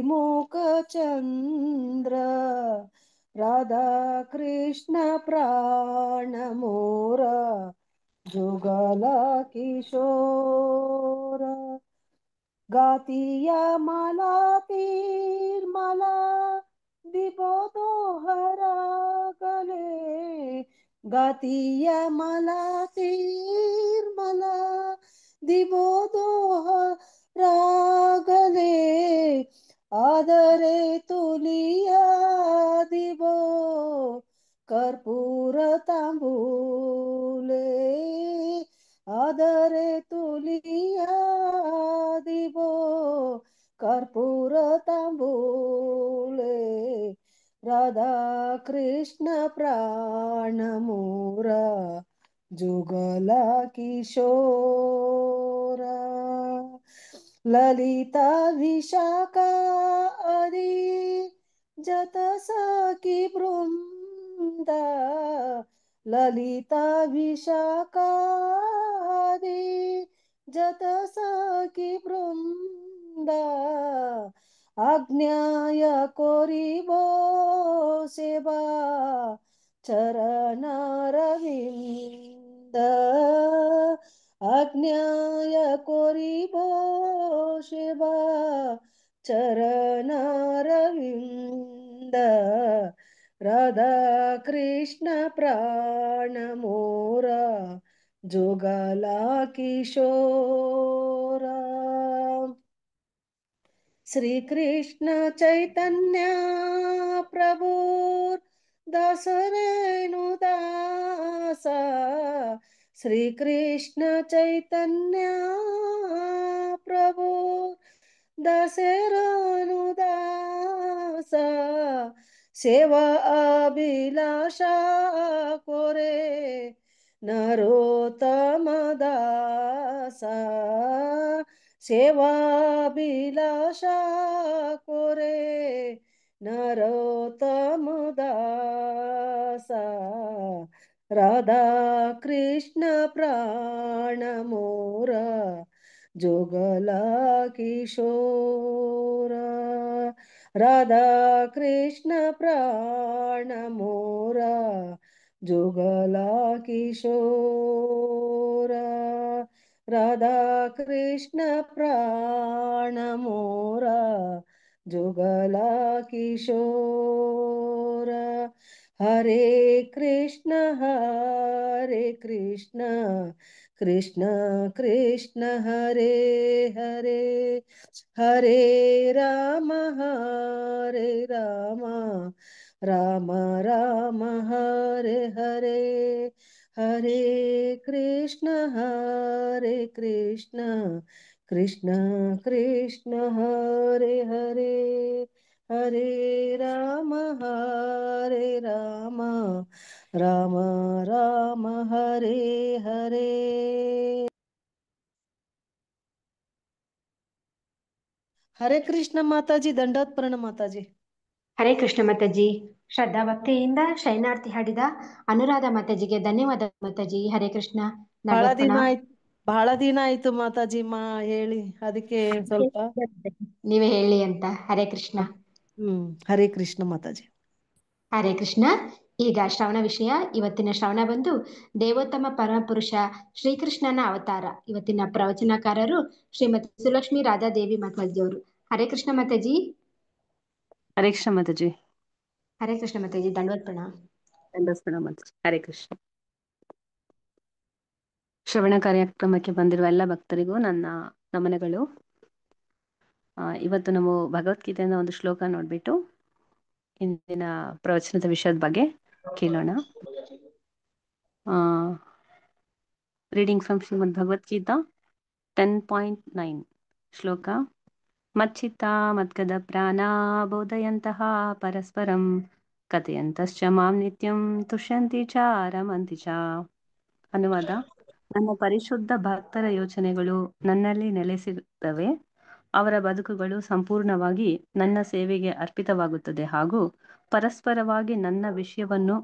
मुख चंद्र राधा कृष्ण प्राण मोर जुगल किशोर गातिया माला तीर माला दिबो दोहरा गले गातिया माला तीर माला दिबो दोहरा गले ಆದರೆ ತುಲಿಯ ದಿಬೋ ಕರ್ಪೂರ ತಾಂಬೂಲೆ ಆದರೆ ತುಲಿಯ ದಿಬೋ ಕರ್ಪೂರ ತಾಂಬೂಲೆ ರಾಧಾ ಕೃಷ್ಣ ಪ್ರಾಣ ಮೂರ जुगल किशोर ललिता विशाखा आदि जत सखी वृंद ललिता विशाखा आदि जत सखी वृंद आज्ञाय कोरिबो सेवा चरणारविंद आज्ञाय कोरिबो सेवा चरणारविंद राधा कृष्ण प्राण मोर जुगला किशोर श्री कृष्ण चैतन्य प्रभु दासरेणुदास श्री कृष्ण चैतन्य प्रभु दासरेणुदास सेवा अभिलाषा कोरे नरोत्तम दासा सेवाभिलाषा कोरे नरोत्तम दासा राधा कृष्ण प्राण मोर जुगला किशोर राधा कृष्ण प्राण मोर जुगला किशोर राधा कृष्ण प्राण मोर जुगला किशोर हरे कृष्ण कृष्ण कृष्ण हरे हरे हरे राम राम राम हरे हरे हरे कृष्ण कृष्ण कृष्ण हरे हरे हरे राम राम राम हरे हरे ಹರೇ ಕೃಷ್ಣ ಮಾತಾಜಿ ದಂಡೋತ್ ಪ್ರಣಾಮ ಮಾತಾಜಿ ಹರೇ ಕೃಷ್ಣ ಮಾತಾಜಿ. ಶ್ರದ್ಧಾ ಭಕ್ತಿಯಿಂದ ಶೈನಾರ್ಥಿ ಹಾಡಿದ ಅನುರಾಧ ಮಾತಾಜಿಗೆ ಧನ್ಯವಾದ ಮಾತಾಜಿ. ಹರೇ ಕೃಷ್ಣ. ಬಹಳ ದಿನ ಆಯ್ತು ಮಾತಾಜಿ ಹೇಳಿ, ಅದಕ್ಕೆ ಸ್ವಲ್ಪ ನೀವೇ ಹೇಳಿ ಅಂತ. ಹರೇ ಕೃಷ್ಣ. ಹರೇ ಕೃಷ್ಣ ಮಾತಾಜಿ. ಹರೇ ಕೃಷ್ಣ. ಈಗ ಶ್ರವಣ ವಿಷಯ. ಇವತ್ತಿನ ಶ್ರವಣ ಬಂದು ದೇವೋತ್ತಮ ಪರಮಪುರುಷ ಶ್ರೀಕೃಷ್ಣನ ಅವತಾರ. ಇವತ್ತಿನ ಪ್ರವಚನಕಾರರು ಶ್ರೀಮತಿ ಸುಲಕ್ಷ್ಮಿ ರಾಧಾದೇವಿ ಮಾತಾಜಿ ಅವರು. ಹರೇ ಕೃಷ್ಣ ಮಾತಾಜಿ. ಹರೇ ಕೃಷ್ಣ ಮಾತಾಜಿ. ಹರೇ ಕೃಷ್ಣ ಮಾತಾಜಿ. ದಂಡವತ್ ಪ್ರಣಾಮ. ಮಾತಾಜಿ. ಹರೇ ಕೃಷ್ಣ. ಶ್ರವಣ ಕಾರ್ಯಕ್ರಮಕ್ಕೆ ಬಂದಿರುವ ಎಲ್ಲ ಭಕ್ತರಿಗೂ ನನ್ನ ನಮನಗಳು. ಇವತ್ತು ನಾವು ಭಗವದ್ಗೀತೆಯಿಂದ ಒಂದು ಶ್ಲೋಕ ನೋಡ್ಬಿಟ್ಟು ಇಂದಿನ ಪ್ರವಚನದ ವಿಷಯದ ಬಗ್ಗೆ ಕೇಳೋಣ. ರೀಡಿಂಗ್ ಫ್ರಮ್ ಶ್ರೀಮದ್ ಭಗವದ್ಗೀತಾ 10.9 ಶ್ಲೋಕ. ಮಚ್ಚಿತ್ತಾ ಮದ್ಗದ ಪ್ರಾಣ ಬೋಧಯಂತಹ ಪರಸ್ಪರಂ ಕಥೆಯಂತಶ್ಚ ಮಾಂ ನಿತ್ಯಂ ತುಷ್ಯಂತಿ ಚ ರಮಂತಿ ಚ. ಅನುವಾದ: ನನ್ನ ಪರಿಶುದ್ಧ ಭಕ್ತರ ಯೋಚನೆಗಳು ನನ್ನಲ್ಲಿ ನೆಲೆಸಿರುತ್ತವೆ, ಅವರ ಬದುಕುಗಳು ಸಂಪೂರ್ಣವಾಗಿ ನನ್ನ ಸೇವೆಗೆ ಅರ್ಪಿತವಾಗುತ್ತದೆ ಹಾಗೂ ಪರಸ್ಪರವಾಗಿ ನನ್ನ ವಿಷಯವನ್ನು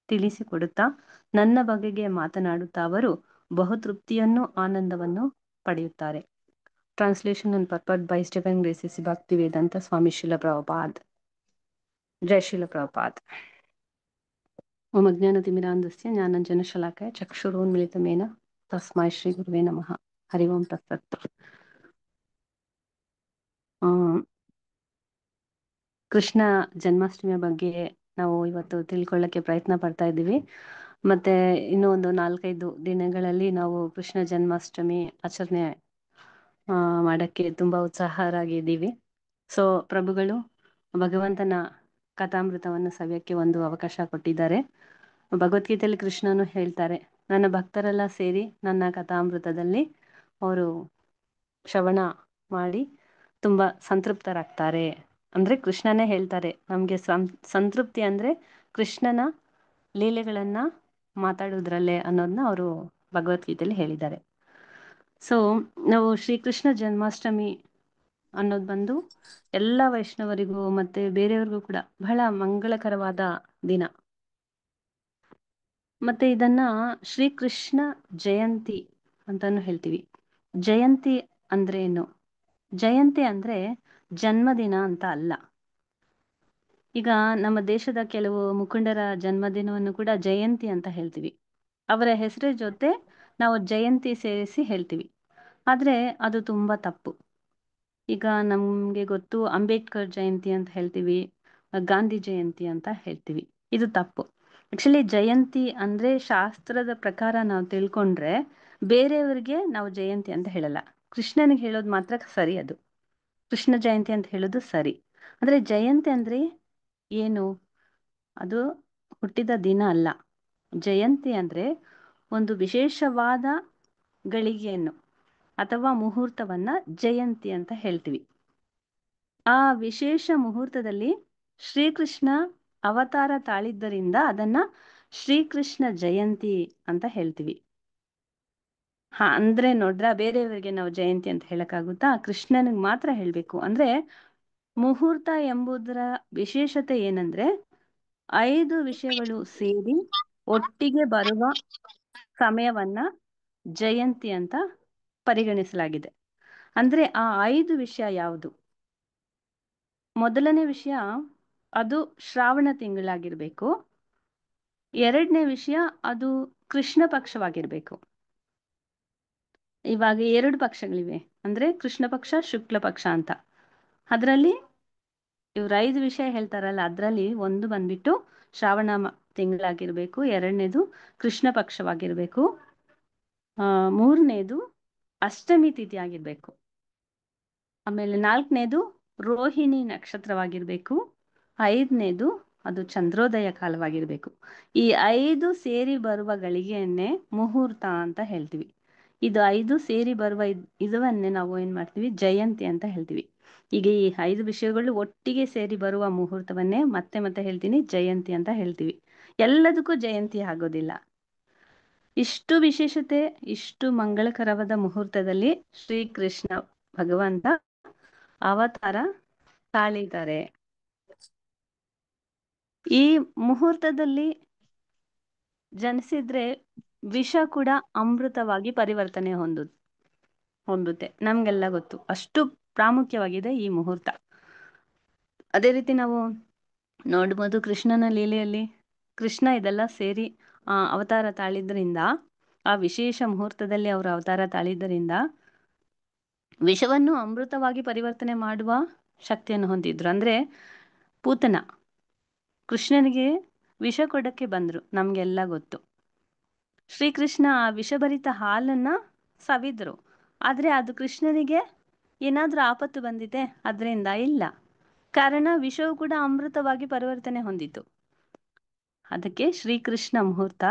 ತಿಳಿಸಿಕೊಡುತ್ತಾ ನನ್ನ ಬಗೆಗೆ ಮಾತನಾಡುತ್ತಾ ಅವರು ಬಹುತೃಪ್ತಿಯನ್ನು ಆನಂದವನ್ನು ಪಡೆಯುತ್ತಾರೆ. Translation and purport by His Divine Grace Bhaktivedanta Swami Srila Prabhupada. Jai Srila Prabhupada. ಓಂ ಅಜ್ಞಾನತಿಮಿರಾಂಧಸ್ಯ ಜ್ಞಾನಾಂಜನಶಲಾಕಾಯ ಚಕ್ಷುರೋನ್ಮಿಲಿತಮೇನ ತಸ್ಮೈ ಶ್ರೀ ಗುರುವೇ ನಮಃ. ಹರಿ ಓಂ ತತ್ಸತ್. ಕೃಷ್ಣ ಜನ್ಮಾಷ್ಟಮಿಯ ಬಗ್ಗೆ ನಾವು ಇವತ್ತು ತಿಳ್ಕೊಳ್ಳಕ್ಕೆ ಪ್ರಯತ್ನ ಪಡ್ತಾ ಇದ್ದೀವಿ. ಮತ್ತೆ ಇನ್ನೂ ಒಂದು 4-5 ದಿನಗಳಲ್ಲಿ ನಾವು ಕೃಷ್ಣ ಜನ್ಮಾಷ್ಟಮಿ ಆಚರಣೆ ಮಾಡಕ್ಕೆ ತುಂಬಾ ಉತ್ಸಾಹರಾಗಿದ್ದೀವಿ. ಸೊ ಪ್ರಭುಗಳು ಭಗವಂತನ ಕಥಾಮೃತವನ್ನು ಸವಿಯಕ್ಕೆ ಒಂದು ಅವಕಾಶ ಕೊಟ್ಟಿದ್ದಾರೆ. ಭಗವದ್ಗೀತೆಯಲ್ಲಿ ಕೃಷ್ಣನು ಹೇಳ್ತಾರೆ, ನನ್ನ ಭಕ್ತರೆಲ್ಲ ಸೇರಿ ನನ್ನ ಕಥಾಮೃತದಲ್ಲಿ ಅವರು ಶ್ರವಣ ಮಾಡಿ ತುಂಬಾ ಸಂತೃಪ್ತರಾಗ್ತಾರೆ. ಅಂದ್ರೆ ಕೃಷ್ಣನೇ ಹೇಳ್ತಾರೆ, ನಮ್ಗೆ ಸಂತೃಪ್ತಿ ಅಂದ್ರೆ ಕೃಷ್ಣನ ಲೀಲೆಗಳನ್ನ ಮಾತಾಡೋದ್ರಲ್ಲೇ ಅನ್ನೋದನ್ನ ಅವರು ಭಗವದ್ಗೀತೆಯಲ್ಲಿ ಹೇಳಿದ್ದಾರೆ. ಸೊ ನಾವು ಶ್ರೀಕೃಷ್ಣ ಜನ್ಮಾಷ್ಟಮಿ ಅನ್ನೋದು ಬಂದು ಎಲ್ಲ ವೈಷ್ಣವರಿಗೂ ಮತ್ತೆ ಬೇರೆಯವ್ರಿಗೂ ಕೂಡ ಬಹಳ ಮಂಗಳಕರವಾದ ದಿನ. ಮತ್ತೆ ಇದನ್ನ ಶ್ರೀಕೃಷ್ಣ ಜಯಂತಿ ಅಂತಾನು ಹೇಳ್ತೀವಿ. ಜಯಂತಿ ಅಂದ್ರೆ ಏನು? ಜಯಂತಿ ಅಂದ್ರೆ ಜನ್ಮದಿನ ಅಂತ ಅಲ್ಲ. ಈಗ ನಮ್ಮ ದೇಶದ ಕೆಲವು ಮುಖಂಡರ ಜನ್ಮದಿನವನ್ನು ಕೂಡ ಜಯಂತಿ ಅಂತ ಹೇಳ್ತೀವಿ. ಅವರ ಹೆಸರ ಜೊತೆ ನಾವು ಜಯಂತಿ ಸೇರಿಸಿ ಹೇಳ್ತೀವಿ. ಆದ್ರೆ ಅದು ತುಂಬಾ ತಪ್ಪು. ಈಗ ನಮ್ಗೆ ಗೊತ್ತು, ಅಂಬೇಡ್ಕರ್ ಜಯಂತಿ ಅಂತ ಹೇಳ್ತೀವಿ, ಗಾಂಧಿ ಜಯಂತಿ ಅಂತ ಹೇಳ್ತೀವಿ. ಇದು ತಪ್ಪು. ಆಕ್ಚುಲಿ ಜಯಂತಿ ಅಂದ್ರೆ ಶಾಸ್ತ್ರದ ಪ್ರಕಾರ ನಾವು ತಿಳ್ಕೊಂಡ್ರೆ ಬೇರೆಯವರಿಗೆ ನಾವು ಜಯಂತಿ ಅಂತ ಹೇಳಲ್ಲ. ಕೃಷ್ಣನಿಗೆ ಹೇಳೋದು ಮಾತ್ರ ಸರಿ. ಅದು ಕೃಷ್ಣ ಜಯಂತಿ ಅಂತ ಹೇಳೋದು ಸರಿ. ಅಂದ್ರೆ ಜಯಂತಿ ಅಂದ್ರೆ ಏನು? ಅದು ಹುಟ್ಟಿದ ದಿನ ಅಲ್ಲ. ಜಯಂತಿ ಅಂದ್ರೆ ಒಂದು ವಿಶೇಷವಾದ ಗಳಿಗೆಯನ್ನು ಅಥವಾ ಮುಹೂರ್ತವನ್ನ ಜಯಂತಿ ಅಂತ ಹೇಳ್ತೀವಿ. ಆ ವಿಶೇಷ ಮುಹೂರ್ತದಲ್ಲಿ ಶ್ರೀಕೃಷ್ಣ ಅವತಾರ ತಾಳಿದ್ದರಿಂದ ಅದನ್ನ ಶ್ರೀಕೃಷ್ಣ ಜಯಂತಿ ಅಂತ ಹೇಳ್ತೀವಿ. ಅಂದ್ರೆ ನೋಡ್ರ, ಬೇರೆಯವರಿಗೆ ನಾವು ಜಯಂತಿ ಅಂತ ಹೇಳಕ್ಕಾಗುತ್ತಾ? ಕೃಷ್ಣನಿಗೆ ಮಾತ್ರ ಹೇಳ್ಬೇಕು. ಅಂದ್ರೆ ಮುಹೂರ್ತ ಎಂಬುದರ ವಿಶೇಷತೆ ಏನಂದ್ರೆ 5 ವಿಷಯಗಳು ಸೇರಿ ಒಟ್ಟಿಗೆ ಬರುವ ಸಮಯವನ್ನ ಜಯಂತಿ ಅಂತ ಪರಿಗಣಿಸಲಾಗಿದೆ. ಅಂದ್ರೆ ಆ 5 ವಿಷಯ ಯಾವುದು? ಮೊದಲನೇ ವಿಷಯ ಅದು ಶ್ರಾವಣ ತಿಂಗಳಾಗಿರ್ಬೇಕು. 2ನೇ ವಿಷಯ ಅದು ಕೃಷ್ಣ ಪಕ್ಷವಾಗಿರ್ಬೇಕು. ಇವಾಗ 2 ಪಕ್ಷಗಳಿವೆ, ಅಂದ್ರೆ ಕೃಷ್ಣ ಪಕ್ಷ, ಶುಕ್ಲ ಪಕ್ಷ ಅಂತ. ಅದರಲ್ಲಿ ಇವ್ರು 5 ವಿಷಯ ಹೇಳ್ತಾರಲ್ಲ, ಅದ್ರಲ್ಲಿ ಒಂದು ಬಂದ್ಬಿಟ್ಟು ಶ್ರಾವಣ ತಿಂಗಳಾಗಿರ್ಬೇಕು, 2ನೇದು ಕೃಷ್ಣ ಪಕ್ಷವಾಗಿರ್ಬೇಕು, 3ನೇದು ಅಷ್ಟಮಿ ತಿಥಿ ಆಗಿರ್ಬೇಕು, ಆಮೇಲೆ 4ನೇದು ರೋಹಿಣಿ ನಕ್ಷತ್ರವಾಗಿರ್ಬೇಕು, 5ನೇದು ಅದು ಚಂದ್ರೋದಯ ಕಾಲವಾಗಿರ್ಬೇಕು. ಈ 5 ಸೇರಿ ಬರುವ ಗಳಿಗೆಯನ್ನೇ ಮುಹೂರ್ತ ಅಂತ ಹೇಳ್ತೀವಿ. ಇದು 5 ಸೇರಿ ಬರುವ ಇದವನ್ನೇ ನಾವು ಏನ್ ಮಾಡ್ತೀವಿ? ಜಯಂತಿ ಅಂತ ಹೇಳ್ತೀವಿ. ಈಗ ಈ 5 ವಿಷಯಗಳು ಒಟ್ಟಿಗೆ ಸೇರಿ ಬರುವ ಮುಹೂರ್ತವನ್ನೇ ಮತ್ತೆ ಹೇಳ್ತೀನಿ ಜಯಂತಿ ಅಂತ ಹೇಳ್ತೀವಿ. ಎಲ್ಲದಕ್ಕೂ ಜಯಂತಿ ಆಗೋದಿಲ್ಲ. ಇಷ್ಟು ವಿಶೇಷತೆ, ಇಷ್ಟು ಮಂಗಳಕರವಾದ ಮುಹೂರ್ತದಲ್ಲಿ ಶ್ರೀಕೃಷ್ಣ ಭಗವಂತ ಅವತಾರ ತಾಳಿದ್ದಾರೆ. ಈ ಮುಹೂರ್ತದಲ್ಲಿ ಜನಿಸಿದ್ರೆ ವಿಷ ಕೂಡ ಅಮೃತವಾಗಿ ಪರಿವರ್ತನೆ ಹೊಂದುತ್ತೆ. ನಮ್ಗೆಲ್ಲ ಗೊತ್ತು, ಅಷ್ಟು ಪ್ರಾಮುಖ್ಯವಾಗಿದೆ ಈ ಮುಹೂರ್ತ. ಅದೇ ರೀತಿ ನಾವು ನೋಡ್ಬೋದು ಕೃಷ್ಣನ ಲೀಲೆಯಲ್ಲಿ ಕೃಷ್ಣ ಇದೆಲ್ಲ ಸೇರಿ ಅವತಾರ ತಾಳಿದ್ರಿಂದ, ಆ ವಿಶೇಷ ಮುಹೂರ್ತದಲ್ಲಿ ಅವರು ಅವತಾರ ತಾಳಿದ್ದರಿಂದ ವಿಷವನ್ನು ಅಮೃತವಾಗಿ ಪರಿವರ್ತನೆ ಮಾಡುವ ಶಕ್ತಿಯನ್ನು ಹೊಂದಿದ್ರು. ಅಂದ್ರೆ ಪೂತನ ಕೃಷ್ಣನಿಗೆ ವಿಷ ಕೊಡಕ್ಕೆ ಬಂದ್ರು, ನಮ್ಗೆಲ್ಲ ಗೊತ್ತು. ಶ್ರೀಕೃಷ್ಣ ಆ ವಿಷಭರಿತ ಹಾಲನ್ನ ಸವಿದ್ರು. ಆದ್ರೆ ಅದು ಕೃಷ್ಣನಿಗೆ ಏನಾದ್ರೂ ಆಪತ್ತು ಬಂದಿದೆ ಅದರಿಂದ? ಇಲ್ಲ. ಕಾರಣ ವಿಷವು ಕೂಡ ಅಮೃತವಾಗಿ ಪರಿವರ್ತನೆ ಹೊಂದಿತು. ಅದಕ್ಕೆ ಶ್ರೀಕೃಷ್ಣ ಮುಹೂರ್ತ,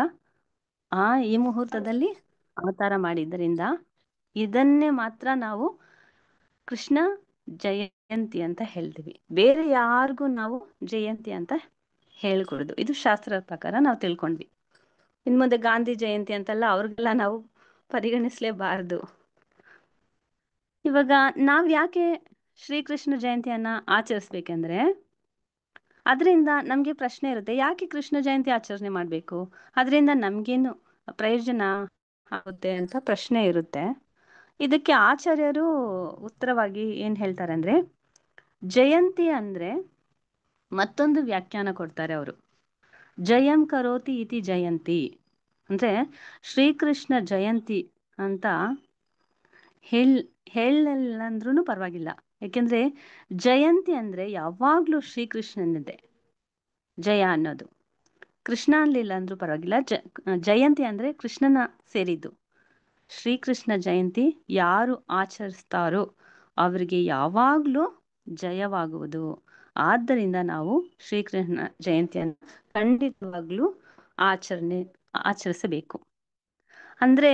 ಈ ಮುಹೂರ್ತದಲ್ಲಿ ಅವತಾರ ಮಾಡಿದ್ದರಿಂದ ಇದನ್ನೇ ಮಾತ್ರ ನಾವು ಕೃಷ್ಣ ಜಯಂತಿ ಅಂತ ಹೇಳ್ತೀವಿ. ಬೇರೆ ಯಾರಿಗೂ ನಾವು ಜಯಂತಿ ಅಂತ ಹೇಳ್ಕೊಡುದು. ಇದು ಶಾಸ್ತ್ರದ ಪ್ರಕಾರ ನಾವು ತಿಳ್ಕೊಂಡ್ವಿ. ಇನ್ ಮುಂದೆ ಗಾಂಧಿ ಜಯಂತಿ ಅಂತೆಲ್ಲ ಅವ್ರಿಗೆಲ್ಲ ನಾವು ಪರಿಗಣಿಸ್ಲೇಬಾರ್ದು. ಇವಾಗ ನಾವ್ ಯಾಕೆ ಶ್ರೀಕೃಷ್ಣ ಜಯಂತಿಯನ್ನ ಆಚರಿಸ್ಬೇಕಂದ್ರೆ, ಅದರಿಂದ ನಮ್ಗೆ ಪ್ರಶ್ನೆ ಇರುತ್ತೆ, ಯಾಕೆ ಕೃಷ್ಣ ಜಯಂತಿ ಆಚರಣೆ ಮಾಡ್ಬೇಕು, ಅದರಿಂದ ನಮ್ಗೇನು ಪ್ರಯೋಜನ ಆಗುತ್ತೆ ಅಂತ ಪ್ರಶ್ನೆ ಇರುತ್ತೆ. ಇದಕ್ಕೆ ಆಚಾರ್ಯರು ಉತ್ತರವಾಗಿ ಏನ್ ಹೇಳ್ತಾರೆ ಅಂದ್ರೆ, ಜಯಂತಿ ಅಂದ್ರೆ ಮತ್ತೊಂದು ವ್ಯಾಖ್ಯಾನ ಕೊಡ್ತಾರೆ ಅವರು. ಜಯಂ ಕರೋತಿ ಇತಿ ಜಯಂತಿ ಅಂದ್ರೆ ಶ್ರೀಕೃಷ್ಣ ಜಯಂತಿ ಅಂತ ಹೇಳಲ್ಲಂದ್ರೂ ಪರವಾಗಿಲ್ಲ. ಯಾಕೆಂದ್ರೆ ಜಯಂತಿ ಅಂದ್ರೆ ಯಾವಾಗ್ಲೂ ಶ್ರೀಕೃಷ್ಣನಿದೆ ಜಯ ಅನ್ನೋದು. ಕೃಷ್ಣ ಅನ್ಲಿಲ್ಲ ಅಂದ್ರೂ ಪರವಾಗಿಲ್ಲ, ಜಯಂತಿ ಅಂದ್ರೆ ಕೃಷ್ಣನ ಸೇರಿದ್ದು. ಶ್ರೀಕೃಷ್ಣ ಜಯಂತಿ ಯಾರು ಆಚರಿಸ್ತಾರೋ ಅವರಿಗೆ ಯಾವಾಗ್ಲೂ ಜಯವಾಗುವುದು. ಆದ್ದರಿಂದ ನಾವು ಶ್ರೀಕೃಷ್ಣ ಜಯಂತಿಯನ್ನು ಖಂಡಿತವಾಗ್ಲೂ ಆಚರಿಸಬೇಕು. ಅಂದ್ರೆ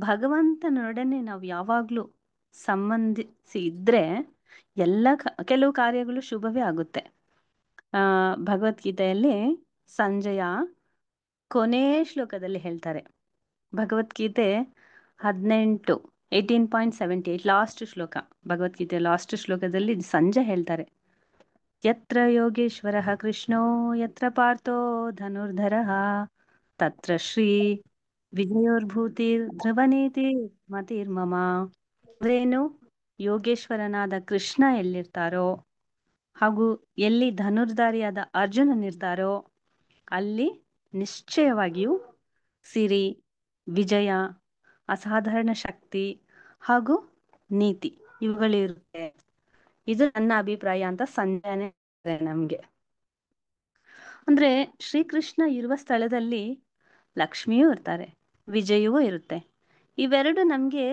ಭಗವಂತನೊಡನೆ ನಾವು ಯಾವಾಗ್ಲೂ ಸಂಬಂಧಿಸಿ ಇದ್ರೆ ಕೆಲವು ಕಾರ್ಯಗಳು ಶುಭವೇ ಆಗುತ್ತೆ. ಭಗವದ್ಗೀತೆಯಲ್ಲಿ ಸಂಜಯ ಕೊನೆ ಶ್ಲೋಕದಲ್ಲಿ ಹೇಳ್ತಾರೆ, ಭಗವದ್ಗೀತೆ 18:78 ಲಾಸ್ಟ್ ಶ್ಲೋಕ, ಭಗವದ್ಗೀತೆ ಲಾಸ್ಟ್ ಶ್ಲೋಕದಲ್ಲಿ ಸಂಜೆ ಹೇಳ್ತಾರೆ, ಯತ್ರ ಯೋಗೇಶ್ವರಃ ಕೃಷ್ಣೋ ಯತ್ರ ಪಾರ್ಥೋ ಧನುರ್ಧರಃ ತತ್ರ ಶ್ರೀ ವಿಜಯೋರ್ಭೂತಿರ್ ಧ್ರುವನೀತಿ ಮತಿರ್ಮಮ. ಅಂದ್ರೇನು, ಯೋಗೇಶ್ವರನಾದ ಕೃಷ್ಣ ಎಲ್ಲಿರ್ತಾರೋ ಹಾಗೂ ಎಲ್ಲಿ ಧನುರ್ಧಾರಿಯಾದ ಅರ್ಜುನನಿರ್ತಾರೋ ಅಲ್ಲಿ ನಿಶ್ಚಯವಾಗಿಯೂ ಸಿರಿ, ವಿಜಯ, ಅಸಾಧಾರಣ ಶಕ್ತಿ ಹಾಗೂ ನೀತಿ ಇವುಗಳಿರುತ್ತೆ. ಇದು ನನ್ನ ಅಭಿಪ್ರಾಯ ಅಂತ ಸಂಜಯನೇ ನಮ್ಗೆ. ಅಂದ್ರೆ ಶ್ರೀಕೃಷ್ಣ ಇರುವ ಸ್ಥಳದಲ್ಲಿ ಲಕ್ಷ್ಮಿಯೂ ಇರ್ತಾರೆ, ವಿಜಯವೂ ಇರುತ್ತೆ. ಇವೆರಡು ನಮ್ಗೆ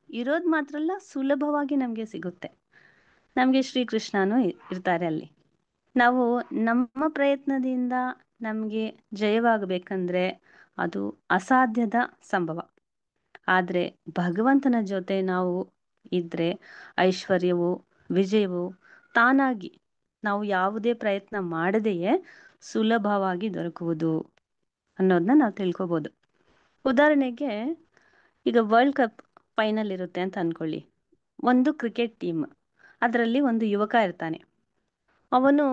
ಇರೋದ್ ಮಾತ್ರ ಅಲ್ಲ, ಸುಲಭವಾಗಿ ನಮ್ಗೆ ಸಿಗುತ್ತೆ. ನಮ್ಗೆ ಶ್ರೀಕೃಷ್ಣನೂ ಇರ್ತಾರೆ ಅಲ್ಲಿ. ನಾವು ನಮ್ಮ ಪ್ರಯತ್ನದಿಂದ ನಮ್ಗೆ ಜಯವಾಗಬೇಕಂದ್ರೆ ಅದು ಅಸಾಧ್ಯದ ಸಂಭವ. ಆದ್ರೆ ಭಗವಂತನ ಜೊತೆ ನಾವು ಇದ್ರೆ ಐಶ್ವರ್ಯವು, ವಿಜಯವು ತಾನಾಗಿ ನಾವು ಯಾವುದೇ ಪ್ರಯತ್ನ ಮಾಡದೆಯೇ ಸುಲಭವಾಗಿ ದೊರಕುವುದು ಅನ್ನೋದನ್ನ ನಾವು ತಿಳ್ಕೊಬೋದು. ಉದಾಹರಣೆಗೆ, ಈಗ ವರ್ಲ್ಡ್ ಕಪ್ ಫೈನಲ್ ಇರುತ್ತೆ ಅಂತ ಅನ್ಕೊಳ್ಳಿ. ಒಂದು ಕ್ರಿಕೆಟ್ ಟೀಮ್, ಅದರಲ್ಲಿ ಒಂದು ಯುವಕ ಇರ್ತಾನೆ. ಅವನು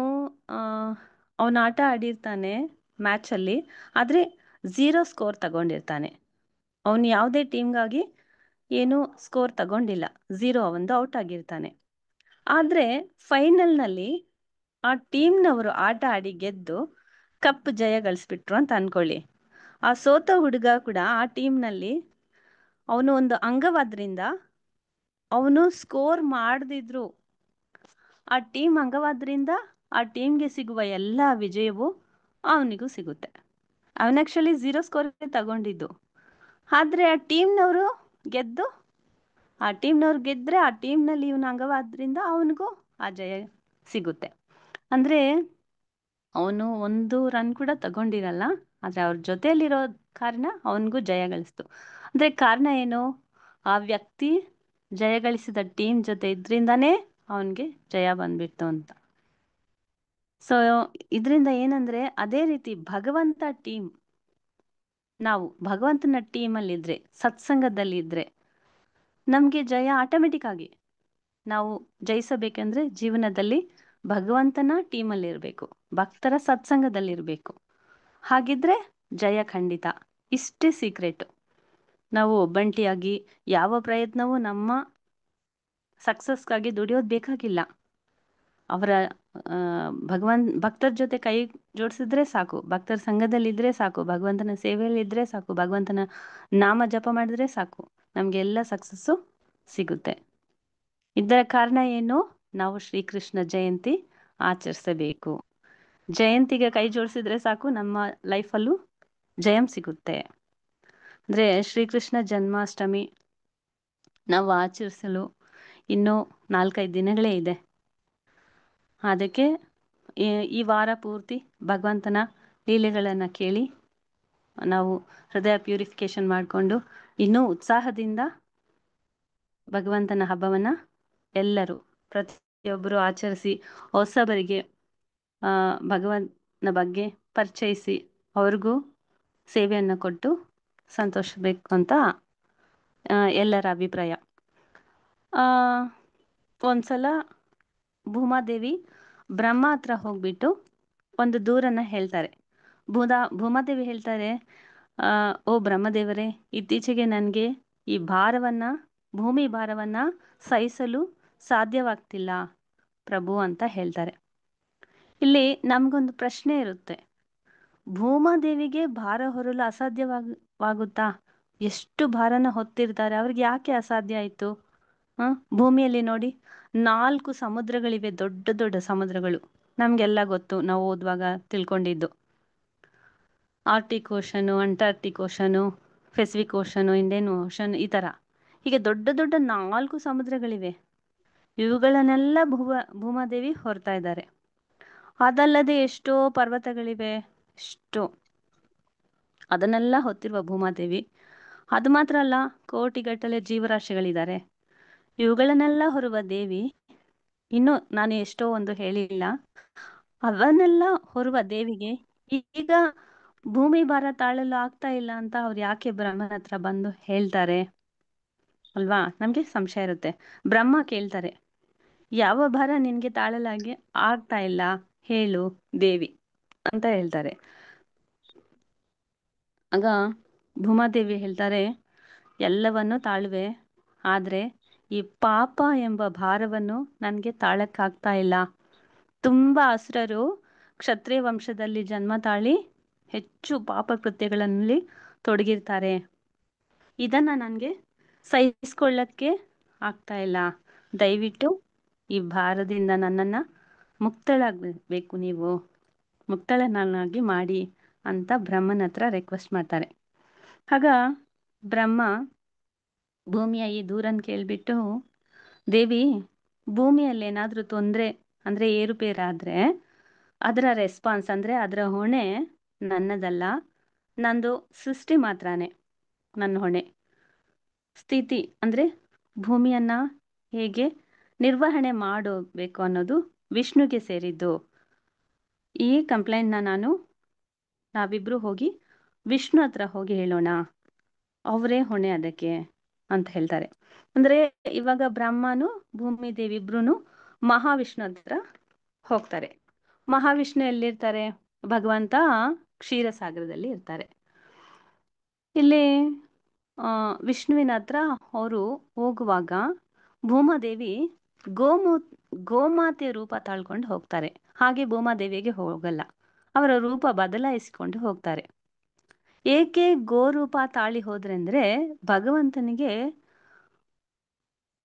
ಆಟ ಆಡಿರ್ತಾನೆ ಮ್ಯಾಚಲ್ಲಿ, ಆದರೆ 0 ಸ್ಕೋರ್ ತಗೊಂಡಿರ್ತಾನೆ. ಅವನು ಯಾವುದೇ ಟೀಮ್ಗಾಗಿ ಏನು ಸ್ಕೋರ್ ತಗೊಂಡಿಲ್ಲ, 0 ಅವಂದು ಔಟ್ ಆಗಿರ್ತಾನೆ. ಆದರೆ ಫೈನಲ್ನಲ್ಲಿ ಆ ಟೀಮ್ನವರು ಆಟ ಆಡಿ ಗೆದ್ದು ಕಪ್ ಜಯ ಗಳಿಸ್ಬಿಟ್ರು ಅಂತ ಅನ್ಕೊಳ್ಳಿ. ಆ ಸೋತ ಹುಡುಗ ಕೂಡ ಆ ಟೀಮ್ನಲ್ಲಿ ಅವನು ಒಂದು ಅಂಗವಾದ್ರಿಂದ ಅವನು ಸ್ಕೋರ್ ಮಾಡದಿದ್ರು ಆ ಟೀಮ್ ಅಂಗವಾದ್ರಿಂದ ಆ ಟೀಮ್ಗೆ ಸಿಗುವ ಎಲ್ಲ ವಿಜಯವು ಅವನಿಗೂ ಸಿಗುತ್ತೆ. ಅವನು ಆ್ಯಕ್ಚುಲಿ 0 ಸ್ಕೋರ್ ತಗೊಂಡಿದ್ದು, ಆದರೆ ಆ ಟೀಮ್ನವರು ಗೆದ್ರೆ ಆ ಟೀಮ್ನಲ್ಲಿ ಇವನ ಅಂಗವಾದ್ರಿಂದ ಅವನಿಗೂ ಆ ಜಯ ಸಿಗುತ್ತೆ. ಅಂದರೆ ಅವನು 1 ರನ್ ಕೂಡ ತಗೊಂಡಿರಲ್ಲ, ಆದರೆ ಅವ್ರ ಜೊತೆಯಲ್ಲಿರೋ ಕಾರಣ ಅವನಿಗೂ ಜಯ ಗಳಿಸ್ತು. ಅಂದರೆ ಕಾರಣ ಏನು? ಆ ವ್ಯಕ್ತಿ ಜಯಗಳಿಸಿದ ಟೀಮ್ ಜೊತೆ ಇದ್ರಿಂದಾನೇ ಅವನಿಗೆ ಜಯ ಬಂದ್ಬಿಡ್ತು ಅಂತ. ಸೊ ಇದರಿಂದ ಏನಂದ್ರೆ, ಅದೇ ರೀತಿ ನಾವು ಭಗವಂತನ ಟೀಮಲ್ಲಿದ್ರೆ, ಸತ್ಸಂಗದಲ್ಲಿ ಇದ್ರೆ ನಮಗೆ ಜಯ ಆಟೋಮೆಟಿಕ್ ಆಗಿ. ನಾವು ಜಯಿಸಬೇಕಂದ್ರೆ ಜೀವನದಲ್ಲಿ ಭಗವಂತನ ಟೀಮಲ್ಲಿ ಇರಬೇಕು, ಭಕ್ತರ ಸತ್ಸಂಗದಲ್ಲಿರಬೇಕು. ಹಾಗಿದ್ರೆ ಜಯ ಖಂಡಿತ. ಇಷ್ಟೇ ಸೀಕ್ರೆಟ್. ನಾವು ಒಬ್ಬಂಟಿಯಾಗಿ ಯಾವ ಪ್ರಯತ್ನವೂ ನಮ್ಮ ಸಕ್ಸಸ್ಗಾಗಿ ದುಡಿಯೋದು ಬೇಕಾಗಿಲ್ಲ. ಅವರ ಭಕ್ತರ ಜೊತೆ ಕೈ ಜೋಡಿಸಿದ್ರೆ ಸಾಕು, ಭಕ್ತರ ಸಂಘದಲ್ಲಿದ್ದರೆ ಸಾಕು, ಭಗವಂತನ ಸೇವೆಯಲ್ಲಿದ್ದರೆ ಸಾಕು, ಭಗವಂತನ ನಾಮ ಜಪ ಮಾಡಿದ್ರೆ ಸಾಕು, ನಮಗೆಲ್ಲ ಸಕ್ಸಸ್ಸು ಸಿಗುತ್ತೆ. ಇದರ ಕಾರಣ ಏನು? ನಾವು ಶ್ರೀಕೃಷ್ಣ ಜಯಂತಿ ಆಚರಿಸಬೇಕು. ಜಯಂತಿಗೆ ಕೈ ಜೋಡಿಸಿದ್ರೆ ಸಾಕು, ನಮ್ಮ ಲೈಫಲ್ಲೂ ಜಯಂ ಸಿಗುತ್ತೆ. ಅಂದರೆ ಶ್ರೀಕೃಷ್ಣ ಜನ್ಮಾಷ್ಟಮಿ ನಾವು ಆಚರಿಸಲು ಇನ್ನೂ 4-5 ದಿನಗಳೇ ಇದೆ. ಅದಕ್ಕೆ ಈ ವಾರ ಪೂರ್ತಿ ಭಗವಂತನ ಲೀಲೆಗಳನ್ನು ಕೇಳಿ ನಾವು ಹೃದಯ ಪ್ಯೂರಿಫಿಕೇಶನ್ ಮಾಡಿಕೊಂಡು ಇನ್ನೂ ಉತ್ಸಾಹದಿಂದ ಭಗವಂತನ ಹಬ್ಬವನ್ನು ಎಲ್ಲರೂ ಪ್ರತಿಯೊಬ್ಬರು ಆಚರಿಸಿ ಹೊಸಬರಿಗೆ ಭಗವಂತನ ಬಗ್ಗೆ ಪರಿಚಯಿಸಿ ಅವ್ರಿಗೂ ಸೇವೆಯನ್ನು ಕೊಟ್ಟು ಸಂತೋಷಬೇಕು ಅಂತ ಎಲ್ಲರ ಅಭಿಪ್ರಾಯ. ಒಂದ್ಸಲ ಭೂಮಾದೇವಿ ಬ್ರಹ್ಮ ಹತ್ರ ಹೋಗ್ಬಿಟ್ಟು ಒಂದು ದೂರನ್ನ ಹೇಳ್ತಾರೆ. ಭೂಮಾದೇವಿ ಹೇಳ್ತಾರೆ, ಓ ಬ್ರಹ್ಮದೇವರೇ, ಇತ್ತೀಚೆಗೆ ನನಗೆ ಈ ಭಾರವನ್ನು ಭೂಮಿ ಭಾರವನ್ನ ಸಹಿಸಲು ಸಾಧ್ಯವಾಗ್ತಿಲ್ಲ ಪ್ರಭು ಅಂತ ಹೇಳ್ತಾರೆ. ಇಲ್ಲಿ ನಮ್ಗೊಂದು ಪ್ರಶ್ನೆ ಇರುತ್ತೆ, ಭೂಮಾದೇವಿಗೆ ಭಾರ ಹೊರಲು ಅಸಾಧ್ಯವಾಗುತ್ತಾ? ಎಷ್ಟು ಭಾರನ ಹೊತ್ತಿರ್ತಾರೆ, ಅವ್ರಿಗೆ ಯಾಕೆ ಅಸಾಧ್ಯ ಆಯ್ತು? ಭೂಮಿಯಲ್ಲಿ ನೋಡಿ 4 ಸಮುದ್ರಗಳಿವೆ, ದೊಡ್ಡ ದೊಡ್ಡ ಸಮುದ್ರಗಳು. ನಮ್ಗೆಲ್ಲ ಗೊತ್ತು, ನಾವು ಓದುವಾಗ ತಿಳ್ಕೊಂಡಿದ್ದು. Arctic ocean, Antarctic ocean, Pacific ocean, Indian ocean, ಈ ಥರ ಹೀಗೆ ದೊಡ್ಡ ದೊಡ್ಡ 4 ಸಮುದ್ರಗಳಿವೆ. ಇವುಗಳನ್ನೆಲ್ಲ ಭೂಮಾದೇವಿ ಹೊರ್ತಾ ಇದ್ದಾರೆ. ಅದಲ್ಲದೆ ಎಷ್ಟೋ ಪರ್ವತಗಳಿವೆ, ಎಷ್ಟೋ, ಅದನ್ನೆಲ್ಲ ಹೊತ್ತಿರುವ ಭೂಮಾದೇವಿ. ಅದು ಮಾತ್ರ ಅಲ್ಲ, ಕೋಟಿಗಟ್ಟಲೆ ಜೀವರಾಶಿಗಳಿದ್ದಾರೆ. ಇವುಗಳನ್ನೆಲ್ಲ ಹೊರುವ ದೇವಿ, ಇನ್ನು ನಾನು ಎಷ್ಟೋ ಒಂದು ಹೇಳಿಲ್ಲ, ಅವನ್ನೆಲ್ಲ ಹೊರುವ ದೇವಿಗೆ ಈಗ ಭೂಮಿ ಭಾರ ತಾಳಲು ಆಗ್ತಾ ಇಲ್ಲ ಅಂತ ಅವ್ರು ಯಾಕೆ ಬ್ರಹ್ಮನ ಹತ್ರ ಬಂದು ಹೇಳ್ತಾರೆ ಅಲ್ವಾ? ನಮ್ಗೆ ಸಂಶಯ ಇರುತ್ತೆ. ಬ್ರಹ್ಮ ಕೇಳ್ತಾರೆ, ಯಾವ ಭಾರ ನಿನ್ಗೆ ತಾಳಲಾಗಿ ಆಗ್ತಾ ಇಲ್ಲ ಹೇಳು ದೇವಿ ಅಂತ ಹೇಳ್ತಾರೆ. ಆಗ ಭೂಮಾದೇವಿ ಹೇಳ್ತಾರೆ, ಎಲ್ಲವನ್ನು ತಾಳುವೆ, ಆದ್ರೆ ಈ ಪಾಪ ಎಂಬ ಭಾರವನ್ನು ನನಗೆ ತಾಳಕ್ಕಾಗ್ತಾ ಇಲ್ಲ. ತುಂಬಾ ಅಸುರರು ಕ್ಷತ್ರಿಯ ವಂಶದಲ್ಲಿ ಜನ್ಮ ತಾಳಿ ಹೆಚ್ಚು ಪಾಪ ಕೃತ್ಯಗಳಲ್ಲಿ ತೊಡಗಿರ್ತಾರೆ. ಇದನ್ನ ನನಗೆ ಸಹಿಸ್ಕೊಳ್ಳಕ್ಕೆ ಆಗ್ತಾ ಇಲ್ಲ. ದಯವಿಟ್ಟು ಈ ಭಾರದಿಂದ ನನ್ನನ್ನ ಮುಕ್ತಳಾಗಬೇಕು, ನೀವು ಮುಕ್ತಳನ್ನಾಗಿ ಮಾಡಿ ಅಂತ ಬ್ರಹ್ಮನ ಹತ್ರ ರಿಕ್ವೆಸ್ಟ್ ಮಾಡ್ತಾರೆ. ಆಗ ಬ್ರಹ್ಮ ಭೂಮಿಯ ಈ ದೂರನ್ನು ಕೇಳ್ಬಿಟ್ಟು, ದೇವಿ, ಭೂಮಿಯಲ್ಲಿ ಏನಾದ್ರೂ ತೊಂದರೆ ಅಂದ್ರೆ ಏರುಪೇರಾದ್ರೆ ಅದರ ರೆಸ್ಪಾನ್ಸ್ ಅಂದ್ರೆ ಅದರ ಹೊಣೆ ನನ್ನದಲ್ಲ, ನಂದು ಸೃಷ್ಟಿ ಮಾತ್ರನೇ ನನ್ನ ಹೊಣೆ. ಸ್ಥಿತಿ ಅಂದ್ರೆ ಭೂಮಿಯನ್ನ ಹೇಗೆ ನಿರ್ವಹಣೆ ಮಾಡಬೇಕು ಅನ್ನೋದು ವಿಷ್ಣುಗೆ ಸೇರಿದ್ದು. ಈ ಕಂಪ್ಲೇಂಟ್ನ ನಾವಿಬ್ರು ಹೋಗಿ ವಿಷ್ಣು ಹತ್ರ ಹೋಗಿ ಹೇಳೋಣ, ಅವರೇ ಹೊಣೆ ಅದಕ್ಕೆ ಅಂತ ಹೇಳ್ತಾರೆ. ಅಂದ್ರೆ ಇವಾಗ ಬ್ರಹ್ಮನು ಭೂಮಿ ದೇವಿ ಇಬ್ರು ಮಹಾವಿಷ್ಣು ಹತ್ರ ಹೋಗ್ತಾರೆ. ಮಹಾವಿಷ್ಣು ಎಲ್ಲಿರ್ತಾರೆ? ಭಗವಂತ ಕ್ಷೀರಸಾಗರದಲ್ಲಿ ಇರ್ತಾರೆ. ಇಲ್ಲಿ ವಿಷ್ಣುವಿನ ಹತ್ರ ಅವರು ಹೋಗುವಾಗ ಭೂಮಾದೇವಿ ಗೋಮಾತೆಯ ರೂಪ ತಾಳ್ಕೊಂಡು ಹೋಗ್ತಾರೆ. ಹಾಗೆ ಭೂಮಾದೇವಿಗೆ ಹೋಗಲ್ಲ, ಅವರ ರೂಪ ಬದಲಾಯಿಸಿಕೊಂಡು ಹೋಗ್ತಾರೆ. ಏಕೆ ಗೋರೂಪ ತಾಳಿ ಹೋದ್ರೆ ಅಂದ್ರೆ, ಭಗವಂತನಿಗೆ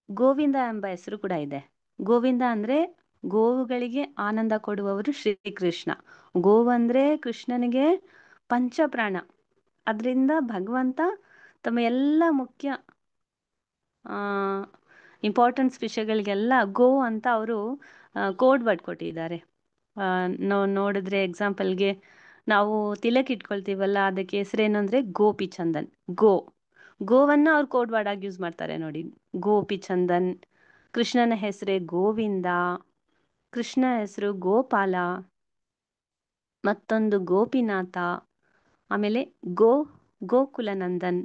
ಗೋವಿಂದ ಎಂಬ ಹೆಸರು ಕೂಡ ಇದೆ. ಗೋವಿಂದ ಅಂದ್ರೆ ಗೋವುಗಳಿಗೆ ಆನಂದ ಕೊಡುವವರು ಶ್ರೀಕೃಷ್ಣ. ಗೋವಂದ್ರೆ ಕೃಷ್ಣನಿಗೆ ಪಂಚಪ್ರಾಣ. ಅದರಿಂದ ಭಗವಂತ ತಮ್ಮ ಎಲ್ಲ ಮುಖ್ಯ ಇಂಪಾರ್ಟೆನ್ಸ್ ವಿಷಯಗಳಿಗೆಲ್ಲ ಗೋ ಅಂತ ಅವರು ಕೋಡ್ ವರ್ಡ್ ಕೊಟ್ಟಿದ್ದಾರೆ. ನಾವು ನೋಡಿದ್ರೆ ಎಕ್ಸಾಂಪಲ್ಗೆ ನಾವು ತಿಲಕ್ ಇಟ್ಕೊಳ್ತೀವಲ್ಲ, ಅದಕ್ಕೆ ಹೆಸರೇನು ಅಂದ್ರೆ ಗೋಪಿ ಚಂದನ್. ಗೋವನ್ನ ಅವ್ರು ಕೋಡ್ ವರ್ಡ್ ಆಗಿ ಯೂಸ್ ಮಾಡ್ತಾರೆ ನೋಡಿ, ಗೋಪಿ ಚಂದನ್. ಕೃಷ್ಣನ ಹೆಸರೇ ಗೋವಿಂದ, ಕೃಷ್ಣ ಹೆಸರು ಗೋಪಾಲ, ಮತ್ತೊಂದು ಗೋಪಿನಾಥ, ಆಮೇಲೆ ಗೋಕುಲನಂದನ್,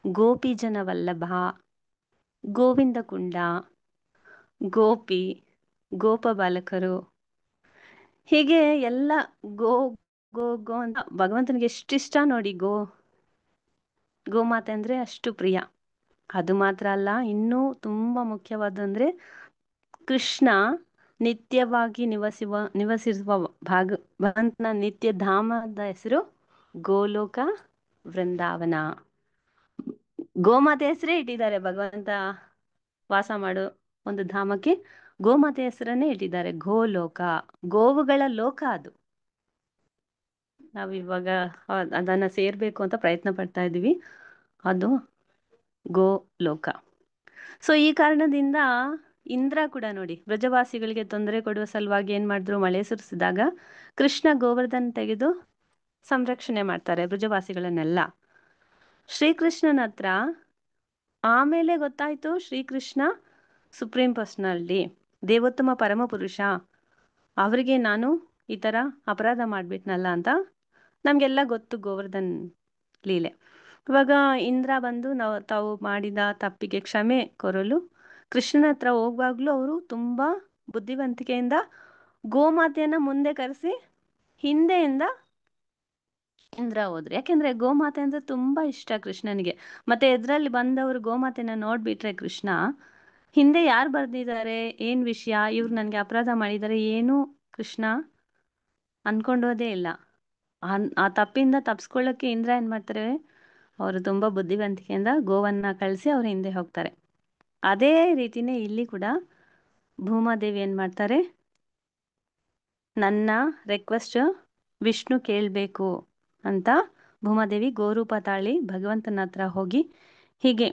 ಗೋಪಿಜನ ವಲ್ಲಭ, ಗೋವಿಂದ ಕುಂಡ, ಗೋಪಿ, ಗೋಪ ಬಾಲಕರು, ಹೀಗೆ ಎಲ್ಲ ಗೋ ಗೋ ಗೋ ಅಂತ ಭಗವಂತನಿಗೆ ಎಷ್ಟಿಷ್ಟ ನೋಡಿ. ಗೋಮಾತೆ ಅಂದ್ರೆ ಅಷ್ಟು ಪ್ರಿಯ. ಅದು ಮಾತ್ರ ಅಲ್ಲ, ಇನ್ನೂ ತುಂಬಾ ಮುಖ್ಯವಾದಂದ್ರೆ ಕೃಷ್ಣ ನಿತ್ಯವಾಗಿ ನಿವಸಿಸುವ ಭಗವಂತನ ನಿತ್ಯ ಧಾಮದ ಹೆಸರು ಗೋಲೋಕ ವೃಂದಾವನ. ಗೋಮಾತೆ ಹೆಸರೇ ಇಟ್ಟಿದ್ದಾರೆ ಭಗವಂತ ವಾಸ ಮಾಡೋ ಒಂದು ಧಾಮಕ್ಕೆ, ಗೋಮಾತೆ ಹೆಸರನ್ನೇ ಇಟ್ಟಿದ್ದಾರೆ ಗೋಲೋಕ. ಗೋವುಗಳ ಲೋಕ ಅದು. ನಾವಿವಾಗ ಅದನ್ನ ಸೇರ್ಬೇಕು ಅಂತ ಪ್ರಯತ್ನ ಪಡ್ತಾ ಇದ್ದೀವಿ, ಅದು ಗೋಲೋಕ. ಸೊ ಈ ಕಾರಣದಿಂದ ಇಂದ್ರ ಕೂಡ ನೋಡಿ, ಬ್ರಜವಾಸಿಗಳಿಗೆ ತೊಂದರೆ ಕೊಡುವ ಸಲುವಾಗಿ ಏನ್ ಮಾಡಿದ್ರು, ಮಳೆ ಸುರಿಸಿದಾಗ ಕೃಷ್ಣ ಗೋವರ್ಧನ್ ತೆಗೆದು ಸಂರಕ್ಷಣೆ ಮಾಡ್ತಾರೆ ಬ್ರಜವಾಸಿಗಳನ್ನೆಲ್ಲ. ಶ್ರೀಕೃಷ್ಣನ ಹತ್ರ ಆಮೇಲೆ ಗೊತ್ತಾಯ್ತು, ಶ್ರೀಕೃಷ್ಣ ಸುಪ್ರೀಂ ಪರ್ಸನಾಲಿಟಿ, ದೇವೋತ್ತಮ ಪರಮ ಪುರುಷ, ಅವರಿಗೆ ನಾನು ಈ ತರ ಅಪರಾಧ ಮಾಡ್ಬಿಟ್ನಲ್ಲ ಅಂತ ನಮ್ಗೆಲ್ಲ ಗೊತ್ತು ಗೋವರ್ಧನ್ ಲೀಲೆ. ಇವಾಗ ಇಂದ್ರ ಬಂದು ತಾವು ಮಾಡಿದ ತಪ್ಪಿಗೆ ಕ್ಷಮೆ ಕೋರಲು ಕೃಷ್ಣನ ಹತ್ರ ಹೋಗುವಾಗ್ಲೂ ಅವರು ತುಂಬಾ ಬುದ್ಧಿವಂತಿಕೆಯಿಂದ ಗೋಮಾತೆಯನ್ನ ಮುಂದೆ ಕರೆಸಿ ಹಿಂದೆಯಿಂದ ಇಂದ್ರ ಹೋದ್ರು. ಯಾಕೆಂದ್ರೆ ಗೋಮಾತೆ ಅಂದ್ರೆ ತುಂಬಾ ಇಷ್ಟ ಕೃಷ್ಣನಿಗೆ. ಮತ್ತೆ ಎದ್ರಲ್ಲಿ ಬಂದವರು ಗೋಮಾತೆನ ನೋಡ್ಬಿಟ್ರೆ ಕೃಷ್ಣ ಹಿಂದೆ ಯಾರು ಬರ್ದಿದ್ದಾರೆ, ಏನ್ ವಿಷಯ, ಇವ್ರು ನನ್ಗೆ ಅಪರಾಧ ಮಾಡಿದ್ದಾರೆ, ಏನು ಕೃಷ್ಣ ಅನ್ಕೊಂಡೋದೇ ಇಲ್ಲ. ಆ ತಪ್ಪಿಂದ ತಪ್ಸ್ಕೊಳ್ಳಕ್ಕೆ ಇಂದ್ರ ಏನ್ ಮಾಡ್ತಾರೆ, ಅವರು ತುಂಬಾ ಬುದ್ಧಿವಂತಿಕೆಯಿಂದ ಗೋವನ್ನ ಕಳಿಸಿ ಅವ್ರ ಹಿಂದೆ ಹೋಗ್ತಾರೆ. ಅದೇ ರೀತಿನೇ ಇಲ್ಲಿ ಕೂಡ ಭೂಮಾದೇವಿ ಏನ್ ಮಾಡ್ತಾರೆ, ನನ್ನ ರಿಕ್ವೆಸ್ಟ್ ವಿಷ್ಣು ಕೇಳಬೇಕು ಅಂತ ಭೂಮಾದೇವಿ ಗೋರೂಪ ತಾಳಿ ಭಗವಂತನ ಹತ್ರ ಹೋಗಿ ಹೀಗೆ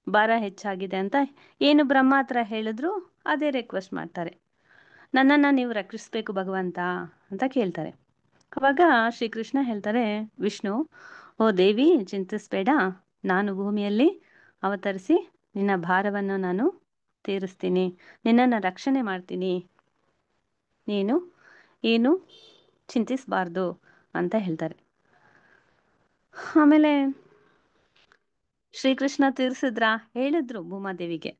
ಭಾರ ಹೆಚ್ಚಾಗಿದೆ ಅಂತ ಏನು ಬ್ರಹ್ಮ ಹತ್ರ ಹೇಳಿದ್ರು ಅದೇ ರಿಕ್ವೆಸ್ಟ್ ಮಾಡ್ತಾರೆ. ನನ್ನನ್ನು ನೀವು ರಕ್ಷಿಸ್ಬೇಕು ಭಗವಂತ ಅಂತ ಕೇಳ್ತಾರೆ. ಅವಾಗ ಶ್ರೀಕೃಷ್ಣ ಹೇಳ್ತಾರೆ, ವಿಷ್ಣು, ಓ ದೇವಿ ಚಿಂತಿಸ್ಬೇಡ, ನಾನು ಭೂಮಿಯಲ್ಲಿ ಅವತರಿಸಿ ನಿನ್ನ ಭಾರವನ್ನು ನಾನು ತೀರಿಸ್ತೀನಿ, ನಿನ್ನನ್ನು ರಕ್ಷಣೆ ಮಾಡ್ತೀನಿ, ನೀನು ಏನು ಚಿಂತಿಸಬಾರ್ದು ಅಂತ ಹೇಳ್ತಾರೆ. ಆಮೇಲೆ ಶ್ರೀಕೃಷ್ಣ ತೀರ್ಸಿದ್ರ, ಹೇಳಿದ್ರು ಭೂಮಾದೇವಿಗೆ.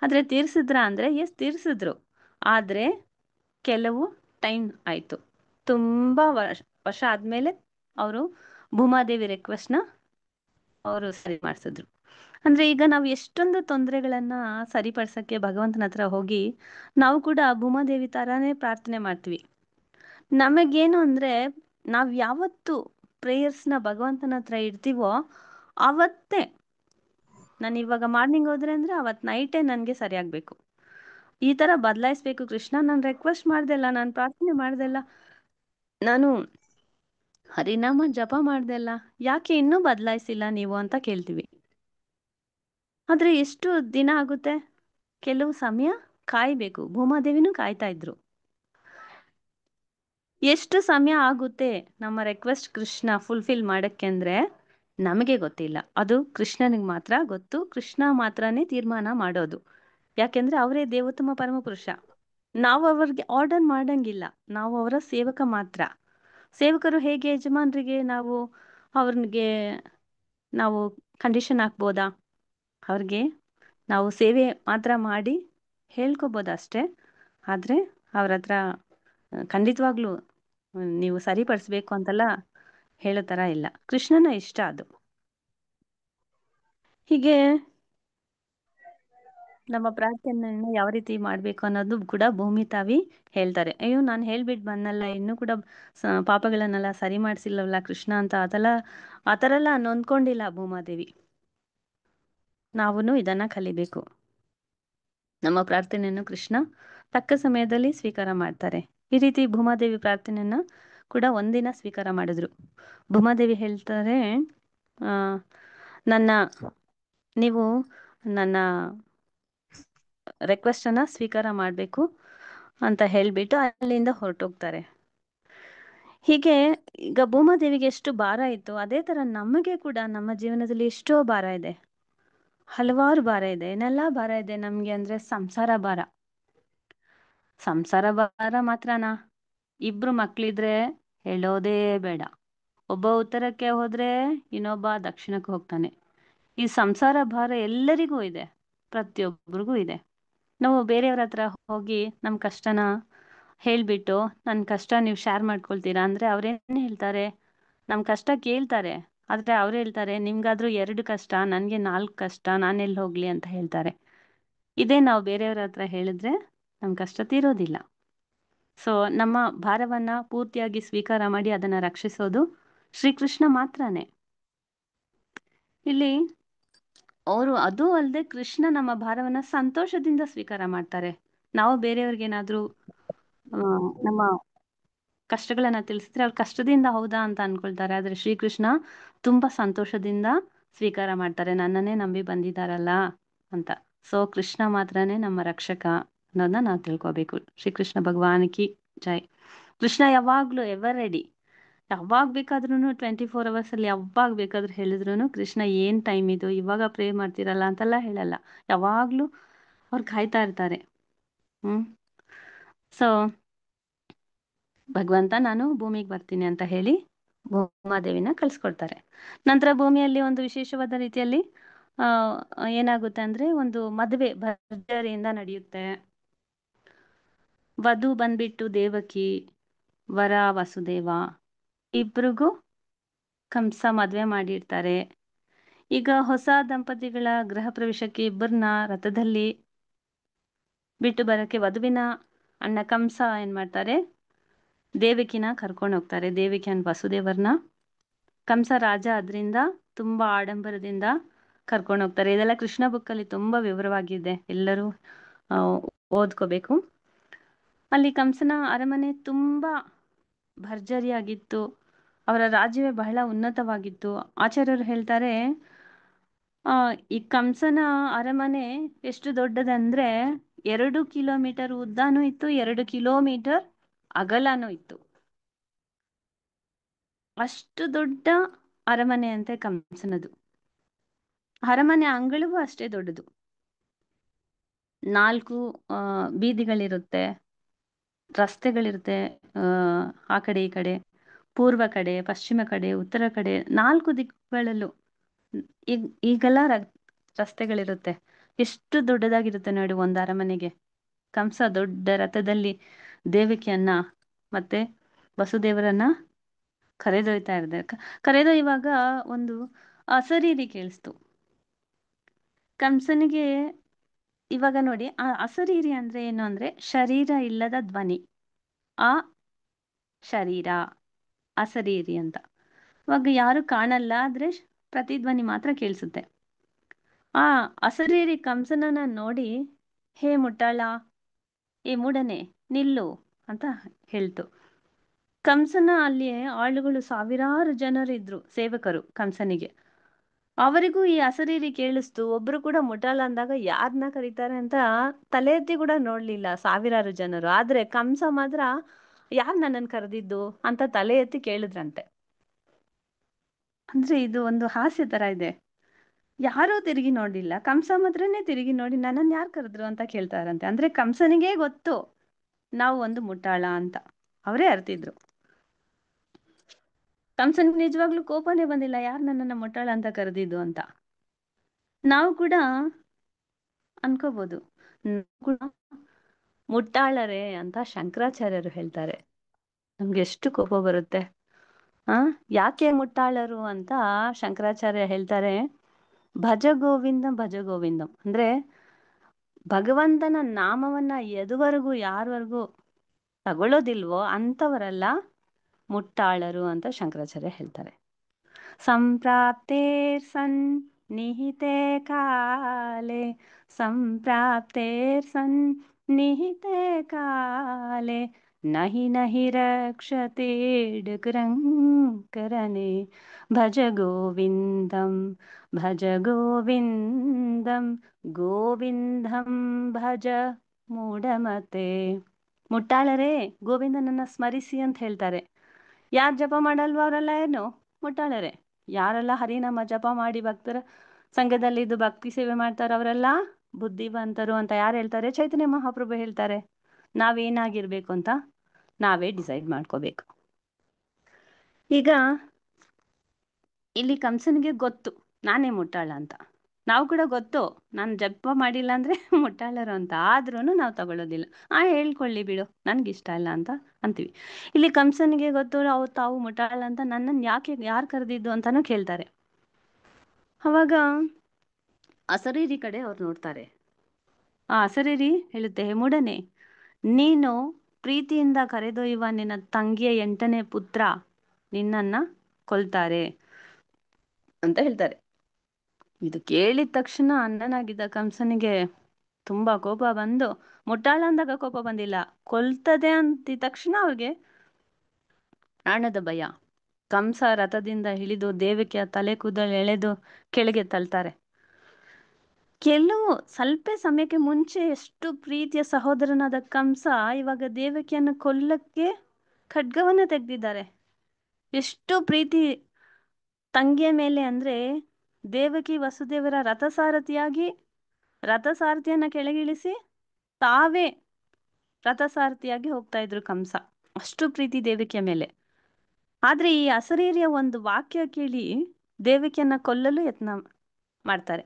ಆದ್ರೆ ತೀರ್ಸಿದ್ರ ಅಂದ್ರೆ ಎಸ್ ತೀರ್ಸಿದ್ರು, ಆದ್ರೆ ಕೆಲವು ಟೈಮ್ ಆಯ್ತು. ತುಂಬಾ ವರ್ಷ ಆದ್ಮೇಲೆ ಅವರು ಭೂಮಾದೇವಿ ರಿಕ್ವೆಸ್ಟ್ನ ಅವರು ಸರಿ ಮಾಡಿಸಿದ್ರು. ಅಂದ್ರೆ ಈಗ ನಾವು ಎಷ್ಟೊಂದು ತೊಂದರೆಗಳನ್ನ ಸರಿಪಡಿಸಕ್ಕೆ ಭಗವಂತನ ಹತ್ರ ಹೋಗಿ ನಾವು ಕೂಡ ಭೂಮಾದೇವಿ ತರಾನೇ ಪ್ರಾರ್ಥನೆ ಮಾಡ್ತೀವಿ. ನಮಗೇನು ಅಂದ್ರೆ ನಾವ್ ಯಾವತ್ತು ಪ್ರೇಯರ್ಸ್ನ ಭಗವಂತನ ಹತ್ರ ಇಡ್ತೀವೋ ಅವತ್ತೇ, ನಾನು ಇವಾಗ ಮಾರ್ನಿಂಗ್ ಹೋದ್ರೆ ಅಂದ್ರೆ ಅವತ್ ನೈಟೇ ನನ್ಗೆ ಸರಿ ಆಗ್ಬೇಕು. ಈ ತರ ಬದಲಾಯಿಸ್ಬೇಕು ಕೃಷ್ಣ, ನಾನು ರಿಕ್ವೆಸ್ಟ್ ಮಾಡ್ದೆಲ್ಲ, ನಾನು ಪ್ರಾರ್ಥನೆ ಮಾಡ್ದೆಲ್ಲ, ನಾನು ಹರಿನಾಮ ಜಪ ಮಾಡ್ದೆಲ್ಲ, ಯಾಕೆ ಇನ್ನೂ ಬದಲಾಯಿಸಿಲ್ಲ ನೀವು ಅಂತ ಕೇಳ್ತೀವಿ. ಆದ್ರೆ ಎಷ್ಟು ದಿನ ಆಗುತ್ತೆ, ಕೆಲವು ಸಮಯ ಕಾಯ್ಬೇಕು. ಭೂಮಾದೇವಿನೂ ಕಾಯ್ತಾ ಇದ್ರು. ಎಷ್ಟು ಸಮಯ ಆಗುತ್ತೆ ನಮ್ಮ ರಿಕ್ವೆಸ್ಟ್ ಕೃಷ್ಣ ಫುಲ್ಫಿಲ್ ಮಾಡಕ್ಕೆ ಅಂದ್ರೆ ನಮಗೆ ಗೊತ್ತಿಲ್ಲ, ಅದು ಕೃಷ್ಣನಿಗೆ ಮಾತ್ರ ಗೊತ್ತು. ಕೃಷ್ಣ ಮಾತ್ರನೇ ತೀರ್ಮಾನ ಮಾಡೋದು. ಯಾಕೆಂದ್ರೆ ಅವರೇ ದೇವೋತ್ತಮ ಪರಮಪುರುಷ. ನಾವು ಅವ್ರಿಗೆ ಆರ್ಡರ್ ಮಾಡಂಗಿಲ್ಲ, ನಾವು ಅವರ ಸೇವಕ ಮಾತ್ರ. ಸೇವಕರು ಹೇಗೆ ಯಜಮಾನ್ರಿಗೆ ಅವ್ರಿಗೆ ನಾವು ಕಂಡೀಷನ್ ಹಾಕ್ಬೋದಾ? ಅವ್ರಿಗೆ ನಾವು ಸೇವೆ ಮಾತ್ರ ಮಾಡಿ ಹೇಳ್ಕೊಬೋದಷ್ಟೇ. ಆದ್ರೆ ಅವ್ರ ಹತ್ರ ಖಂಡಿತವಾಗ್ಲೂ ನೀವು ಸರಿಪಡಿಸ್ಬೇಕು ಅಂತೆಲ್ಲ ಹೇಳೋ ತರ ಇಲ್ಲ. ಕೃಷ್ಣನ ಇಷ್ಟ ಅದು. ಹೀಗೆ ನಮ್ಮ ಪ್ರಾರ್ಥನೆಯನ್ನು ಯಾವ ರೀತಿ ಮಾಡ್ಬೇಕು ಅನ್ನೋದು ಕೂಡ ಭೂಮಿ ತಾವಿ ಹೇಳ್ತಾರೆ. ಅಯ್ಯೋ, ನಾನು ಹೇಳ್ಬಿಟ್ಟು ಬಂದಲ್ಲ, ಇನ್ನೂ ಕೂಡ ಪಾಪಗಳನ್ನೆಲ್ಲ ಸರಿ ಮಾಡಿಸಿಲ್ಲವಲ್ಲ ಕೃಷ್ಣ ಅಂತ ಆ ಥರ ಎಲ್ಲ ನೊಂದ್ಕೊಂಡಿಲ್ಲ ಭೂಮಾದೇವಿ. ನಾವೂ ಇದನ್ನ ಕಲಿಬೇಕು. ನಮ್ಮ ಪ್ರಾರ್ಥನೆಯನ್ನು ಕೃಷ್ಣ ತಕ್ಕ ಸಮಯದಲ್ಲಿ ಸ್ವೀಕಾರ ಮಾಡ್ತಾರೆ. ಈ ರೀತಿ ಭೂಮಾದೇವಿ ಪ್ರಾರ್ಥನೆಯನ್ನ ಕೂಡ ಒಂದಿನ ಸ್ವೀಕಾರ ಮಾಡಿದ್ರು. ಭೂಮಾದೇವಿ ಹೇಳ್ತಾರೆ, ನೀವು ನನ್ನ ರಿಕ್ವೆಸ್ಟ್ ಅನ್ನ ಸ್ವೀಕಾರ ಮಾಡಬೇಕು ಅಂತ ಹೇಳ್ಬಿಟ್ಟು ಅಲ್ಲಿಂದ ಹೊರಟೋಗ್ತಾರೆ. ಹೀಗೆ ಈಗ ಭೂಮಾದೇವಿಗೆ ಎಷ್ಟು ಭಾರ ಇತ್ತು, ಅದೇ ತರ ನಮಗೆ ಕೂಡ ನಮ್ಮ ಜೀವನದಲ್ಲಿ ಎಷ್ಟೋ ಭಾರ ಇದೆ, ಹಲವಾರು ಭಾರ ಇದೆ. ಏನೆಲ್ಲ ಭಾರ ಇದೆ ನಮ್ಗೆ ಅಂದ್ರೆ ಸಂಸಾರ ಭಾರ. ಸಂಸಾರ ಭಾರ ಮಾತ್ರನಾ? ಇಬ್ರು ಮಕ್ಳಿದ್ರೆ ಹೇಳೋದೇ ಬೇಡ. ಒಬ್ಬ ಉತ್ತರಕ್ಕೆ ಹೋದ್ರೆ ಇನ್ನೊಬ್ಬ ದಕ್ಷಿಣಕ್ಕೆ ಹೋಗ್ತಾನೆ. ಈ ಸಂಸಾರ ಭಾರ ಎಲ್ಲರಿಗೂ ಇದೆ, ಪ್ರತಿಯೊಬ್ಬರಿಗೂ ಇದೆ. ನಾವು ಬೇರೆಯವ್ರ ಹತ್ರ ಹೋಗಿ ನಮ್ಮ ಕಷ್ಟನ ಹೇಳ್ಬಿಟ್ಟು ನನ್ನ ಕಷ್ಟ ನೀವು ಶೇರ್ ಮಾಡ್ಕೊಳ್ತೀರಾ ಅಂದ್ರೆ ಅವ್ರೇನು ಹೇಳ್ತಾರೆ, ನಮ್ಮ ಕಷ್ಟ ಕೇಳ್ತಾರೆ, ಆದ್ರೆ ಅವ್ರು ಹೇಳ್ತಾರೆ ನಿಮ್ಗಾದ್ರೂ 2 ಕಷ್ಟ, ನನ್ಗೆ 4 ಕಷ್ಟ, ನಾನೆಲ್ಲಿ ಹೋಗ್ಲಿ ಅಂತ ಹೇಳ್ತಾರೆ. ಇದೇ ನಾವು ಬೇರೆಯವ್ರ ಹತ್ರ ಹೇಳಿದ್ರೆ ನಮ್ಮ ಕಷ್ಟ ತೀರೋದಿಲ್ಲ. ಸೊ ನಮ್ಮ ಭಾರವನ್ನ ಪೂರ್ತಿಯಾಗಿ ಸ್ವೀಕಾರ ಮಾಡಿ ಅದನ್ನ ರಕ್ಷಿಸೋದು ಶ್ರೀಕೃಷ್ಣ ಮಾತ್ರನೇ. ಇಲ್ಲಿ ಅದು ಅಲ್ಲದೆ ಕೃಷ್ಣ ನಮ್ಮ ಭಾರವನ್ನ ಸಂತೋಷದಿಂದ ಸ್ವೀಕಾರ ಮಾಡ್ತಾರೆ. ನಾವು ಬೇರೆಯವ್ರಿಗೆ ಏನಾದ್ರೂ ನಮ್ಮ ಕಷ್ಟಗಳನ್ನ ತಿಳಿಸಿದ್ರೆ ಅವ್ರ ಕಷ್ಟದಿಂದ ಹೌದಾ ಅಂತ ಅನ್ಕೊಳ್ತಾರೆ. ಆದ್ರೆ ಶ್ರೀಕೃಷ್ಣ ತುಂಬಾ ಸಂತೋಷದಿಂದ ಸ್ವೀಕಾರ ಮಾಡ್ತಾರೆ, ನನ್ನನ್ನೇ ನಂಬಿ ಬಂದಿದ್ದಾರಲ್ಲ ಅಂತ. ಸೊ ಕೃಷ್ಣ ಮಾತ್ರನೇ ನಮ್ಮ ರಕ್ಷಕ ಅನ್ನೋದನ್ನ ನಾವು ತಿಳ್ಕೊಬೇಕು. ಶ್ರೀಕೃಷ್ಣ ಭಗವಾನ್ಕಿ ಜೈ. ಕೃಷ್ಣ ಯಾವಾಗ್ಲೂ ಎವರ್ ರೆಡಿ. ಯಾವಾಗ ಬೇಕಾದ್ರೂ 24 hours ಅಲ್ಲಿ ಯಾವಾಗ ಬೇಕಾದ್ರೂ ಹೇಳಿದ್ರು ಕೃಷ್ಣ ಏನ್ ಟೈಮ್ ಇದು, ಇವಾಗ ಪ್ರೇ ಮಾಡ್ತಿರಲ್ಲ ಅಂತೆಲ್ಲ ಹೇಳಲ್ಲ. ಯಾವಾಗ್ಲೂ ಅವ್ರು ಕಾಯ್ತಾ ಇರ್ತಾರೆ. ಸೊ ಭಗವಂತ ನಾನು ಭೂಮಿಗೆ ಬರ್ತೀನಿ ಅಂತ ಹೇಳಿ ಭೂಮಾದೇವಿನ ಕಳ್ಸ್ಕೊಡ್ತಾರೆ. ನಂತರ ಭೂಮಿಯಲ್ಲಿ ಒಂದು ವಿಶೇಷವಾದ ರೀತಿಯಲ್ಲಿ ಏನಾಗುತ್ತೆ ಅಂದ್ರೆ ಒಂದು ಮದುವೆ ಭರ್ಜರಿಯಿಂದ ನಡೆಯುತ್ತೆ. ವಧು ಬಂದ್ಬಿಟ್ಟು ದೇವಕಿ, ವರ ವಸುದೇವ. ಇಬ್ರಿಗೂ ಕಂಸ ಮದುವೆ ಮಾಡಿರ್ತಾರೆ. ಈಗ ಹೊಸ ದಂಪತಿಗಳ ಗೃಹ ಪ್ರವೇಶಕ್ಕೆ ಇಬ್ಬರನ್ನ ರಥದಲ್ಲಿ ಬಿಟ್ಟು ಬರೋಕ್ಕೆ ವಧುವಿನ ಅಣ್ಣ ಕಂಸ ಏನು ಮಾಡ್ತಾರೆ, ದೇವಕಿನ ಕರ್ಕೊಂಡು ಹೋಗ್ತಾರೆ. ದೇವಕಿ ವಸುದೇವರನ್ನ ಕಂಸ ರಾಜ ಅದರಿಂದ ತುಂಬ ಆಡಂಬರದಿಂದ ಕರ್ಕೊಂಡು ಹೋಗ್ತಾರೆ. ಇದೆಲ್ಲ ಕೃಷ್ಣ ಬುಕ್ಕಲ್ಲಿ ತುಂಬ ವಿವರವಾಗಿದೆ, ಎಲ್ಲರೂ ಓದ್ಕೋಬೇಕು. ಅಲ್ಲಿ ಕಂಸನ ಅರಮನೆ ತುಂಬ ಭರ್ಜರಿಯಾಗಿತ್ತು, ಅವರ ರಾಜ್ಯವೇ ಬಹಳ ಉನ್ನತವಾಗಿತ್ತು. ಆಚಾರ್ಯರು ಹೇಳ್ತಾರೆ, ಈ ಕಂಸನ ಅರಮನೆ ಎಷ್ಟು ದೊಡ್ಡದಂದ್ರೆ 2 ಕಿಲೋಮೀಟರ್ ಉದ್ದನೂ ಇತ್ತು, 2 ಕಿಲೋಮೀಟರ್ ಅಗಲನೂ ಇತ್ತು. ಅಷ್ಟು ದೊಡ್ಡ ಅರಮನೆ ಅಂತೆ ಕಂಸನದು. ಅರಮನೆ ಅಂಗಳವೂ ಅಷ್ಟೇ ದೊಡ್ಡದು. 4 ಬೀದಿಗಳಿರುತ್ತೆ, ರಸ್ತೆಗಳಿರುತ್ತೆ, ಆ ಕಡೆ ಈ ಕಡೆ, ಪೂರ್ವ ಕಡೆ, ಪಶ್ಚಿಮ ಕಡೆ, ಉತ್ತರ ಕಡೆ, 4 ದಿಕ್ಕುಗಳಲ್ಲೂ ಈಗೆಲ್ಲ ರಸ್ತೆಗಳಿರುತ್ತೆ. ಎಷ್ಟು ದೊಡ್ಡದಾಗಿರುತ್ತೆ ನೋಡಿ ಒಂದು ಅರಮನೆಗೆ. ಕಂಸ ದೊಡ್ಡ ರಥದಲ್ಲಿ ದೇವಕಿಯನ್ನ ಮತ್ತೆ ವಸುದೇವರನ್ನ ಕರೆದೊಯ್ತಾ ಇದ್ದಾರೆ. ಕರೆದೊಯ್ಯುವಾಗ ಒಂದು ಅಸರೀರಿ ಕೇಳಿಸ್ತು ಕಂಸನಿಗೆ. ಇವಾಗ ನೋಡಿ, ಆ ಅಸರೀರಿ ಅಂದ್ರೆ ಏನು ಅಂದ್ರೆ ಶರೀರ ಇಲ್ಲದ ಧ್ವನಿ, ಆ ಶರೀರ ಅಸರೀರಿ ಅಂತ. ಇವಾಗ ಯಾರು ಕಾಣಲ್ಲ, ಆದ್ರೆ ಪ್ರತಿಧ್ವನಿ ಮಾತ್ರ ಕೇಳಿಸುತ್ತೆ. ಆ ಅಸರೀರಿ ಕಂಸನನ್ನ ನೋಡಿ, ಹೇ ಮುಟ್ಟಾಳ, ಏ ಮೂಡನೆ ನಿಲ್ಲು ಅಂತ ಹೇಳ್ತು. ಕಂಸನ ಅಲ್ಲಿ ಆಳುಗಳು ಸಾವಿರಾರು ಜನರಿದ್ರು, ಸೇವಕರು ಕಂಸನಿಗೆ. ಅವರಿಗೂ ಈ ಅಸರೀರಿ ಕೇಳಿಸ್ತು. ಒಬ್ರು ಕೂಡ ಮುಟ್ಟಾಳ ಅಂದಾಗ ಯಾರನ್ನ ಕರೀತಾರೆ ಅಂತ ತಲೆ ಎತ್ತಿ ಕೂಡ ನೋಡ್ಲಿಲ್ಲ ಸಾವಿರಾರು ಜನರು. ಆದ್ರೆ ಕಂಸ ಮಾತ್ರ ಯಾರು ನನ್ನನ್ನು ಕರೆದಿದ್ದು ಅಂತ ತಲೆ ಎತ್ತಿ ಕೇಳಿದ್ರಂತೆ. ಅಂದ್ರೆ ಇದು ಒಂದು ಹಾಸ್ಯ ತರ ಇದೆ. ಯಾರೂ ತಿರುಗಿ ನೋಡಿಲ್ಲ, ಕಂಸ ಮಾತ್ರನೇ ತಿರುಗಿ ನೋಡಿ ನನ್ನನ್ನು ಯಾರು ಕರೆದ್ರು ಅಂತ ಕೇಳ್ತಾರಂತೆ. ಅಂದ್ರೆ ಕಂಸನಿಗೆ ಗೊತ್ತು ನಾವು ಒಂದು ಮುಟ್ಟಾಳ ಅಂತ, ಅವರೇ ಅರ್ತಿದ್ರು. ಕಂಸನಿಗೆ ನಿಜವಾಗ್ಲೂ ಕೋಪನೇ ಬಂದಿಲ್ಲ, ಯಾರು ನನ್ನನ್ನು ಮುಟ್ಟಾಳ ಅಂತ ಕರೆದಿದ್ದು ಅಂತ. ನಾವು ಕೂಡ ಅನ್ಕೋಬಹುದು, ಕೂಡ ಮುಟ್ಟಾಳರೇ ಅಂತ ಶಂಕರಾಚಾರ್ಯರು ಹೇಳ್ತಾರೆ. ನಮ್ಗೆ ಎಷ್ಟು ಕೋಪ ಬರುತ್ತೆ. ಯಾಕೆ ಮುಟ್ಟಾಳರು ಅಂತ ಶಂಕರಾಚಾರ್ಯ ಹೇಳ್ತಾರೆ. ಭಜ ಗೋವಿಂದಂ ಭಜ ಗೋವಿಂದಂ ಅಂದ್ರೆ ಭಗವಂತನ ನಾಮವನ್ನ ಎದುವರೆಗೂ ಯಾರವರೆಗೂ ತಗೊಳ್ಳೋದಿಲ್ವೋ ಅಂಥವರೆಲ್ಲ ಮುಟ್ಟಾಳರು ಅಂತ ಶಂಕರಾಚಾರ್ಯ ಹೇಳ್ತಾರೆ. ಸಂಪ್ರಾಪ್ತೇರ್ ಸನ್ ನಿಹಿತೆ ಕಾಲೆ, ಸಂಪ್ರಾಪ್ತೇರ್ ಸನ್ ನಿಹಿತೆ ಕಾಲೆ, ನಹಿ ನಹಿ ರಕ್ಷತೆ ಡುಕರಂಕರನೆ, ಭಜ ಗೋವಿಂದಂ ಭಜ ಗೋವಿಂದಂ ಗೋವಿಂದಂ ಭಜ ಮೂಢಮತೆ. ಮುಟ್ಟಾಳರೇ ಗೋವಿಂದನನ್ನ ಸ್ಮರಿಸಿ ಅಂತ ಹೇಳ್ತಾರೆ. ಯಾರು ಜಪ ಮಾಡಲ್ವ ಅವರೆಲ್ಲ ಏನು ಮುಟ್ಟಾಳರೇ. ಯಾರೆಲ್ಲ ಹರಿನಾಮ ಜಪ ಮಾಡಿ ಭಕ್ತರ ಸಂಘದಲ್ಲಿದ್ದು ಭಕ್ತಿ ಸೇವೆ ಮಾಡ್ತಾರೆ ಅವರೆಲ್ಲ ಬುದ್ಧಿವಂತರು ಅಂತ ಯಾರು ಹೇಳ್ತಾರೆ? ಚೈತನ್ಯ ಮಹಾಪ್ರಭು ಹೇಳ್ತಾರೆ. ನಾವೇನಾಗಿರ್ಬೇಕು ಅಂತ ನಾವೇ ಡಿಸೈಡ್ ಮಾಡ್ಕೋಬೇಕು. ಈಗ ಇಲ್ಲಿ ಕಂಸನಿಗೆ ಗೊತ್ತು ನಾನೇ ಮುಟ್ಟಾಳ ಅಂತ, ನಾವು ಕೂಡ ಗೊತ್ತು ನಾನು ಜಪ ಮಾಡಿಲ್ಲ ಅಂದ್ರೆ ಮುಟ್ಟಾಳರು ಅಂತ. ಆದ್ರೂ ನಾವು ತಗೊಳ್ಳೋದಿಲ್ಲ. ಹೇಳ್ಕೊಳ್ಳಿ ಬಿಡು, ನನ್ಗಿಷ್ಟ ಇಲ್ಲ ಅಂತ ಅಂತೀವಿ. ಇಲ್ಲಿ ಕಂಸನಿಗೆ ಗೊತ್ತು ತಾವು ಮುಟ್ಟಾಳ ಅಂತ, ನನ್ನನ್ನು ಯಾರು ಕರೆದಿದ್ದು ಅಂತಾನು ಕೇಳ್ತಾರೆ. ಅವಾಗ ಅಸರೀರಿ ಕಡೆ ಅವ್ರು ನೋಡ್ತಾರೆ. ಆ ಅಸರೀರಿ ಹೇಳುತ್ತೆ, ಮೂಡನೆ ನೀನು ಪ್ರೀತಿಯಿಂದ ಕರೆದೊಯ್ಯುವ ನಿನ್ನ ತಂಗಿಯ 8ನೇ ಪುತ್ರ ನಿನ್ನನ್ನ ಕೊಲ್ತಾರೆ ಅಂತ ಹೇಳ್ತಾರೆ. ಇದು ಕೇಳಿದ ತಕ್ಷಣ ಅಣ್ಣನಾಗಿದ್ದ ಕಂಸನಿಗೆ ತುಂಬಾ ಕೋಪ ಬಂದು, ಮುಟ್ಟಾಳ ಅಂದಾಗ ಕೋಪ ಬಂದಿಲ್ಲ, ಕೊಲ್ತದೆ ಅಂತಿದ ತಕ್ಷಣ ಅವ್ರಿಗೆ ಪ್ರಾಣದ ಭಯ. ಕಂಸ ರಥದಿಂದ ಇಳಿದು ದೇವಕಿಯ ತಲೆ ಕೂದಲು ಎಳೆದು ಕೆಳಗೆ ತಳ್ತಾರೆ. ಸ್ವಲ್ಪ ಸಮಯಕ್ಕೆ ಮುಂಚೆ ಎಷ್ಟು ಪ್ರೀತಿಯ ಸಹೋದರನಾದ ಕಂಸ ಇವಾಗ ದೇವಕಿಯನ್ನು ಕೊಲ್ಲಕ್ಕೆ ಖಡ್ಗವನ್ನ ತೆಗೆದಿದ್ದಾರೆ. ಎಷ್ಟು ಪ್ರೀತಿ ತಂಗಿಯ ಮೇಲೆ ಅಂದ್ರೆ ದೇವಕಿ ವಸುದೇವರ ರಥಸಾರಥಿಯನ್ನ ಕೆಳಗಿಳಿಸಿ ತಾವೇ ರಥಸಾರಥಿಯಾಗಿ ಹೋಗ್ತಾ ಇದ್ರು ಕಂಸ. ಅಷ್ಟು ಪ್ರೀತಿ ದೇವಕಿಯ ಮೇಲೆ. ಆದ್ರೆ ಈ ಅಸರೀರಿಯ ಒಂದು ವಾಕ್ಯ ಕೇಳಿ ದೇವಕಿಯನ್ನ ಕೊಲ್ಲಲು ಯತ್ನ ಮಾಡ್ತಾರೆ.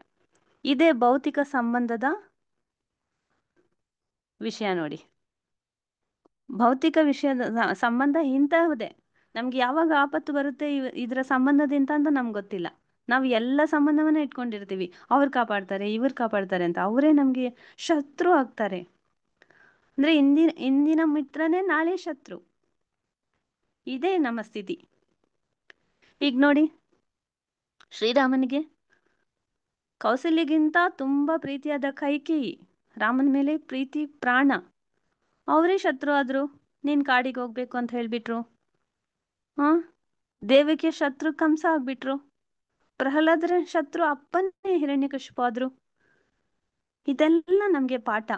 ಇದೇ ಭೌತಿಕ ಸಂಬಂಧದ ವಿಷಯ ನೋಡಿ. ಭೌತಿಕ ವಿಷಯದ ಸಂಬಂಧ ಇಂತಹದೇ. ನಮ್ಗೆ ಯಾವಾಗ ಆಪತ್ತು ಬರುತ್ತೆ ಇದರ ಸಂಬಂಧದಿಂದ ಅಂತ ನಮ್ಗೆ ಗೊತ್ತಿಲ್ಲ. ನಾವು ಎಲ್ಲ ಸಂಬಂಧವನ್ನ ಇಟ್ಕೊಂಡಿರ್ತೀವಿ, ಅವ್ರು ಕಾಪಾಡ್ತಾರೆ ಇವ್ರು ಕಾಪಾಡ್ತಾರೆ ಅಂತ. ಅವರೇ ನಮ್ಗೆ ಶತ್ರು ಆಗ್ತಾರೆ. ಅಂದ್ರೆ ಇಂದಿನ ಮಿತ್ರನೇ ನಾಳೆ ಶತ್ರು. ಇದೇ ನಮ್ಮ ಸ್ಥಿತಿ. ಈಗ ನೋಡಿ, ಶ್ರೀರಾಮನಿಗೆ ಕೌಸಲ್ಯಗಿಂತ ತುಂಬಾ ಪ್ರೀತಿಯಾದ ಕೈಕೇಯಿ, ರಾಮನ ಮೇಲೆ ಪ್ರೀತಿ ಪ್ರಾಣ, ಅವರೇ ಶತ್ರು ಆದ್ರು. ನೀನ್ ಕಾಡಿಗೆ ಹೋಗ್ಬೇಕು ಅಂತ ಹೇಳ್ಬಿಟ್ರು. ದೇವಕಿಯ ಶತ್ರು ಕಂಸ ಆಗ್ಬಿಟ್ರು. ಪ್ರಹ್ಲಾದರ ಶತ್ರು ಅಪ್ಪನೇ ಹಿರಣ್ಯಕಶಿಪು ಆದ್ರು. ಇದೆಲ್ಲ ನಮ್ಗೆ ಪಾಠ.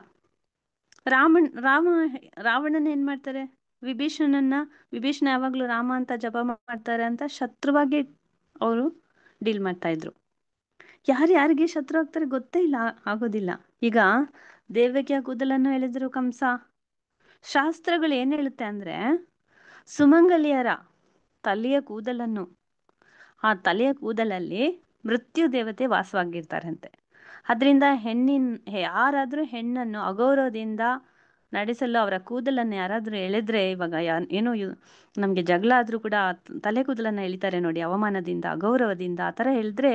ರಾವಣನ ಏನ್ ಮಾಡ್ತಾರೆ, ವಿಭೀಷಣ ಯಾವಾಗ್ಲೂ ರಾಮ ಅಂತ ಜಪ ಮಾಡ್ತಾರೆ ಅಂತ ಶತ್ರುವಾಗಿ ಅವರು ಡೀಲ್ ಮಾಡ್ತಾ ಇದ್ರು. ಯಾರಿಗೆ ಶತ್ರು ಆಗ್ತಾರೆ ಗೊತ್ತೇ ಇಲ್ಲ, ಆಗೋದಿಲ್ಲ. ಈಗ ದೇವಕಿಯ ಕೂದಲನ್ನು ಎಳೆದ್ರು ಕಂಸ. ಶಾಸ್ತ್ರಗಳು ಏನ್ ಹೇಳುತ್ತೆ ಅಂದ್ರೆ, ಸುಮಂಗಲಿಯರ ತಲೆಯ ಕೂದಲನ್ನು, ಆ ತಲೆಯ ಕೂದಲಲ್ಲಿ ಮೃತ್ಯು ದೇವತೆ ವಾಸವಾಗಿರ್ತಾರಂತೆ. ಅದರಿಂದ ಯಾರಾದ್ರೂ ಹೆಣ್ಣನ್ನು ಅಗೌರವದಿಂದ ನಡೆಸಲು ಅವರ ಕೂದಲನ್ನು ಯಾರಾದ್ರೂ ಎಳೆದ್ರೆ, ಇವಾಗ ಏನೋ ನಮ್ಗೆ ಜಗಳ ಆದ್ರೂ ಕೂಡ ತಲೆ ಕೂದಲನ್ನ ಎಳಿತಾರೆ ನೋಡಿ, ಅವಮಾನದಿಂದ ಅಗೌರವದಿಂದ ಆ ತರ ಎಳೆದ್ರೆ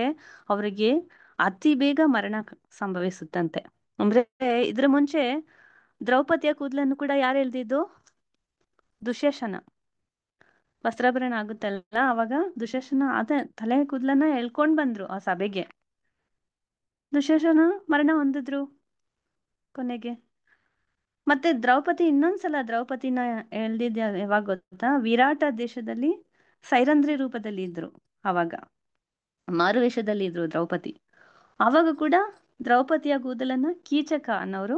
ಅವರಿಗೆ ಅತಿ ಬೇಗ ಮರಣ ಸಂಭವಿಸುತ್ತಂತೆ. ಅಂದ್ರೆ ಇದ್ರ ಮುಂಚೆ ದ್ರೌಪದಿಯ ಕೂದಲನ್ನು ಕೂಡ ಯಾರು ಎಳ್ದಿದ್ದು? ದುಶ್ಯಾಸನ. ವಸ್ತ್ರಾಭರಣ ಆಗುತ್ತಲ್ಲ, ಅವಾಗ ದುಶ್ಯಾಸನ ಅದೇ ತಲೆ ಕೂದಲನ್ನ ಎಳ್ಕೊಂಡ್ ಬಂದ್ರು ಆ ಸಭೆಗೆ. ದುಶ್ಯಾಸನ ಮರಣ ಹೊಂದಿದ್ರು ಕೊನೆಗೆ. ಮತ್ತೆ ಇನ್ನೊಂದ್ಸಲ ದ್ರೌಪದಿನ ಎಳ್ದಿದ್ದ ಯಾವಾಗ ಗೊತ್ತಾ? ವಿರಾಟ ದೇಶದಲ್ಲಿ ಸೈರಂಧ್ರಿ ರೂಪದಲ್ಲಿ ಇದ್ರು, ಅವಾಗ ಮಾರುವೇಷದಲ್ಲಿ ಇದ್ರು ದ್ರೌಪದಿ. ಅವಾಗ ಕೂಡ ದ್ರೌಪದಿಯ ಕೂದಲನ್ನ ಕೀಚಕ ಅನ್ನೋರು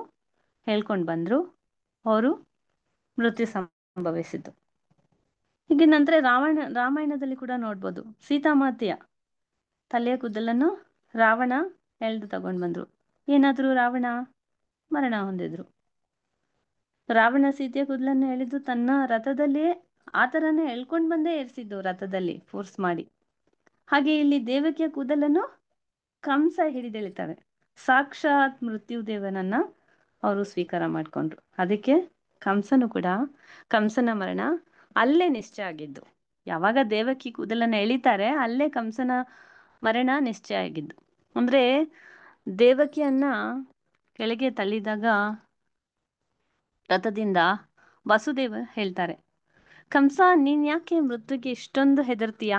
ಹೇಳ್ಕೊಂಡ್ ಬಂದ್ರು, ಅವರು ಮೃತ್ಯು ಸಂಭವಿಸಿದ್ದು. ಹೀಗೆ ನಂತರ ರಾಮಾಯಣದಲ್ಲಿ ಕೂಡ ನೋಡ್ಬೋದು, ಸೀತಾಮಾತೆಯ ತಲೆಯ ಕೂದಲನ್ನು ರಾವಣ ಎಳ್ದು ತಗೊಂಡ್ ಬಂದ್ರು. ಏನಾದ್ರು ರಾವಣ ಮರಣ ಹೊಂದಿದ್ರು. ರಾವಣ ಸೀತೆಯ ಕೂದಲನ್ನು ಎಳೆದು ತನ್ನ ರಥದಲ್ಲೇ ಆ ತರನೇ ಎಳ್ಕೊಂಡ್ ಬಂದೇ ಏರ್ಸಿದ್ದು, ರಥದಲ್ಲಿ ಫೋರ್ಸ್ ಮಾಡಿ. ಹಾಗೆ ಇಲ್ಲಿ ದೇವಕಿಯ ಕೂದಲನ್ನು ಕಂಸ ಹಿಡಿದೆಳಿತಾರೆ. ಸಾಕ್ಷಾತ್ ಮೃತ್ಯುದೇವನನ್ನ ಅವರು ಸ್ವೀಕಾರ ಮಾಡ್ಕೊಂಡ್ರು. ಅದಕ್ಕೆ ಕಂಸನ ಮರಣ ಅಲ್ಲೇ ನಿಶ್ಚಯ ಆಗಿದ್ದು. ಯಾವಾಗ ದೇವಕಿ ಕೂದಲನ್ನ ಎಳಿತಾರೆ, ಅಲ್ಲೇ ಕಂಸನ ಮರಣ ನಿಶ್ಚಯ ಆಗಿದ್ದು. ಅಂದ್ರೆ ದೇವಕಿಯನ್ನ ಕೆಳಗೆ ತಳ್ಳಿದಾಗ ರಥದಿಂದ ವಸುದೇವ ಹೇಳ್ತಾರೆ, ಕಂಸ ನೀನ್ ಯಾಕೆ ಮೃತ್ಯುಗೆ ಇಷ್ಟೊಂದು ಹೆದರ್ತೀಯ?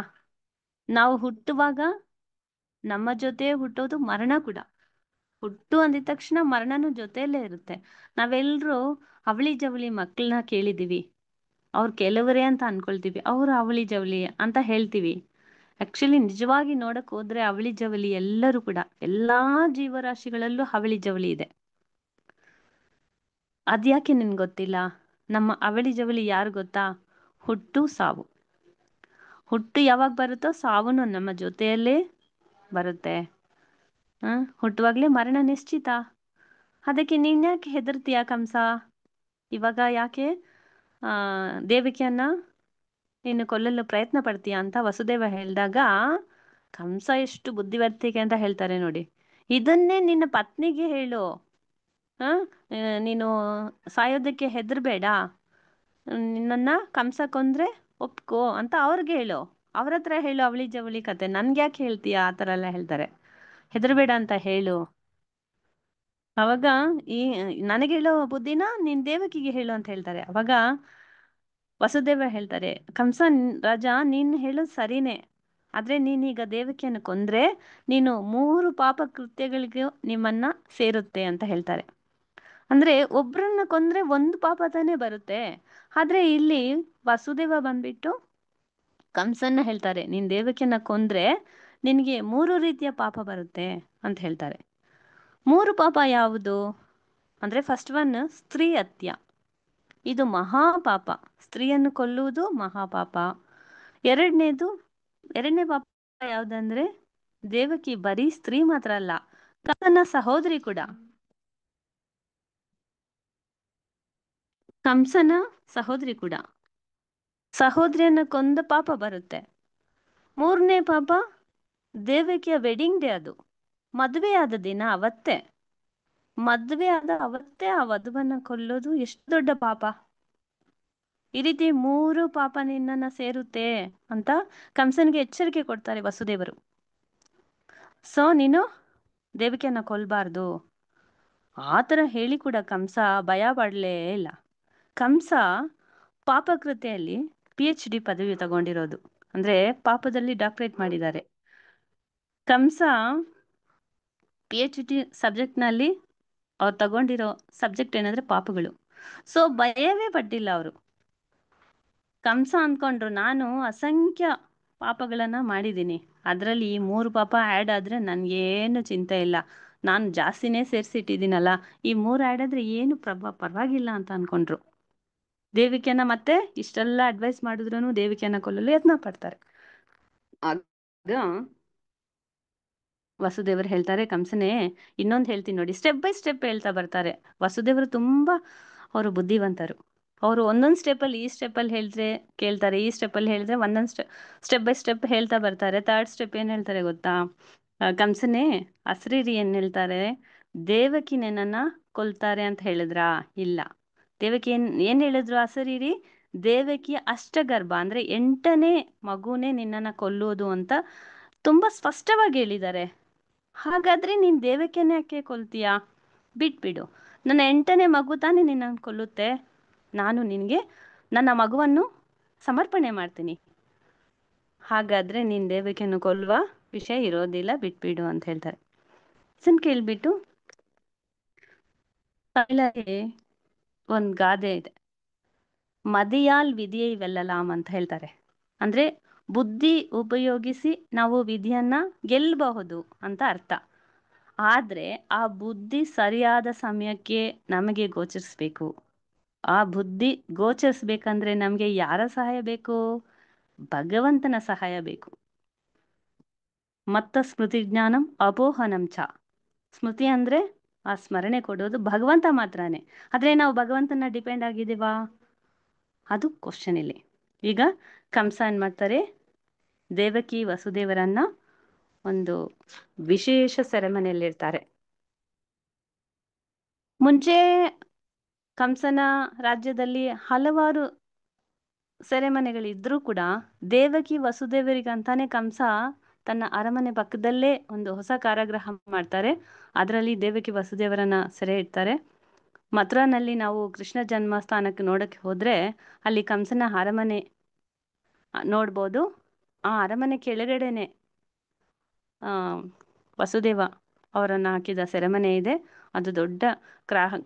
ನಾವು ಹುಟ್ಟುವಾಗ ನಮ್ಮ ಜೊತೆ ಹುಟ್ಟೋದು ಮರಣ ಕೂಡ. ಹುಟ್ಟು ಅಂದಿದ ತಕ್ಷಣ ಮರಣನೂ ಜೊತೆಯಲ್ಲೇ ಇರುತ್ತೆ. ನಾವೆಲ್ಲರೂ ಅವಳಿ ಜವಳಿ ಮಕ್ಕಳನ್ನ ಕೇಳಿದೀವಿ, ಅವ್ರು ಕೆಲವರೇ ಅಂತ ಅನ್ಕೊಳ್ತೀವಿ, ಅವ್ರು ಅವಳಿ ಜವಳಿ ಅಂತ ಹೇಳ್ತೀವಿ. ಆಕ್ಚುಲಿ ನಿಜವಾಗಿ ನೋಡಕ್ ಹೋದ್ರೆ ಅವಳಿ ಜವಳಿ ಎಲ್ಲರೂ ಕೂಡ, ಎಲ್ಲಾ ಜೀವರಾಶಿಗಳಲ್ಲೂ ಅವಳಿ ಜವಳಿ ಇದೆ. ಅದ್ಯಾಕೆ ನಿನ್ಗೆ ಗೊತ್ತಿಲ್ಲ? ನಮ್ಮ ಅವಳಿ ಜವಳಿ ಯಾರು ಗೊತ್ತಾ? ಹುಟ್ಟು ಸಾವು. ಹುಟ್ಟು ಯಾವಾಗ ಬರುತ್ತೋ ಸಾವುನು ನಮ್ಮ ಜೊತೆಯಲ್ಲೇ ಬರುತ್ತೆ. ಹುಟ್ಟುವಾಗ್ಲೇ ಮರಣ ನಿಶ್ಚಿತ. ಅದಕ್ಕೆ ನೀನ್ ಯಾಕೆ ಹೆದರ್ತೀಯ ಕಂಸ? ಇವಾಗ ಯಾಕೆ ದೇವಕಿಯನ್ನ ನೀನು ಕೊಲ್ಲಲು ಪ್ರಯತ್ನ ಪಡ್ತೀಯ ಅಂತ ವಸುದೇವ ಹೇಳಿದಾಗ ಕಂಸ ಎಷ್ಟು ಬುದ್ಧಿವರ್ತಿಕೆ ಅಂತ ಹೇಳ್ತಾರೆ ನೋಡಿ. ಇದನ್ನೇ ನಿನ್ನ ಪತ್ನಿಗೆ ಹೇಳು, ನೀನು ಸಾಯೋದಕ್ಕೆ ಹೆದರ್ಬೇಡ, ನಿನ್ನನ್ನ ಕಂಸ ಕೊಂದ್ರೆ ಒಪ್ಕೋ ಅಂತ ಅವ್ರಿಗೆ ಹೇಳು, ಅವ್ರ ಹತ್ರ ಹೇಳು ಅವಳಿ ಜವಳಿ ಕತೆ. ನನ್ಗೆ ಯಾಕೆ ಹೇಳ್ತೀಯ ಆ ಥರ ಎಲ್ಲ ಹೇಳ್ತಾರೆ. ಹೆದರ್ಬೇಡ ಅಂತ ಹೇಳು. ಅವಾಗ ನನಗೆ ಹೇಳೋ ಬುದ್ಧಿನ ನೀನ್ ದೇವಕಿಗೆ ಹೇಳು ಅಂತ ಹೇಳ್ತಾರೆ. ಅವಾಗ ವಸುದೇವ ಹೇಳ್ತಾರೆ, ಕಂಸ ರಾಜ ನೀನ್ ಹೇಳೋದು ಸರಿನೇ, ಆದ್ರೆ ನೀನೀಗ ದೇವಕಿಯನ್ನು ಕೊಂದ್ರೆ ನೀನು 3 ಪಾಪ ಕೃತ್ಯಗಳಿಗೂ ನಿಮ್ಮನ್ನ ಸೇರುತ್ತೆ ಅಂತ ಹೇಳ್ತಾರೆ. ಅಂದ್ರೆ ಒಬ್ರನ್ನ ಕೊಂದ್ರೆ 1 ಪಾಪ ತಾನೇ ಬರುತ್ತೆ. ಆದ್ರೆ ಇಲ್ಲಿ ವಸುದೇವ ಬಂದ್ಬಿಟ್ಟು ಕಂಸನ್ನ ಹೇಳ್ತಾರೆ, ನೀನ್ ದೇವಕಿಯನ್ನ ಕೊಂದ್ರೆ ನಿನಗೆ 3 ರೀತಿಯ ಪಾಪ ಬರುತ್ತೆ ಅಂತ ಹೇಳ್ತಾರೆ. 3 ಪಾಪ ಯಾವುದು ಅಂದ್ರೆ, ಫಸ್ಟ್ ಒನ್ ಸ್ತ್ರೀ ಹತ್ಯ. ಇದು ಮಹಾಪಾಪ, ಸ್ತ್ರೀಯನ್ನು ಕೊಲ್ಲುವುದು ಮಹಾಪಾಪ. ಎರಡನೇ ಪಾಪ ಯಾವ್ದಂದ್ರೆ, ದೇವಕಿ ಬರೀ ಸ್ತ್ರೀ ಮಾತ್ರ ಅಲ್ಲ, ಕಂಸನ ಸಹೋದರಿ ಕೂಡ. ಕಂಸನ ಸಹೋದರಿ ಕೂಡ, ಸಹೋದರಿಯನ್ನ ಕೊಂದ ಪಾಪ ಬರುತ್ತೆ. 3ನೇ ಪಾಪ ದೇವಕಿಯ ವೆಡ್ಡಿಂಗ್ ಡೇ, ಅದು ಮದುವೆ ಆದ ದಿನ, ಅವತ್ತೇ ಆ ವಧುವನ್ನ ಕೊಲ್ಲೋದು ಎಷ್ಟು ದೊಡ್ಡ ಪಾಪ. ಈ ರೀತಿ 3 ಪಾಪ ನಿನ್ನನ್ನ ಸೇರುತ್ತೆ ಅಂತ ಕಂಸನಿಗೆ ಎಚ್ಚರಿಕೆ ಕೊಡ್ತಾರೆ ವಸುದೇವರು. ಸೊ ನೀನು ದೇವಕಿಯನ್ನ ಕೊಲ್ಬಾರ್ದು. ಆ ಥರ ಹೇಳಿ ಕೂಡ ಕಂಸ ಭಯ ಪಡಲೇ ಇಲ್ಲ. ಕಂಸ ಪಾಪಕೃತ್ಯಲ್ಲಿ PhD ಪದವಿ ತಗೊಂಡಿರೋದು, ಅಂದ್ರೆ ಪಾಪದಲ್ಲಿ ಡಾಕ್ಟರೇಟ್ ಮಾಡಿದ್ದಾರೆ. ಕಂಸ PhD ಸಬ್ಜೆಕ್ಟ್ನಲ್ಲಿ ಅವ್ರು ತಗೊಂಡಿರೋ ಸಬ್ಜೆಕ್ಟ್ ಏನಂದ್ರೆ ಪಾಪಗಳು. ಸೊ ಭಯವೇ ಪಟ್ಟಿಲ್ಲ ಅವರು. ಕಂಸ ಅಂದ್ಕೊಂಡ್ರು ನಾನು ಅಸಂಖ್ಯ ಪಾಪಗಳನ್ನ ಮಾಡಿದ್ದೀನಿ, ಅದರಲ್ಲಿ ಈ 3 ಪಾಪ ಆ್ಯಡ್ ಆದ್ರೆ ನನ್ಗೇನು ಚಿಂತೆ ಇಲ್ಲ, ನಾನು ಜಾಸ್ತಿನೇ ಸೇರಿಸಿಟ್ಟಿದ್ದೀನಲ್ಲ, ಈ 3 ಆ್ಯಡ್ ಆದ್ರೆ ಏನು ಪರವಾಗಿಲ್ಲ ಅಂತ ಅನ್ಕೊಂಡ್ರು. ದೇವಿಕೆಯನ್ನ ಮತ್ತೆ ಇಷ್ಟೆಲ್ಲ ಅಡ್ವೈಸ್ ಮಾಡಿದ್ರು ದೇವಿಕೆಯನ್ನ ಕೊಲ್ಲಲು ಯತ್ನ ಪಡ್ತಾರೆ. ಆಗ ವಸುದೇವರು ಹೇಳ್ತಾರೆ, ಕಂಸನೇ ಇನ್ನೊಂದು ಹೇಳ್ತೀನಿ ನೋಡಿ, ಸ್ಟೆಪ್ ಬೈ ಸ್ಟೆಪ್ ಹೇಳ್ತಾ ಬರ್ತಾರೆ. ವಸುದೇವರು ತುಂಬಾ ಅವರು ಬುದ್ಧಿವಂತರು. ಅವರು ಒಂದೊಂದು ಸ್ಟೆಪ್ಪಲ್ಲಿ ಈ ಸ್ಟೆಪ್ಪಲ್ಲಿ ಹೇಳಿದ್ರೆ ಕೇಳ್ತಾರೆ, ಈ ಸ್ಟೆಪ್ಪಲ್ಲಿ ಹೇಳಿದ್ರೆ ಒಂದೊಂದು ಸ್ಟೆಪ್ ಬೈ ಸ್ಟೆಪ್ ಹೇಳ್ತಾ ಬರ್ತಾರೆ. 3rd ಸ್ಟೆಪ್ ಏನು ಹೇಳ್ತಾರೆ ಗೊತ್ತಾ? ಕಂಸನೇ ಅಸ್ರೀರಿ ಏನ್ ಹೇಳ್ತಾರೆ, ದೇವಕಿ ನನ್ನನ್ನ ಕೊಲ್ತಾರೆ ಅಂತ ಹೇಳಿದ್ರಾ? ಇಲ್ಲ. ದೇವಕಿ ಏನ್ ಹೇಳಿದ್ರು ಅಸರೀರಿ? ದೇವಕಿ ಅಷ್ಟಗರ್ಭ ಅಂದ್ರೆ 8ನೇ ಮಗುನೇ ನಿನ್ನನ್ನ ಕೊಲ್ಲೋದು ಅಂತ ತುಂಬಾ ಸ್ಪಷ್ಟವಾಗಿ ಹೇಳಿದ್ದಾರೆ. ಹಾಗಾದ್ರೆ ನೀನ್ ದೇವಕಿಯನ್ನ ಯಾಕೆ ಕೊಲ್ತೀಯಾ? ಬಿಟ್ಬಿಡು, ನನ್ನ 8ನೇ ಮಗು ತಾನೇ ನಿನ್ನನ್ನು ಕೊಲ್ಲುತ್ತೆ, ನಾನು ನಿನಗೆ ನನ್ನ ಮಗುವನ್ನು ಸಮರ್ಪಣೆ ಮಾಡ್ತೀನಿ, ಹಾಗಾದ್ರೆ ನೀನ್ ದೇವಕಿಯನ್ನು ಕೊಲ್ಲುವ ವಿಷಯ ಇರೋದಿಲ್ಲ, ಬಿಟ್ಬಿಡು ಅಂತ ಹೇಳ್ತಾರೆ. ಇದನ್ನ ಕೇಳ್ಬಿಟ್ಟು ತಮಿಳಲ್ಲಿ ಒಂದ್ ಗಾದೆ ಇದೆ, ಮದಿಯಾಲ್ ವಿಧಿಯೈ ವೆಲ್ಲಲಾಮ್ ಅಂತ ಹೇಳ್ತಾರೆ. ಅಂದ್ರೆ ಬುದ್ಧಿ ಉಪಯೋಗಿಸಿ ನಾವು ವಿಧಿಯನ್ನ ಗೆಲ್ಲಬಹುದು ಅಂತ ಅರ್ಥ. ಆದ್ರೆ ಆ ಬುದ್ಧಿ ಸರಿಯಾದ ಸಮಯಕ್ಕೆ ನಮಗೆ ಗೋಚರಿಸ್ಬೇಕು. ಆ ಬುದ್ಧಿ ಗೋಚರಿಸ್ಬೇಕಂದ್ರೆ ನಮ್ಗೆ ಯಾರ ಸಹಾಯ ಬೇಕು? ಭಗವಂತನ ಸಹಾಯ ಬೇಕು. ಮತ್ತ ಸ್ಮೃತಿ ಜ್ಞಾನಂ ಅಪೋಹನಂ ಚ. ಸ್ಮೃತಿ ಅಂದ್ರೆ ಆ ಸ್ಮರಣೆ ಕೊಡೋದು ಭಗವಂತ ಮಾತ್ರನೇ. ಆದ್ರೆ ನಾವು ಭಗವಂತನ ಡಿಪೆಂಡ್ ಆಗಿದ್ದೀವಾ? ಅದು ಕ್ವಶನ್ ಇಲ್ಲಿ. ಈಗ ಕಂಸ ಏನ್ ಮಾಡ್ತಾರೆ, ದೇವಕಿ ವಸುದೇವರನ್ನ ಒಂದು ವಿಶೇಷ ಸೆರೆಮನೆಯಲ್ಲಿರ್ತಾರೆ. ಮುಂಚೆ ಕಂಸನ ರಾಜ್ಯದಲ್ಲಿ ಹಲವಾರು ಸೆರೆಮನೆಗಳಿದ್ರೂ ಕೂಡ ದೇವಕಿ ವಸುದೇವರಿಗಂತಾನೆ ಕಂಸ ತನ್ನ ಅರಮನೆ ಪಕ್ಕದಲ್ಲೇ ಒಂದು ಹೊಸ ಕಾರಾಗೃಹ ಮಾಡ್ತಾರೆ. ಅದರಲ್ಲಿ ದೇವಕಿ ವಸುದೇವರನ್ನ ಸೆರೆ ಇಡ್ತಾರೆ. ಮಥುರಾನಲ್ಲಿ ನಾವು ಕೃಷ್ಣ ಜನ್ಮಸ್ಥಾನಕ್ಕೆ ನೋಡಕ್ಕೆ ಹೋದ್ರೆ ಅಲ್ಲಿ ಕಂಸನ ಅರಮನೆ ನೋಡ್ಬೋದು. ಆ ಅರಮನೆ ಕೆಳಗಡೆನೆ ವಸುದೇವ ಅವರನ್ನ ಹಾಕಿದ ಸೆರೆಮನೆ ಇದೆ. ಅದು ದೊಡ್ಡ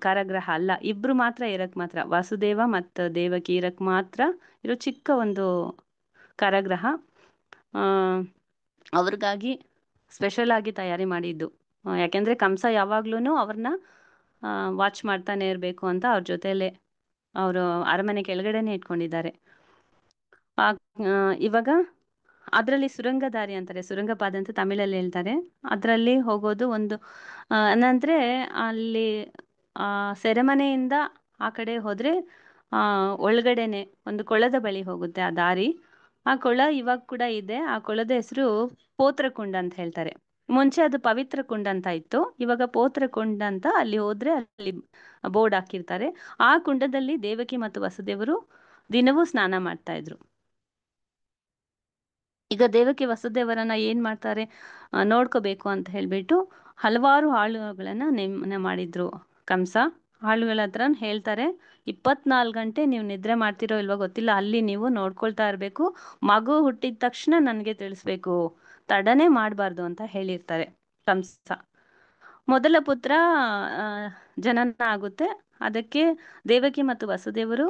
ಕಾರಾಗೃಹ ಅಲ್ಲ, ಇಬ್ರು ಮಾತ್ರ ಇರಕ್ ಮಾತ್ರ, ವಾಸುದೇವ ಮತ್ತು ದೇವಕಿ ಇರಕ್ ಮಾತ್ರ ಇರೋ ಚಿಕ್ಕ ಒಂದು ಕಾರಾಗೃಹ. ಅವ್ರಿಗಾಗಿ ಸ್ಪೆಷಲ್ ಆಗಿ ತಯಾರಿ ಮಾಡಿದ್ದು. ಯಾಕೆಂದ್ರೆ ಕಂಸ ಯಾವಾಗ್ಲೂ ಅವ್ರನ್ನ ವಾಚ್ ಮಾಡ್ತಾನೆ ಇರಬೇಕು ಅಂತ ಅವ್ರ ಜೊತೆಲೆ ಅವರು ಅರಮನೆ ಕೆಳಗಡೆನೆ ಇಟ್ಕೊಂಡಿದ್ದಾರೆ. ಇವಾಗ ಅದರಲ್ಲಿ ಸುರಂಗ ದಾರಿ ಅಂತಾರೆ, ಸುರಂಗ ಪಾದ ಅಂತ ತಮಿಳಲ್ಲಿ ಹೇಳ್ತಾರೆ. ಅದರಲ್ಲಿ ಹೋಗೋದು ಒಂದು ಅಂದ್ರೆ ಅಲ್ಲಿ ಸೆರೆಮನೆಯಿಂದ ಆ ಕಡೆ ಹೋದ್ರೆ ಒಳಗಡೆನೆ ಒಂದು ಕೊಳದ ಬಳಿ ಹೋಗುತ್ತೆ ಆ ದಾರಿ. ಆ ಕೊಳ ಇವಾಗ ಕೂಡ ಇದೆ. ಆ ಕೊಳದ ಹೆಸರು ಪೋತ್ರಕುಂಡ ಅಂತ ಹೇಳ್ತಾರೆ. ಮುಂಚೆ ಅದು ಪವಿತ್ರ ಕುಂಡ ಅಂತ ಇತ್ತು, ಇವಾಗ ಪೋತ್ರಕುಂಡ ಅಂತ. ಅಲ್ಲಿ ಹೋದ್ರೆ ಅಲ್ಲಿ ಬೋರ್ಡ್ ಹಾಕಿರ್ತಾರೆ. ಆ ಕುಂಡದಲ್ಲಿ ದೇವಕಿ ಮತ್ತು ವಸುದೇವರು ದಿನವೂ ಸ್ನಾನ ಮಾಡ್ತಾ ಇದ್ರು. ಈಗ ದೇವಕಿ ವಸುದೇವರನ್ನ ಏನ್ ಮಾಡ್ತಾರೆ ನೋಡ್ಕೋಬೇಕು ಅಂತ ಹೇಳ್ಬಿಟ್ಟು ಹಲವಾರು ಆಳುಗಳನ್ನ ನೇಮನ ಮಾಡಿದ್ರು ಕಂಸ. ಆಳುಗಳ ಹತ್ರ ಹೇಳ್ತಾರೆ, 24 ಗಂಟೆ ನೀವು ನಿದ್ರೆ ಮಾಡ್ತಿರೋ ಇಲ್ವೋ ಗೊತ್ತಿಲ್ಲ, ಅಲ್ಲಿ ನೀವು ನೋಡ್ಕೊಳ್ತಾ ಇರ್ಬೇಕು, ಮಗು ಹುಟ್ಟಿದ ತಕ್ಷಣ ನನಗೆ ತಿಳಿಸ್ಬೇಕು, ತಡನೇ ಮಾಡಬಾರ್ದು ಅಂತ ಹೇಳಿರ್ತಾರೆ ಕಂಸ. ಮೊದಲ ಪುತ್ರ ಜನನ ಆಗುತ್ತೆ. ಅದಕ್ಕೆ ದೇವಕಿ ಮತ್ತು ವಸುದೇವರು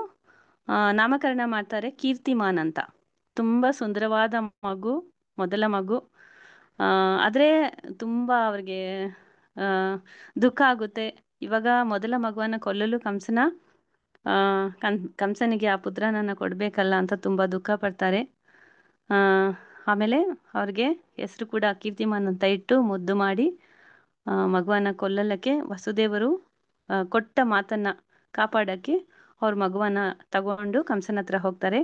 ನಾಮಕರಣ ಮಾಡ್ತಾರೆ ಕೀರ್ತಿಮಾನ್ ಅಂತ. ತುಂಬಾ ಸುಂದರವಾದ ಮಗು, ಮೊದಲ ಮಗು. ಆದ್ರೆ ತುಂಬಾ ಅವ್ರಿಗೆ ದುಃಖ ಆಗುತ್ತೆ. ಇವಾಗ ಮೊದಲ ಮಗುವನ್ನ ಕೊಲ್ಲಲು ಕಂಸನಿಗೆ ಆ ಪುತ್ರನನ್ನ ಕೊಡ್ಬೇಕಲ್ಲ ಅಂತ ತುಂಬಾ ದುಃಖ ಪಡ್ತಾರೆ. ಆಮೇಲೆ ಅವ್ರಿಗೆ ಹೆಸರು ಕೂಡ ಕೀರ್ತಿಮಾನ್ ಅಂತ ಇಟ್ಟು ಮುದ್ದು ಮಾಡಿ ಮಗುವನ್ನ ಕೊಲ್ಲಲಕ್ಕೆ ವಸುದೇವರು ಕೊಟ್ಟ ಮಾತನ್ನ ಕಾಪಾಡಕ್ಕೆ ಅವ್ರ ಮಗುವನ್ನ ತಗೊಂಡು ಕಂಸನ ಹತ್ರ ಹೋಗ್ತಾರೆ.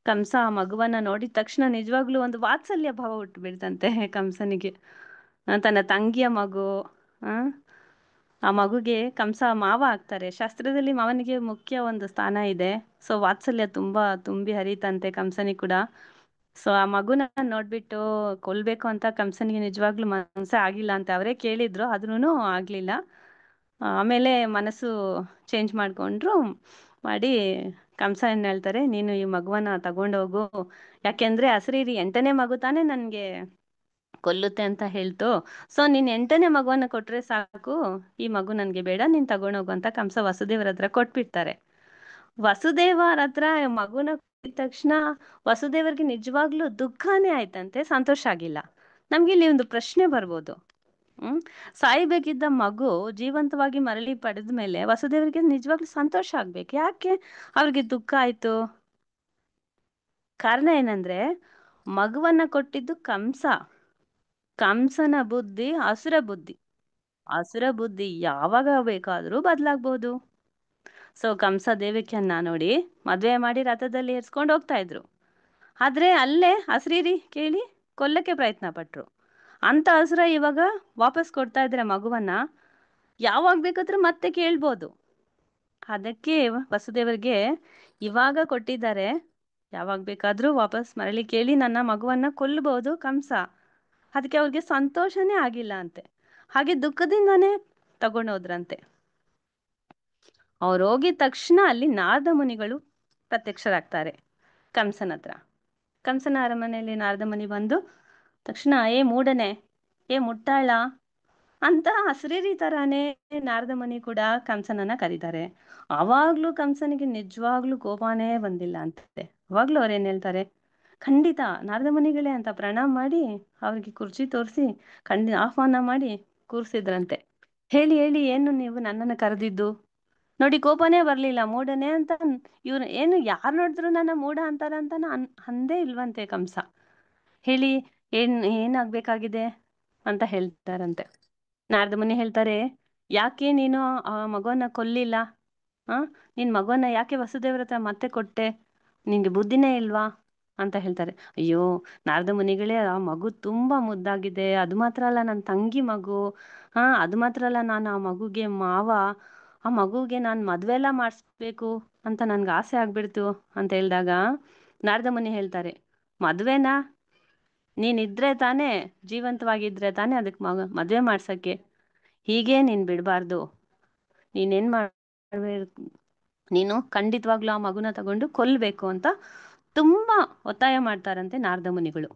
ಕಂಸ ಆ ಮಗುವನ್ನ ನೋಡಿದ ತಕ್ಷಣ ನಿಜವಾಗ್ಲೂ ಒಂದು ವಾತ್ಸಲ್ಯ ಭಾವ ಹುಟ್ಟುಬಿಡ್ತಂತೆ ಕಂಸನಿಗೆ. ತನ್ನ ತಂಗಿಯ ಮಗು ಆ ಮಗುಗೆ ಕಂಸ ಮಾವ ಆಗ್ತಾರೆ. ಶಾಸ್ತ್ರದಲ್ಲಿ ಮಾವನಿಗೆ ಮುಖ್ಯ ಒಂದು ಸ್ಥಾನ ಇದೆ. ಸೊ ವಾತ್ಸಲ್ಯ ತುಂಬಾ ತುಂಬಿ ಹರಿತಂತೆ ಕಂಸನಿಗೆ ಕೂಡ. ಸೊ ಆ ಮಗುನ ನೋಡ್ಬಿಟ್ಟು ಕೊಲ್ಬೇಕು ಅಂತ ಕಂಸನಿಗೆ ನಿಜವಾಗ್ಲೂ ಮನಸ್ಸೇ ಆಗಿಲ್ಲ ಅಂತ ಅವರೇ ಕೇಳಿದ್ರು, ಆದ್ರೂ ಆಗ್ಲಿಲ್ಲ. ಆಮೇಲೆ ಮನಸ್ಸು ಚೇಂಜ್ ಮಾಡ್ಕೊಂಡ್ರು ಮಾಡಿ ಕಂಸ ಏನ್ ಹೇಳ್ತಾರೆ, ನೀನು ಈ ಮಗುವನ್ನ ತಗೊಂಡೋಗು, ಯಾಕೆಂದ್ರೆ ಅಸರೀರಿ 8ನೇ ಮಗು ತಾನೇ ನನ್ಗೆ ಕೊಲ್ಲುತ್ತೆ ಅಂತ ಹೇಳ್ತು. ಸೊ ನೀನ್ 8ನೇ ಮಗುವನ್ನ ಕೊಟ್ರೆ ಸಾಕು, ಈ ಮಗು ನನ್ಗೆ ಬೇಡ, ನೀನ್ ತಗೊಂಡೋಗು ಅಂತ ಕಂಸ ವಸುದೇವರ ಹತ್ರ ಕೊಟ್ಬಿಡ್ತಾರೆ. ವಸುದೇವರ ಹತ್ರ ಮಗುನ ಕೊಟ್ಟಿದ ತಕ್ಷಣ ವಸುದೇವರಿಗೆ ನಿಜವಾಗ್ಲೂ ದುಃಖನೇ ಆಯ್ತಂತೆ, ಸಂತೋಷ ಆಗಿಲ್ಲ. ನಮ್ಗೆ ಇಲ್ಲಿ ಒಂದು ಪ್ರಶ್ನೆ ಬರ್ಬೋದು. ಸಾಯ್ಬೇಕಿದ್ದ ಮಗು ಜೀವಂತವಾಗಿ ಮರಳಿ ಪಡೆದ ಮೇಲೆ ವಸುದೇವರಿಗೆ ನಿಜವಾಗ್ಲೂ ಸಂತೋಷ ಆಗ್ಬೇಕು, ಯಾಕೆ ಅವ್ರಿಗೆ ದುಃಖ ಆಯ್ತು? ಕಾರಣ ಏನಂದ್ರೆ ಮಗುವನ್ನ ಕೊಟ್ಟಿದ್ದು ಕಂಸ. ಕಂಸನ ಬುದ್ಧಿ ಅಸುರ ಬುದ್ಧಿ. ಅಸುರ ಬುದ್ಧಿ ಯಾವಾಗ ಬೇಕಾದ್ರೂ ಬದಲಾಗ್ಬೋದು. ಸೊ ಕಂಸ ದೇವಕಿಯನ್ನ ನೋಡಿ ಮದ್ವೆ ಮಾಡಿ ರಥದಲ್ಲಿ ಏರ್ಸ್ಕೊಂಡು ಹೋಗ್ತಾ ಇದ್ರು. ಆದ್ರೆ ಅಲ್ಲೇ ಅಸರೀರಿ ಕೇಳಿ ಕೊಲ್ಲಕ್ಕೆ ಪ್ರಯತ್ನ ಪಟ್ರು. ಅಂತ ಅಸುರ ಇವಾಗ ವಾಪಸ್ ಕೊಡ್ತಾ ಇದ್ರೆ ಮಗುವನ್ನ, ಯಾವಾಗ ಬೇಕಾದ್ರೂ ಮತ್ತೆ ಕೇಳ್ಬೋದು. ಅದಕ್ಕೆ ವಸುದೇವರಿಗೆ ಇವಾಗ ಕೊಟ್ಟಿದ್ದಾರೆ, ಯಾವಾಗ ಬೇಕಾದ್ರೂ ವಾಪಸ್ ಮರಳಿ ಕೇಳಿ ನನ್ನ ಮಗುವನ್ನ ಕೊಲ್ಲಬಹುದು ಕಂಸ. ಅದಕ್ಕೆ ಅವ್ರಿಗೆ ಸಂತೋಷನೇ ಆಗಿಲ್ಲ ಅಂತೆ. ಹಾಗೆ ದುಃಖದಿಂದಾನೇ ತಗೊಂಡೋದ್ರಂತೆ. ಅವ್ರು ಹೋಗಿದ ತಕ್ಷಣ ಅಲ್ಲಿ ನಾರದ ಮುನಿಗಳು ಪ್ರತ್ಯಕ್ಷರಾಗ್ತಾರೆ ಕಂಸನ ಹತ್ರ. ಕಂಸನ ಅರಮನೆಯಲ್ಲಿ ನಾರದ ಮುನಿ ಬಂದು ತಕ್ಷಣ, ಏ ಮೂಡನೆ, ಏ ಮುಟ್ಟಾಳ ಅಂತ ಅಸರೀರಿ ತರಾನೇ ನಾರದ ಮುನಿ ಕೂಡ ಕಂಸನನ್ನ ಕರೀತಾರೆ. ಅವಾಗ್ಲೂ ಕಂಸನಿಗೆ ನಿಜವಾಗ್ಲೂ ಕೋಪನೇ ಬಂದಿಲ್ಲ ಅಂತೆ. ಅವಾಗ್ಲೂ ಅವ್ರೇನ್ ಹೇಳ್ತಾರೆ, ಖಂಡಿತ ನಾರದ ಮುನಿಗಳೇ ಅಂತ ಪ್ರಣಾಮ ಮಾಡಿ ಅವ್ರಿಗೆ ಕುರ್ಚಿ ತೋರಿಸಿ ಆಹ್ವಾನ ಮಾಡಿ ಕೂರ್ಸಿದ್ರಂತೆ. ಹೇಳಿ ಹೇಳಿ ಏನು ನೀವು ನನ್ನನ್ನು ಕರೆದಿದ್ದು? ನೋಡಿ ಕೋಪನೇ ಬರ್ಲಿಲ್ಲ, ಮೂಢನೇ ಅಂತ ಇವ್ರು ಏನು ಯಾರು ನೋಡಿದ್ರು ನನ್ನ ಮೂಢ ಅಂತಾರ ಅಂತ ಅಂದೇ ಇಲ್ವಂತೆ ಕಂಸ. ಹೇಳಿ ಏನಾಗ್ಬೇಕಾಗಿದೆ ಅಂತ ಹೇಳ್ತಾರಂತೆ. ನಾರದ ಮುನಿ ಹೇಳ್ತಾರೆ, ಯಾಕೆ ನೀನು ಆ ಮಗುವನ್ನ ಕೊಲ್ಲಿಲ್ಲ? ನಿನ್ ಮಗುವನ್ನ ಯಾಕೆ ವಸುದೇವರ ಹತ್ರ ಮತ್ತೆ ಕೊಟ್ಟೆ? ನಿಂಗೆ ಬುದ್ಧಿನೇ ಇಲ್ವಾ ಅಂತ ಹೇಳ್ತಾರೆ. ಅಯ್ಯೋ ನಾರದ ಮುನಿಗಳೇ, ಆ ಮಗು ತುಂಬಾ ಮುದ್ದಾಗಿದೆ, ಅದು ಮಾತ್ರ ಅಲ್ಲ ನನ್ನ ತಂಗಿ ಮಗು, ಅದು ಮಾತ್ರ ಅಲ್ಲ ನಾನು ಆ ಮಗುಗೆ ಮಾವ, ಆ ಮಗುಗೆ ನಾನು ಮದ್ವೆ ಎಲ್ಲ ಮಾಡಿಸ್ಬೇಕು ಅಂತ ನನ್ಗೆ ಆಸೆ ಆಗ್ಬಿಡ್ತು ಅಂತ ಹೇಳಿದಾಗ ನಾರದ ಮುನಿ ಹೇಳ್ತಾರೆ, ಮದ್ವೆನಾ? ನೀನಿದ್ರೆ ತಾನೇ, ಜೀವಂತವಾಗಿದ್ರೆ ತಾನೇ ಅದಕ್ಕೆ ಮದ್ವೆ ಮಾಡ್ಸಕ್ಕೆ. ಹೀಗೆ ನೀನ್ ಬಿಡಬಾರ್ದು, ನೀನೇನ್ ಮಾಡ್ಬೇಕು, ನೀನು ಖಂಡಿತವಾಗ್ಲೂ ಆ ಮಗುನ ತಗೊಂಡು ಕೊಲ್ಬೇಕು ಅಂತ ತುಂಬಾ ಒತ್ತಾಯ ಮಾಡ್ತಾರಂತೆ ನಾರದ ಮುನಿಗಳು.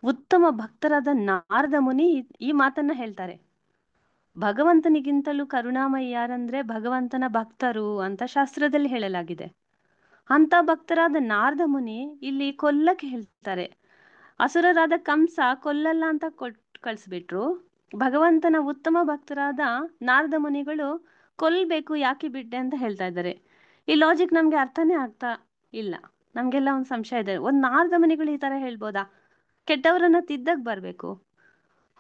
ಉತ್ತಮ ಭಕ್ತರಾದ ನಾರದ ಮುನಿ ಈ ಮಾತನ್ನ ಹೇಳ್ತಾರೆ. ಭಗವಂತನಿಗಿಂತಲೂ ಕರುಣಾಮಯಿ ಯಾರಂದ್ರೆ ಭಗವಂತನ ಭಕ್ತರು ಅಂತ ಶಾಸ್ತ್ರದಲ್ಲಿ ಹೇಳಲಾಗಿದೆ. ಅಂತ ಭಕ್ತರಾದ ನಾರದ ಮುನಿ ಇಲ್ಲಿ ಕೊಲ್ಲಕ್ಕೆ ಹೇಳ್ತಾರೆ. ಅಸುರರಾದ ಕಂಸ ಕೊಲ್ಲಲ್ಲ ಅಂತ ಕಳಿಸ್ಬಿಟ್ರು. ಭಗವಂತನ ಉತ್ತಮ ಭಕ್ತರಾದ ನಾರದ ಮುನಿಗಳು ಕೊಲ್ಬೇಕು, ಯಾಕೆ ಬಿಟ್ಟೆ ಅಂತ ಹೇಳ್ತಾ ಇದ್ದಾರೆ. ಈ ಲಾಜಿಕ್ ನಮ್ಗೆ ಅರ್ಥನೇ ಆಗ್ತಾ ಇಲ್ಲ. ನಮ್ಗೆಲ್ಲ ಒಂದು ಸಂಶಯ ಇದೆ, ಒಂದ್ ನಾರದ ಮುನಿಗಳು ಈ ತರ ಹೇಳ್ಬೋದಾ? ಕೆಟ್ಟವರನ್ನ ತಿದ್ದಕ್ ಬರ್ಬೇಕು,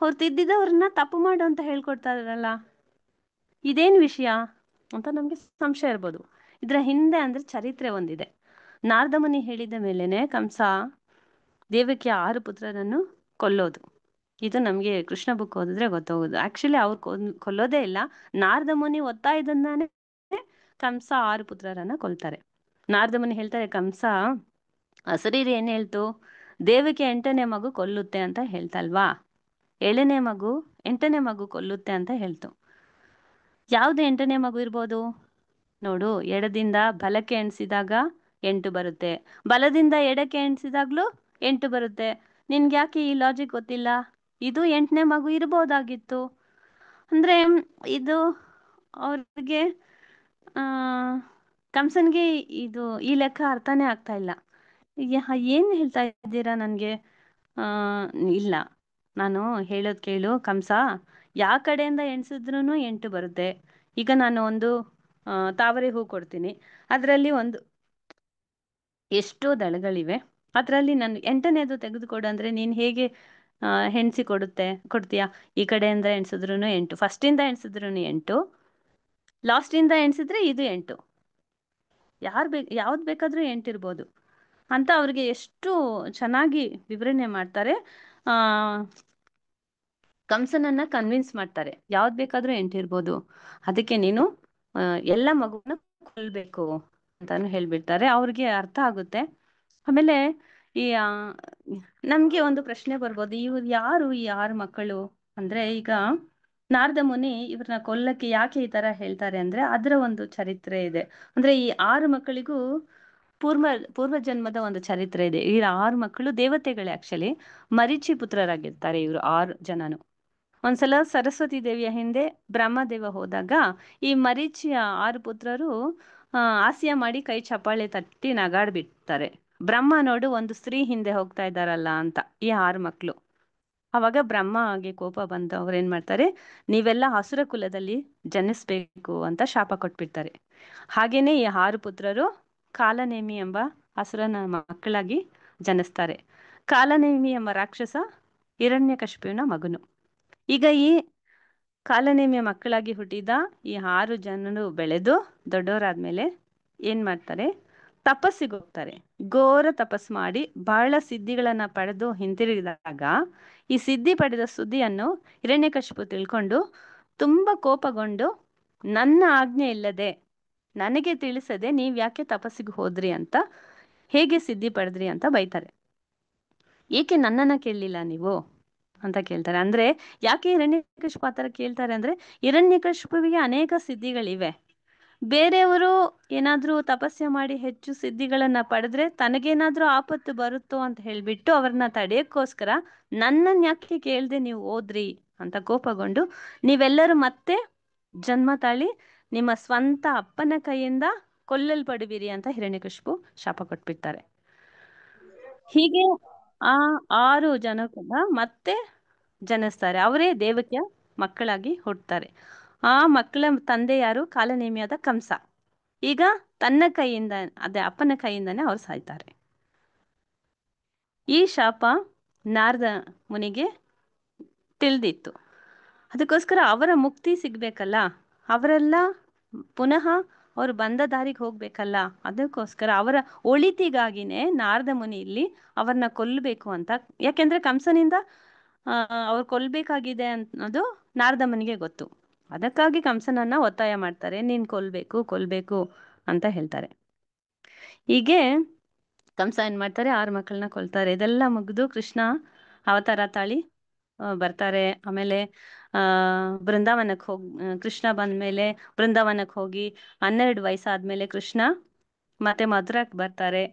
ಅವ್ರು ತಿದ್ದಿದವ್ರನ್ನ ತಪ್ಪು ಮಾಡು ಅಂತ ಹೇಳ್ಕೊಡ್ತಾ ಇದಾರಲ್ಲ, ಇದೇನ್ ವಿಷಯ ಅಂತ ನಮ್ಗೆ ಸಂಶಯ ಇರ್ಬೋದು. ಇದ್ರ ಹಿಂದೆ ಅಂದ್ರೆ ಚರಿತ್ರೆ ಒಂದಿದೆ. ನಾರದ ಮುನಿ ಹೇಳಿದ ಮೇಲೇನೆ ಕಂಸ ದೇವಕಿಯ 6 ಪುತ್ರರನ್ನು ಕೊಲ್ಲೋದು. ಇದು ನಮ್ಗೆ ಕೃಷ್ಣ ಬುಕ್ ಓದಿದ್ರೆ ಗೊತ್ತಾಗೋದು. ಆಕ್ಚುಲಿ ಅವ್ರು ಕೊಲ್ಲೋದೇ ಇಲ್ಲ, ನಾರದ ಮುನಿ ಒತ್ತಾಯದಿಂದಾನೆ ಕಂಸ 6 ಪುತ್ರರನ್ನ ಕೊಲ್ತಾರೆ. ನಾರದ ಮುನಿ ಹೇಳ್ತಾರೆ, ಕಂಸ ಅಸರೀರಿ ಏನ್ ಹೇಳ್ತು, ದೇವಕಿ 8ನೇ ಮಗು ಕೊಲ್ಲುತ್ತೆ ಅಂತ ಹೇಳ್ತಲ್ವಾ, 7ನೇ ಮಗು 8ನೇ ಮಗು ಕೊಲ್ಲುತ್ತೆ ಅಂತ ಹೇಳ್ತು. ಯಾವ್ದು 8ನೇ ಮಗು ಇರ್ಬೋದು ನೋಡು? ಎಡದಿಂದ ಬಲಕ್ಕೆ ಎಣಿಸಿದಾಗ 8 ಬರುತ್ತೆ, ಬಲದಿಂದ ಎಡಕ್ಕೆ ಎಣಿಸಿದಾಗ್ಲೂ 8 ಬರುತ್ತೆ. ನಿನ್ಗೆ ಯಾಕೆ ಈ ಲಾಜಿಕ್ ಗೊತ್ತಿಲ್ಲ? ಇದು 8ನೇ ಮಗು ಇರ್ಬೋದಾಗಿತ್ತು ಅಂದ್ರೆ ಇದು ಅವ್ರಿಗೆ ಕಂಸನ್ಗೆ ಇದು ಈ ಲೆಕ್ಕ ಅರ್ಥನೇ ಆಗ್ತಾ ಇಲ್ಲ. ಏನ್ ಹೇಳ್ತಾ ಇದ್ದೀರಾ ನನ್ಗೆ? ಇಲ್ಲ, ನಾನು ಹೇಳೋದ್ ಕೇಳು ಕಂಸ, ಯಾವ ಕಡೆಯಿಂದ ಎಣಿಸಿದ್ರು 8 ಬರುತ್ತೆ. ಈಗ ನಾನು ಒಂದು ತಾವರೆ ಹೂ ಕೊಡ್ತೀನಿ, ಅದರಲ್ಲಿ ಎಷ್ಟೋ ದಳಗಳಿವೆ, ಅದರಲ್ಲಿ ನಾನು 8ನೇದು ತೆಗೆದುಕೊಡು ಅಂದ್ರೆ ನೀನ್ ಹೇಗೆ ಹೆಣ್ಸಿ ಕೊಡ್ತೀಯಾ? ಈ ಕಡೆಯಿಂದ ಎಣಿಸಿದ್ರು 8, ಫಸ್ಟಿಂದ ಎಣಿಸಿದ್ರು 8, ಲಾಸ್ಟಿಂದ ಎಣಿಸಿದ್ರೆ ಇದು 8, ಯಾವ್ದು ಬೇಕಾದ್ರೂ 8 ಇರ್ಬೋದು ಅಂತ ಅವ್ರಿಗೆ ಎಷ್ಟು ಚೆನ್ನಾಗಿ ವಿವರಣೆ ಮಾಡ್ತಾರೆ ಕಂಸನನ್ನ ಕನ್ವಿನ್ಸ್ ಮಾಡ್ತಾರೆ, ಯಾವ್ದು ಬೇಕಾದ್ರೂ ಎಂಟಿರ್ಬೋದು, ಅದಕ್ಕೆ ನೀನು ಎಲ್ಲ ಮಗುವನ್ನ ಕೊಲ್ಬೇಕು ಅಂತಾನು ಹೇಳ್ಬಿಡ್ತಾರೆ. ಅವ್ರಿಗೆ ಅರ್ಥ ಆಗುತ್ತೆ. ಆಮೇಲೆ ಈ ನಮ್ಗೆ ಒಂದು ಪ್ರಶ್ನೆ ಬರ್ಬೋದು, ಇವ್ರು ಯಾರು ಈ 6 ಮಕ್ಕಳು ಅಂದ್ರೆ, ಈಗ ನಾರದ ಮುನಿ ಇವ್ರನ್ನ ಕೊಲ್ಲಕ್ಕೆ ಯಾಕೆ ಈ ತರ ಹೇಳ್ತಾರೆ ಅಂದ್ರೆ, ಅದರ ಒಂದು ಚರಿತ್ರೆ ಇದೆ. ಅಂದ್ರೆ ಈ 6 ಮಕ್ಕಳಿಗೂ ಪೂರ್ವ ಜನ್ಮದ ಒಂದು ಚರಿತ್ರೆ ಇದೆ. ಈ 6 ಮಕ್ಕಳು ದೇವತೆಗಳೇ, ಆಕ್ಚುಲಿ ಮರೀಚಿ ಪುತ್ರರಾಗಿರ್ತಾರೆ ಇವರು 6 ಜನನು. ಒಂದ್ಸಲ ಸರಸ್ವತಿ ದೇವಿಯ ಹಿಂದೆ ಬ್ರಹ್ಮದೇವ ಹೋದಾಗ ಈ ಮರೀಚಿಯ 6 ಪುತ್ರರು ಹಾಸ್ಯ ಮಾಡಿ ಕೈ ಚಪ್ಪಾಳೆ ತಟ್ಟಿ ನಗಾಡ್ಬಿಡ್ತಾರೆ. ಬ್ರಹ್ಮ ನೋಡು, ಒಂದು ಸ್ತ್ರೀ ಹಿಂದೆ ಹೋಗ್ತಾ ಇದ್ದಾರಲ್ಲ ಅಂತ ಈ 6 ಮಕ್ಕಳು. ಅವಾಗ ಬ್ರಹ್ಮಗೆ ಕೋಪ ಬಂದು ಅವ್ರೇನ್ ಮಾಡ್ತಾರೆ, ನೀವೆಲ್ಲ ಅಸುರ ಕುಲದಲ್ಲಿ ಜನಿಸ್ಬೇಕು ಅಂತ ಶಾಪ ಕೊಟ್ಬಿಡ್ತಾರೆ. ಹಾಗೇನೆ ಈ 6 ಪುತ್ರರು ಕಾಲನೇಮಿ ಎಂಬ ಅಸುರನ ಮಕ್ಕಳಾಗಿ ಜನಿಸ್ತಾರೆ. ಕಾಲನೇಮಿ ಎಂಬ ರಾಕ್ಷಸ ಹಿರಣ್ಯಕಶಿಪುವಿನ ಮಗನು. ಈಗ ಈ ಕಾಲನೇಮಿಯ ಮಕ್ಕಳಾಗಿ ಹುಟ್ಟಿದ ಈ 6 ಜನರು ಬೆಳೆದು ದೊಡ್ಡವರಾದ್ಮೇಲೆ ಏನ್ ಮಾಡ್ತಾರೆ, ತಪಸ್ಸಿಗೆ ಹೋಗ್ತಾರೆ. ಘೋರ ತಪಸ್ ಮಾಡಿ ಬಹಳ ಸಿದ್ಧಿಗಳನ್ನ ಪಡೆದು ಹಿಂತಿರುಗಿದಾಗ ಈ ಸಿದ್ಧಿ ಪಡೆದ ಸುದ್ದಿಯನ್ನು ಹಿರಣ್ಯಕಶಿಪು ತಿಳ್ಕೊಂಡು ತುಂಬಾ ಕೋಪಗೊಂಡು, ನನ್ನ ಆಜ್ಞೆ ಇಲ್ಲದೆ ನನಗೆ ತಿಳಿಸದೆ ನೀವ್ ಯಾಕೆ ತಪಸ್ಸಿಗೆ ಹೋದ್ರಿ ಅಂತ, ಹೇಗೆ ಸಿದ್ಧಿ ಪಡೆದ್ರಿ ಅಂತ ಬೈತಾರೆ. ಏಕೆ ನನ್ನನ್ನ ಕೇಳಲಿಲ್ಲ ನೀವು ಅಂತ ಕೇಳ್ತಾರೆ. ಅಂದ್ರೆ ಯಾಕೆ ಹಿರಣ್ಯಕಶಿಪು ಆ ಥರ ಕೇಳ್ತಾರೆ ಅಂದ್ರೆ, ಹಿರಣ್ಯಕಶಿಪುವಿಗೆ ಅನೇಕ ಸಿದ್ಧಿಗಳಿವೆ. ಬೇರೆಯವರು ಏನಾದ್ರೂ ತಪಸ್ಸೆ ಮಾಡಿ ಹೆಚ್ಚು ಸಿದ್ಧಿಗಳನ್ನ ಪಡೆದ್ರೆ ತನಗೇನಾದ್ರೂ ಆಪತ್ತು ಬರುತ್ತೋ ಅಂತ ಹೇಳ್ಬಿಟ್ಟು ಅವ್ರನ್ನ ತಡೆಯಕ್ಕೋಸ್ಕರ ನನ್ನನ್ ಯಾಕೆ ಕೇಳ್ದೆ ನೀವು ಹೋದ್ರಿ ಅಂತ ಕೋಪಗೊಂಡು, ನೀವೆಲ್ಲರೂ ಮತ್ತೆ ಜನ್ಮ ತಾಳಿ ನಿಮ್ಮ ಸ್ವಂತ ಅಪ್ಪನ ಕೈಯಿಂದ ಕೊಲ್ಲಲ್ಪಡುವಿರಿ ಅಂತ ಹಿರಣ್ಯಕಶಿಪು ಶಾಪ ಕೊಟ್ಬಿಡ್ತಾರೆ. ಹೀಗೆ ಆ 6 ಜನ ಕೂಡ ಮತ್ತೆ ಜನಿಸ್ತಾರೆ. ಅವರೇ ದೇವಕಿಯ ಮಕ್ಕಳಾಗಿ ಹುಟ್ಟುತ್ತಾರೆ. ಆ ಮಕ್ಕಳ ತಂದೆ ಯಾರು, ಕಾಲನೇಮಿಯಾದ ಕಂಸ. ಈಗ ತನ್ನ ಕೈಯಿಂದ, ಅದೇ ಅಪ್ಪನ ಕೈಯಿಂದಾನೇ ಅವ್ರು ಸಾಯ್ತಾರೆ. ಈ ಶಾಪ ನಾರದ ಮುನಿಗೆ ತಿಳಿದಿತ್ತು. ಅದಕ್ಕೋಸ್ಕರ ಅವರ ಮುಕ್ತಿ ಸಿಗ್ಬೇಕಲ್ಲ, ಅವರೆಲ್ಲ ಪುನಃ ಅವ್ರು ಬಂದ ದಾರಿಗೆ ಹೋಗ್ಬೇಕಲ್ಲ, ಅದಕ್ಕೋಸ್ಕರ ಅವರ ಒಳಿತಿಗಾಗಿನೇ ನಾರದ ಮುನಿ ಇಲ್ಲಿ ಅವ್ರನ್ನ ಕೊಲ್ಲಬೇಕು ಅಂತ. ಯಾಕೆಂದ್ರೆ ಕಂಸನಿಂದ ಅವ್ರು ಕೊಲ್ಬೇಕಾಗಿದೆ ಅನ್ನೋದು ನಾರದ ಮುನಿಗೆ ಗೊತ್ತು. ಅದಕ್ಕಾಗಿ ಕಂಸನನ್ನ ಒತ್ತಾಯ ಮಾಡ್ತಾರೆ, ನೀನ್ ಕೊಲ್ಬೇಕು ಅಂತ ಹೇಳ್ತಾರೆ. ಹೀಗೆ ಕಂಸ ಏನ್ ಮಾಡ್ತಾರೆ, 6 ಮಕ್ಕಳನ್ನ ಕೊಲ್ತಾರೆ. ಇದೆಲ್ಲ ಮುಗಿದು ಕೃಷ್ಣ ಅವತಾರ ತಾಳಿ ಬರ್ತಾರೆ. ಆಮೇಲೆ ಬೃಂದಾವನಕ್ಕೆ ಕೃಷ್ಣ ಬಂದ್ಮೇಲೆ ಬೃಂದಾವನಕ್ಕೆ ಹೋಗಿ 12 ವಯಸ್ಸಾದ್ಮೇಲೆ ಕೃಷ್ಣ ಮತ್ತೆ ಮಧುರಕ್ಕೆ ಬರ್ತಾರೆ.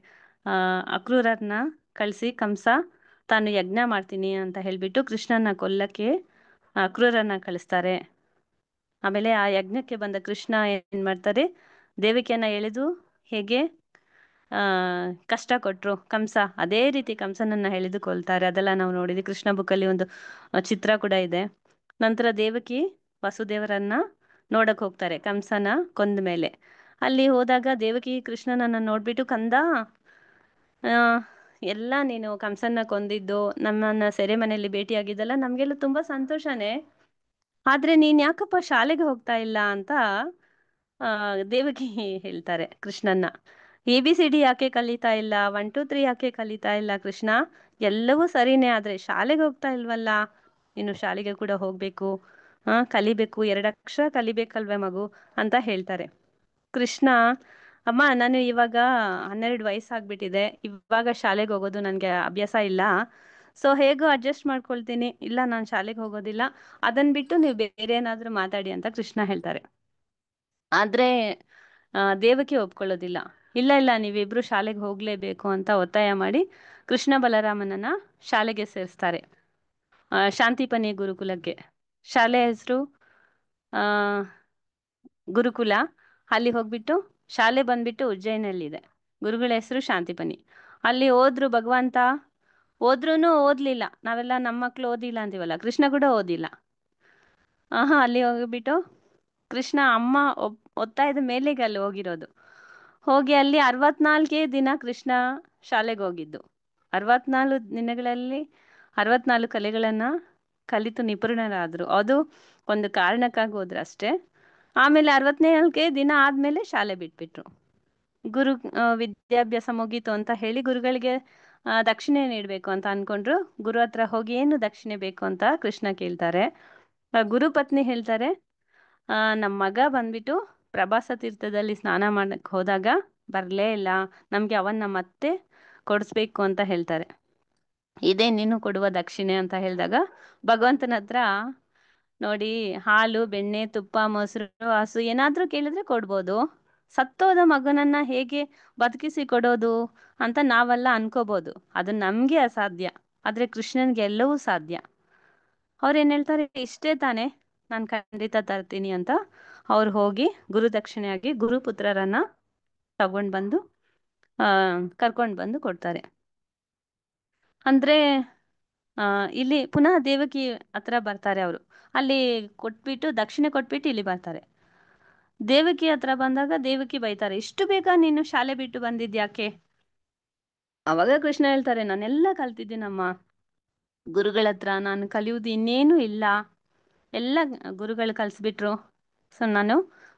ಅಕ್ರೂರರನ್ನ ಕಳಿಸಿ ಕಂಸ ತಾನು ಯಜ್ಞ ಮಾಡ್ತೀನಿ ಅಂತ ಹೇಳ್ಬಿಟ್ಟು ಕೃಷ್ಣನ ಕೊಲ್ಲಕ್ಕೆ ಅಕ್ರೂರರನ್ನ ಕಳಿಸ್ತಾರೆ. ಆಮೇಲೆ ಆ ಯಜ್ಞಕ್ಕೆ ಬಂದ ಕೃಷ್ಣ ಏನ್ ಮಾಡ್ತಾರೆ, ದೇವಕಿಯನ್ನ ಎಳೆದು ಹೇಗೆ ಕಷ್ಟ ಕೊಟ್ರು ಕಂಸ, ಅದೇ ರೀತಿ ಕಂಸನನ್ನ ಎಳೆದು ಕೊಲ್ತಾರೆ. ಅದೆಲ್ಲ ನಾವು ನೋಡಿದ್ವಿ. ಕೃಷ್ಣ ಬುಕ್ಕಲ್ಲಿ ಒಂದು ಚಿತ್ರ ಕೂಡ ಇದೆ. ನಂತರ ದೇವಕಿ ವಸುದೇವರನ್ನ ನೋಡಕ್ ಹೋಗ್ತಾರೆ ಕಂಸನ ಕೊಂದ ಮೇಲೆ. ಅಲ್ಲಿ ಹೋದಾಗ ದೇವಕಿ ಕೃಷ್ಣನನ್ನ ನೋಡ್ಬಿಟ್ಟು, ಕಂದ ಎಲ್ಲ ನೀನು ಕಂಸನ್ನ ಕೊಂದಿದ್ದು, ನಮ್ಮನ್ನ ಸೆರೆಮನೆಯಲ್ಲಿ ಭೇಟಿಯಾಗಿದ್ದಲ್ಲ ನಮ್ಗೆಲ್ಲ ತುಂಬಾ ಸಂತೋಷನೇ, ಆದ್ರೆ ನೀನ್ ಯಾಕಪ್ಪ ಶಾಲೆಗೆ ಹೋಗ್ತಾ ಇಲ್ಲ ಅಂತ ದೇವಕಿ ಹೇಳ್ತಾರೆ ಕೃಷ್ಣನ್ನ. ABCD ಯಾಕೆ ಕಲಿತಾ ಇಲ್ಲ, 1 2 3 ಯಾಕೆ ಕಲಿತಾ ಇಲ್ಲ ಕೃಷ್ಣ, ಎಲ್ಲವೂ ಸರಿನೇ, ಆದ್ರೆ ಶಾಲೆಗೆ ಹೋಗ್ತಾ ಇಲ್ವಲ್ಲ, ನೀನು ಶಾಲೆಗೆ ಕೂಡ ಹೋಗ್ಬೇಕು, ಕಲಿಬೇಕು, 2 ಅಕ್ಷರ ಕಲಿಬೇಕಲ್ವೇ ಮಗು ಅಂತ ಹೇಳ್ತಾರೆ. ಕೃಷ್ಣ, ಅಮ್ಮ ನಾನು ಇವಾಗ 12 ವಯಸ್ಸಾಗ್ಬಿಟ್ಟಿದೆ, ಇವಾಗ ಶಾಲೆಗೆ ಹೋಗೋದು ನನಗೆ ಅಭ್ಯಾಸ ಇಲ್ಲ, ಸೊ ಹೇಗೋ ಅಡ್ಜಸ್ಟ್ ಮಾಡ್ಕೊಳ್ತೀನಿ, ಇಲ್ಲ ನಾನು ಶಾಲೆಗೆ ಹೋಗೋದಿಲ್ಲ, ಅದನ್ನ ಬಿಟ್ಟು ನೀವು ಬೇರೆ ಏನಾದ್ರೂ ಮಾತಾಡಿ ಅಂತ ಕೃಷ್ಣ ಹೇಳ್ತಾರೆ. ಆದ್ರೆ ದೇವಕಿ ಒಪ್ಕೊಳ್ಳೋದಿಲ್ಲ. ಇಲ್ಲ ನೀವಿಬ್ರು ಶಾಲೆಗೆ ಹೋಗ್ಲೇಬೇಕು ಅಂತ ಒತ್ತಾಯ ಮಾಡಿ ಕೃಷ್ಣ ಬಲರಾಮನನ್ನ ಶಾಲೆಗೆ ಸೇರಿಸ್ತಾರೆ, ಶಾಂತಿಪನಿ ಗುರುಕುಲಕ್ಕೆ. ಶಾಲೆ ಹೆಸರು ಗುರುಕುಲ. ಅಲ್ಲಿ ಹೋಗ್ಬಿಟ್ಟು ಶಾಲೆ ಬಂದ್ಬಿಟ್ಟು ಉಜ್ಜಯಿನಲ್ಲಿದೆ, ಗುರುಗಳ ಹೆಸರು ಶಾಂತಿಪನಿ. ಅಲ್ಲಿ ಹೋದ್ರು ಭಗವಂತ, ಹೋದ್ರೂನು ಓದ್ಲಿಲ್ಲ. ನಾವೆಲ್ಲ ನಮ್ಮ ಮಕ್ಳು ಓದಿಲ್ಲ ಅಂತೀವಲ್ಲ, ಕೃಷ್ಣ ಕೂಡ ಓದಿಲ್ಲ. ಅಲ್ಲಿ ಹೋಗ್ಬಿಟ್ಟು ಕೃಷ್ಣ ಅಮ್ಮ ಒತ್ತಾಯದ ಮೇಲೆಗೆ ಅಲ್ಲಿ ಹೋಗಿರೋದು. ಹೋಗಿ ಅಲ್ಲಿ 64 ದಿನ ಕೃಷ್ಣ ಶಾಲೆಗೆ ಹೋಗಿದ್ದು. 64 ದಿನಗಳಲ್ಲಿ 64 ಕಲೆಗಳನ್ನ ಕಲಿತು ನಿಪುಣರಾದ್ರು. ಅದು ಒಂದು ಕಾರಣಕ್ಕಾಗಿ ಹೋದ್ರು ಅಷ್ಟೇ. ಆಮೇಲೆ 64 ದಿನ ಆದ್ಮೇಲೆ ಶಾಲೆ ಬಿಟ್ಬಿಟ್ರು. ವಿದ್ಯಾಭ್ಯಾಸ ಮುಗೀತು ಅಂತ ಹೇಳಿ ಗುರುಗಳಿಗೆ ದಕ್ಷಿಣೆ ನೀಡಬೇಕು ಅಂತ ಅನ್ಕೊಂಡ್ರು. ಗುರು ಹತ್ರ ಹೋಗಿ ಏನು ದಕ್ಷಿಣೆ ಬೇಕು ಅಂತ ಕೃಷ್ಣ ಕೇಳ್ತಾರೆ. ಗುರು ಪತ್ನಿ ಹೇಳ್ತಾರೆ, ನಮ್ಮ ಮಗ ಬಂದ್ಬಿಟ್ಟು ಪ್ರಭಾಸ ತೀರ್ಥದಲ್ಲಿ ಸ್ನಾನ ಮಾಡಕ್ಕೆ ಹೋದಾಗ ಬರಲೇ ಇಲ್ಲ, ನಮಗೆ ಅವನ್ನ ಮತ್ತೆ ಕೊಡಿಸ್ಬೇಕು ಅಂತ ಹೇಳ್ತಾರೆ. ಇದೇ ನೀನು ಕೊಡುವ ದಕ್ಷಿಣೆ ಅಂತ ಹೇಳಿದಾಗ ಭಗವಂತನ ಹತ್ರ, ನೋಡಿ ಹಾಲು ಬೆಣ್ಣೆ ತುಪ್ಪ ಮೊಸರು ಹಸು ಏನಾದ್ರೂ ಕೇಳಿದ್ರೆ ಕೊಡ್ಬೋದು, ಸತ್ತೋದ ಮಗನನ್ನ ಹೇಗೆ ಬದುಕಿಸಿ ಕೊಡೋದು ಅಂತ ನಾವೆಲ್ಲ ಅನ್ಕೋಬಹುದು, ಅದು ನಮ್ಗೆ ಅಸಾಧ್ಯ, ಆದ್ರೆ ಕೃಷ್ಣನ್ಗೆ ಎಲ್ಲವೂ ಸಾಧ್ಯ. ಅವ್ರೇನ್ ಹೇಳ್ತಾರೆ, ಇಷ್ಟೇ ತಾನೇ, ನಾನು ಖಂಡಿತ ತರ್ತೀನಿ ಅಂತ ಅವ್ರು ಹೋಗಿ ಗುರುದಕ್ಷಿಣೆಯಾಗಿ ಗುರುಪುತ್ರರನ್ನ ತಗೊಂಡ್ ಬಂದು ಕರ್ಕೊಂಡು ಬಂದು ಕೊಡ್ತಾರೆ. ಅಂದ್ರೆ ಇಲ್ಲಿ ಪುನಃ ದೇವಕಿ ಹತ್ರ ಬರ್ತಾರೆ ಅವರು. ಅಲ್ಲಿ ಕೊಟ್ಬಿಟ್ಟು ದಕ್ಷಿಣೆ ಕೊಟ್ಬಿಟ್ಟು ಇಲ್ಲಿ ಬರ್ತಾರೆ. ದೇವಕಿ ಹತ್ರ ಬಂದಾಗ ದೇವಕಿ ಬೈತಾರೆ, ಇಷ್ಟು ಬೇಗ ನೀನು ಶಾಲೆ ಬಿಟ್ಟು ಬಂದಿದ್ಯಾಕೆ? ಅವಾಗ ಕೃಷ್ಣ ಹೇಳ್ತಾರೆ, ನಾನೆಲ್ಲ ಕಲ್ತಿದ್ದೀನಮ್ಮ ಗುರುಗಳ ಹತ್ರ, ನಾನು ಕಲಿಯುವುದು ಇನ್ನೇನು ಇಲ್ಲ, ಎಲ್ಲ ಗುರುಗಳು ಕಲಿಸ್ಬಿಟ್ರು. ಸೊ ನಾನು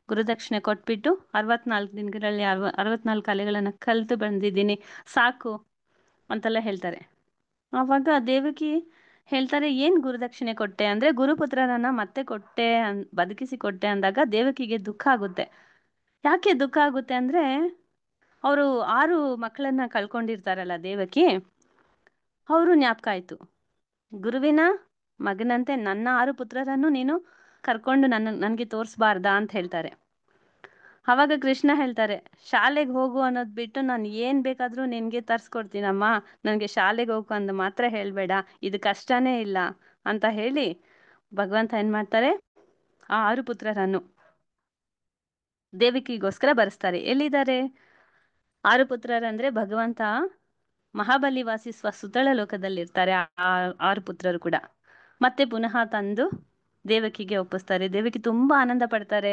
ಗುರುದಕ್ಷಿಣೆ ಕೊಟ್ಬಿಟ್ಟು 64 ದಿನಗಳಲ್ಲಿ 64 ಕಲೆಗಳನ್ನು ಕಲಿತು ಬಂದಿದ್ದೀನಿ, ಸಾಕು ಅಂತೆಲ್ಲ ಹೇಳ್ತಾರೆ. ಆವಾಗ ದೇವಕಿ ಹೇಳ್ತಾರೆ, ಏನ್ ಗುರುದಕ್ಷಿಣೆ ಕೊಟ್ಟೆ ಅಂದ್ರೆ, ಗುರುಪುತ್ರರನ್ನ ಮತ್ತೆ ಕೊಟ್ಟೆ ಬದುಕಿಸಿ ಕೊಟ್ಟೆ ಅಂದಾಗ ದೇವಕಿಗೆ ದುಃಖ ಆಗುತ್ತೆ. ಯಾಕೆ ದುಃಖ ಆಗುತ್ತೆ ಅಂದ್ರೆ, ಅವರು 6 ಮಕ್ಕಳನ್ನ ಕಳ್ಕೊಂಡಿರ್ತಾರಲ್ಲ ದೇವಕಿ, ಅವರು ಜ್ಞಾಪಕ ಆಯ್ತು, ಗುರುವಿನ ಮಗನಂತೆ ನನ್ನ 6 ಪುತ್ರರನ್ನು ನೀನು ಕರ್ಕೊಂಡು ನನಗೆ ತೋರಿಸ್ಬಾರ್ದಾ ಅಂತ ಹೇಳ್ತಾರೆ. ಅವಾಗ ಕೃಷ್ಣ ಹೇಳ್ತಾರೆ, ಶಾಲೆಗೆ ಹೋಗು ಅನ್ನೋದು ಬಿಟ್ಟು ನಾನು ಏನ್ ಬೇಕಾದ್ರೂ ನಿನ್ಗೆ ತರ್ಸ್ಕೊಡ್ತೀನಮ್ಮ, ನನಗೆ ಶಾಲೆಗೆ ಹೋಗು ಅಂದ ಮಾತ್ರ ಹೇಳ್ಬೇಡ, ಇದು ಕಷ್ಟನೇ ಇಲ್ಲ ಅಂತ ಹೇಳಿ ಭಗವಂತ ಏನ್ ಮಾಡ್ತಾರೆ, ಆ 6 ಪುತ್ರರನ್ನು ದೇವಕಿಗೋಸ್ಕರ ಬರೆಸ್ತಾರೆ. ಎಲ್ಲಿದ್ದಾರೆ 6 ಪುತ್ರರಂದ್ರೆ, ಭಗವಂತ ಮಹಾಬಲಿ ವಾಸಿಸುವ ಸುತಳ ಲೋಕದಲ್ಲಿರ್ತಾರೆ ಆ 6 ಪುತ್ರರು ಕೂಡ. ಮತ್ತೆ ಪುನಃ ತಂದು ದೇವಕಿಗೆ ಒಪ್ಪಿಸ್ತಾರೆ. ದೇವಕಿ ತುಂಬಾ ಆನಂದ ಪಡ್ತಾರೆ.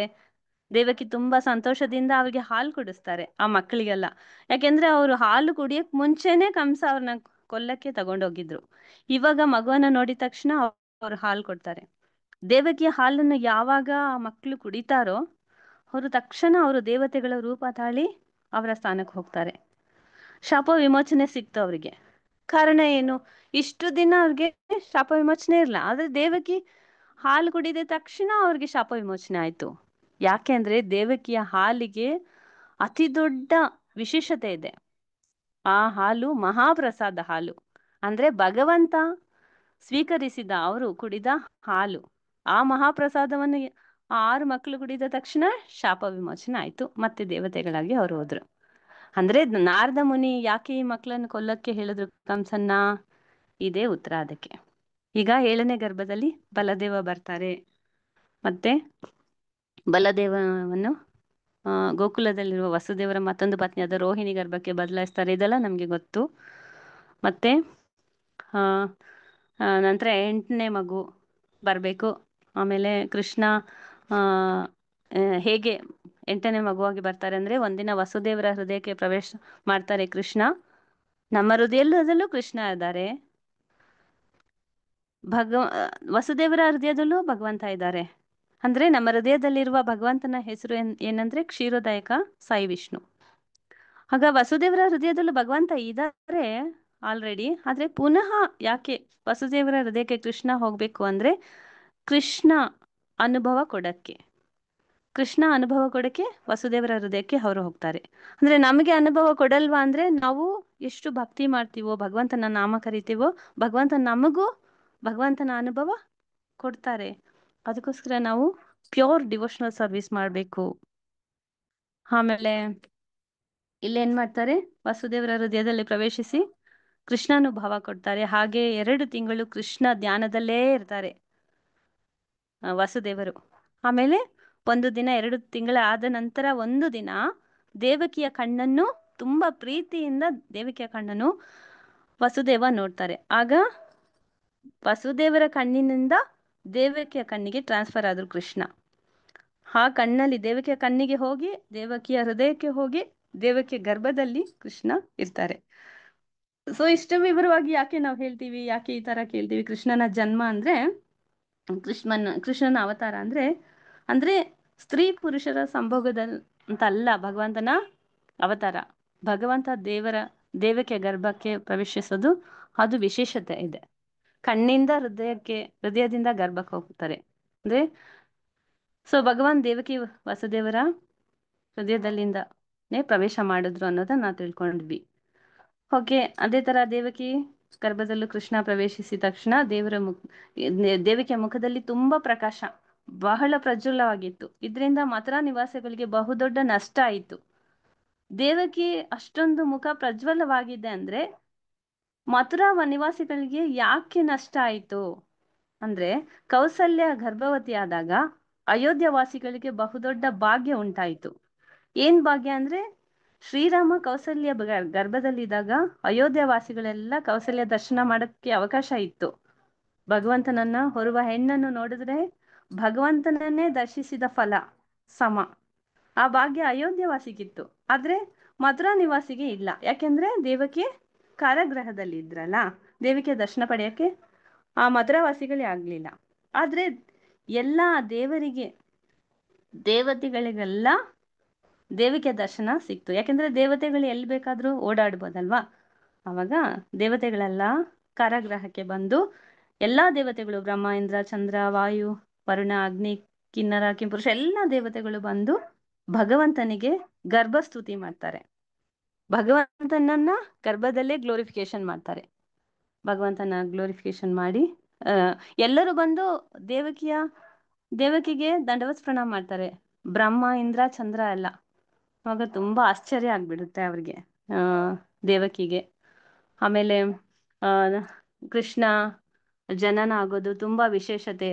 ದೇವಕಿ ತುಂಬಾ ಸಂತೋಷದಿಂದ ಅವ್ರಿಗೆ ಹಾಲು ಕುಡಿಸ್ತಾರೆ ಆ ಮಕ್ಕಳಿಗೆಲ್ಲ. ಯಾಕೆಂದ್ರೆ ಅವರು ಹಾಲು ಕುಡಿಯಕ್ ಮುಂಚೆನೆ ಕಂಸ ಅವ್ರನ್ನ ಕೊಲ್ಲಕ್ಕೆ ತಗೊಂಡೋಗಿದ್ರು. ಇವಾಗ ಮಗುವನ್ನ ನೋಡಿದ ತಕ್ಷಣ ಅವ್ರು ಹಾಲು ಕೊಡ್ತಾರೆ. ದೇವಕಿಯ ಹಾಲನ್ನು ಯಾವಾಗ ಆ ಮಕ್ಕಳು ಕುಡಿತಾರೋ ಅವರು ತಕ್ಷಣ ಅವರು ದೇವತೆಗಳ ರೂಪ ತಾಳಿ ಅವರ ಸ್ಥಾನಕ್ಕೆ ಹೋಗ್ತಾರೆ. ಶಾಪ ವಿಮೋಚನೆ ಸಿಕ್ತು ಅವರಿಗೆ. ಕಾರಣ ಏನು, ಇಷ್ಟು ದಿನ ಅವ್ರಿಗೆ ಶಾಪ ವಿಮೋಚನೆ ಇರಲ್ಲ, ಆದ್ರೆ ದೇವಕಿ ಹಾಲು ಕುಡಿದ ತಕ್ಷಣ ಅವ್ರಿಗೆ ಶಾಪ ವಿಮೋಚನೆ ಆಯ್ತು. ಯಾಕೆ ಅಂದ್ರೆ ದೇವಕಿಯ ಹಾಲಿಗೆ ಅತಿ ದೊಡ್ಡ ವಿಶೇಷತೆ ಇದೆ. ಆ ಹಾಲು ಮಹಾಪ್ರಸಾದ ಹಾಲು, ಅಂದ್ರೆ ಭಗವಂತ ಸ್ವೀಕರಿಸಿದ ಅವರು ಕುಡಿದ ಹಾಲು. ಆ ಮಹಾಪ್ರಸಾದವನ್ನು ಆ 6 ಮಕ್ಕಳು ಕುಡಿದ ತಕ್ಷಣ ಶಾಪ ವಿಮೋಚನೆ ಆಯ್ತು, ಮತ್ತೆ ದೇವತೆಗಳಾಗಿ ಅವರು ಹೋದ್ರು. ಅಂದ್ರೆ ನಾರದ ಮುನಿ ಯಾಕೆ ಈ ಮಕ್ಕಳನ್ನು ಕೊಲ್ಲಕ್ಕೆ ಹೇಳಿದ್ರು ಕಂಸನ್ನ, ಇದೇ ಉತ್ತರ ಅದಕ್ಕೆ. ಈಗ 7ನೇ ಗರ್ಭದಲ್ಲಿ ಬಲದೇವ ಬರ್ತಾರೆ. ಮತ್ತೆ ಬಲದೇವವನ್ನು ಗೋಕುಲದಲ್ಲಿರುವ ವಸುದೇವರ ಮತ್ತೊಂದು ಪತ್ನಿಯಾದ ರೋಹಿಣಿ ಗರ್ಭಕ್ಕೆ ಬದಲಾಯಿಸ್ತಾರೆ. ಇದೆಲ್ಲ ನಮ್ಗೆ ಗೊತ್ತು. ಮತ್ತೆ ನಂತರ 8ನೇ ಮಗು ಬರ್ಬೇಕು. ಆಮೇಲೆ ಕೃಷ್ಣ ಹೇಗೆ 8ನೇ ಮಗುವಾಗಿ ಬರ್ತಾರೆ ಅಂದ್ರೆ, ಒಂದಿನ ವಸುದೇವರ ಹೃದಯಕ್ಕೆ ಪ್ರವೇಶ ಮಾಡ್ತಾರೆ ಕೃಷ್ಣ. ನಮ್ಮ ಹೃದಯದಲ್ಲೂ ಕೃಷ್ಣ ಇದ್ದಾರೆ, ವಸುದೇವರ ಹೃದಯದಲ್ಲೂ ಭಗವಂತ ಇದ್ದಾರೆ. ಅಂದ್ರೆ ನಮ್ಮ ಹೃದಯದಲ್ಲಿರುವ ಭಗವಂತನ ಹೆಸರು ಏನಂದ್ರೆ ಕ್ಷೀರೋದಾಯಕ ಸಾಯಿ ವಿಷ್ಣು. ಆಗ ವಸುದೇವರ ಹೃದಯದಲ್ಲೂ ಭಗವಂತ ಇದ್ದಾರೆ ಆಲ್ರೆಡಿ. ಆದ್ರೆ ಪುನಃ ಯಾಕೆ ವಸುದೇವರ ಹೃದಯಕ್ಕೆ ಕೃಷ್ಣ ಹೋಗ್ಬೇಕು ಅಂದ್ರೆ, ಕೃಷ್ಣ ಅನುಭವ ಕೊಡಕ್ಕೆ ವಸುದೇವರ ಹೃದಯಕ್ಕೆ ಅವರು ಹೋಗ್ತಾರೆ. ಅಂದ್ರೆ ನಮಗೆ ಅನುಭವ ಕೊಡಲ್ವಾ ಅಂದ್ರೆ, ನಾವು ಎಷ್ಟು ಭಕ್ತಿ ಮಾಡ್ತೀವೋ, ಭಗವಂತನ ನಾಮ ಕರಿತೀವೋ, ಭಗವಂತನ ಅನುಭವ ಕೊಡ್ತಾರೆ. ಅದಕ್ಕೋಸ್ಕರ ನಾವು ಪ್ಯೂರ್ ಡಿವೋಷನಲ್ ಸರ್ವಿಸ್ ಮಾಡಬೇಕು. ಆಮೇಲೆ ಇಲ್ಲೇನ್ ಮಾಡ್ತಾರೆ, ವಸುದೇವರ ಹೃದಯದಲ್ಲಿ ಪ್ರವೇಶಿಸಿ ಕೃಷ್ಣಾನುಭವ ಕೊಡ್ತಾರೆ. ಹಾಗೆ 2 ತಿಂಗಳು ಕೃಷ್ಣ ಧ್ಯಾನದಲ್ಲೇ ಇರ್ತಾರೆ ವಸುದೇವರು. ಆಮೇಲೆ 1 ದಿನ 2 ತಿಂಗಳ ಆದ ನಂತರ ಒಂದು ದಿನ ದೇವಕಿಯ ಕಣ್ಣನ್ನು, ತುಂಬಾ ಪ್ರೀತಿಯಿಂದ ದೇವಕಿಯ ಕಣ್ಣನ್ನು ವಸುದೇವ ನೋಡ್ತಾರೆ. ಆಗ ವಸುದೇವರ ಕಣ್ಣಿನಿಂದ ದೇವಕಿಯ ಕಣ್ಣಿಗೆ ಟ್ರಾನ್ಸ್ಫರ್ ಆದ್ರು ಕೃಷ್ಣ. ಆ ಕಣ್ಣಲ್ಲಿ ದೇವಕಿಯ ಕಣ್ಣಿಗೆ ಹೋಗಿ, ದೇವಕಿಯ ಹೃದಯಕ್ಕೆ ಹೋಗಿ, ದೇವಕಿಯ ಗರ್ಭದಲ್ಲಿ ಕೃಷ್ಣ ಇರ್ತಾರೆ. ಸೊ ಇಷ್ಟು ವಿವರವಾಗಿ ಯಾಕೆ ನಾವು ಹೇಳ್ತೀವಿ, ಯಾಕೆ ಈ ತರ ಕೇಳ್ತೀವಿ, ಕೃಷ್ಣನ ಜನ್ಮ ಅಂದ್ರೆ, ಕೃಷ್ಣನ ಅವತಾರ ಅಂದ್ರೆ ಸ್ತ್ರೀ ಪುರುಷರ ಸಂಭೋಗದ ಅಂತ ಅಲ್ಲ ಭಗವಂತನ ಅವತಾರ. ಭಗವಂತ ದೇವರ ದೇವಕಿಯ ಗರ್ಭಕ್ಕೆ ಪ್ರವೇಶಿಸೋದು ಅದು ವಿಶೇಷತೆ ಇದೆ. ಕಣ್ಣಿಂದ ಹೃದಯದಿಂದ ಗರ್ಭಕ್ಕೆ ಹೋಗ್ತಾರೆ. ಅಂದ್ರೆ ಭಗವಾನ್ ದೇವಕಿ ವಸುದೇವರ ಹೃದಯದಲ್ಲಿಂದನೇ ಪ್ರವೇಶ ಮಾಡಿದ್ರು ಅನ್ನೋದನ್ನ ನಾವು ತಿಳ್ಕೊಂಡ್ವಿ. ಓಕೆ, ಅದೇ ತರ ದೇವಕಿ ಗರ್ಭದಲ್ಲೂ ಕೃಷ್ಣ ಪ್ರವೇಶಿಸಿದ ತಕ್ಷಣ ದೇವಕಿಯ ಮುಖದಲ್ಲಿ ತುಂಬಾ ಪ್ರಕಾಶ, ಬಹಳ ಪ್ರಜ್ವಲವಾಗಿತ್ತು. ಇದರಿಂದ ಮಥುರಾ ನಿವಾಸಿಗಳಿಗೆ ಬಹುದೊಡ್ಡ ನಷ್ಟ ಆಯಿತು. ದೇವಕಿ ಅಷ್ಟೊಂದು ಮುಖ ಪ್ರಜ್ವಲವಾಗಿದೆ ಅಂದ್ರೆ ಮಥುರಾ ನಿವಾಸಿಗಳಿಗೆ ಯಾಕೆ ನಷ್ಟ ಆಯಿತು ಅಂದ್ರೆ, ಕೌಸಲ್ಯ ಗರ್ಭವತಿಯಾದಾಗ ಅಯೋಧ್ಯ ವಾಸಿಗಳಿಗೆ ಬಹುದೊಡ್ಡ ಭಾಗ್ಯ ಉಂಟಾಯಿತು. ಏನ್ ಭಾಗ್ಯ ಅಂದ್ರೆ, ಶ್ರೀರಾಮ ಕೌಸಲ್ಯ ಗರ್ಭದಲ್ಲಿದ್ದಾಗ ಅಯೋಧ್ಯ ವಾಸಿಗಳೆಲ್ಲ ಕೌಸಲ್ಯ ದರ್ಶನ ಮಾಡಕ್ಕೆ ಅವಕಾಶ ಇತ್ತು. ಭಗವಂತನನ್ನ ಹೊರುವ ಹೆಣ್ಣನ್ನು ನೋಡಿದ್ರೆ ಭಗವಂತನನ್ನೇ ದರ್ಶಿಸಿದ ಫಲ ಸಮ. ಆ ಭಾಗ್ಯ ಅಯೋಧ್ಯ ವಾಸಿಗಿತ್ತು, ಆದ್ರೆ ಮಥುರಾ ನಿವಾಸಿಗೆ ಇಲ್ಲ. ಯಾಕೆಂದ್ರೆ ದೇವಕಿ ಕಾರಾಗೃಹದಲ್ಲಿ ಇದ್ರಲ್ಲ, ದೇವಕಿಯ ದರ್ಶನ ಪಡೆಯಕ್ಕೆ ಆ ಮಥುರಾ ವಾಸಿಗಳೇ ಆಗ್ಲಿಲ್ಲ. ಆದ್ರೆ ಎಲ್ಲಾ ದೇವತೆಗಳಿಗೆಲ್ಲ ದೇವಕಿಯ ದರ್ಶನ ಸಿಕ್ತು. ಯಾಕೆಂದ್ರೆ ದೇವತೆಗಳು ಎಲ್ಲಿ ಬೇಕಾದ್ರೂ ಓಡಾಡ್ಬೋದಲ್ವಾ. ಅವಾಗ ದೇವತೆಗಳೆಲ್ಲ ಕಾರಾಗೃಹಕ್ಕೆ ಬಂದು, ಎಲ್ಲಾ ದೇವತೆಗಳು ಬ್ರಹ್ಮ, ಇಂದ್ರ, ಚಂದ್ರ, ವಾಯು, ವರುಣ, ಅಗ್ನಿ, ಕಿನ್ನರ, ಕಿಂಪುರುಷ ಎಲ್ಲಾ ದೇವತೆಗಳು ಬಂದು ಭಗವಂತನಿಗೆ ಗರ್ಭಸ್ತುತಿ ಮಾಡ್ತಾರೆ. ಭಗವಂತನನ್ನ ಗರ್ಭದಲ್ಲೇ ಗ್ಲೋರಿಫಿಕೇಶನ್ ಮಾಡ್ತಾರೆ. ಭಗವಂತನ ಗ್ಲೋರಿಫಿಕೇಶನ್ ಮಾಡಿ ಎಲ್ಲರೂ ಬಂದು ದೇವಕಿಗೆ ದಂಡವತ್ ಪ್ರಣಾಮ ಮಾಡ್ತಾರೆ. ಬ್ರಹ್ಮ, ಇಂದ್ರ, ಚಂದ್ರ ಎಲ್ಲ. ಅವಾಗ ತುಂಬಾ ಆಶ್ಚರ್ಯ ಆಗ್ಬಿಡುತ್ತೆ ಅವ್ರಿಗೆ, ದೇವಕಿಗೆ. ಆಮೇಲೆ ಕೃಷ್ಣ ಜನನ ಆಗೋದು ತುಂಬಾ ವಿಶೇಷತೆ.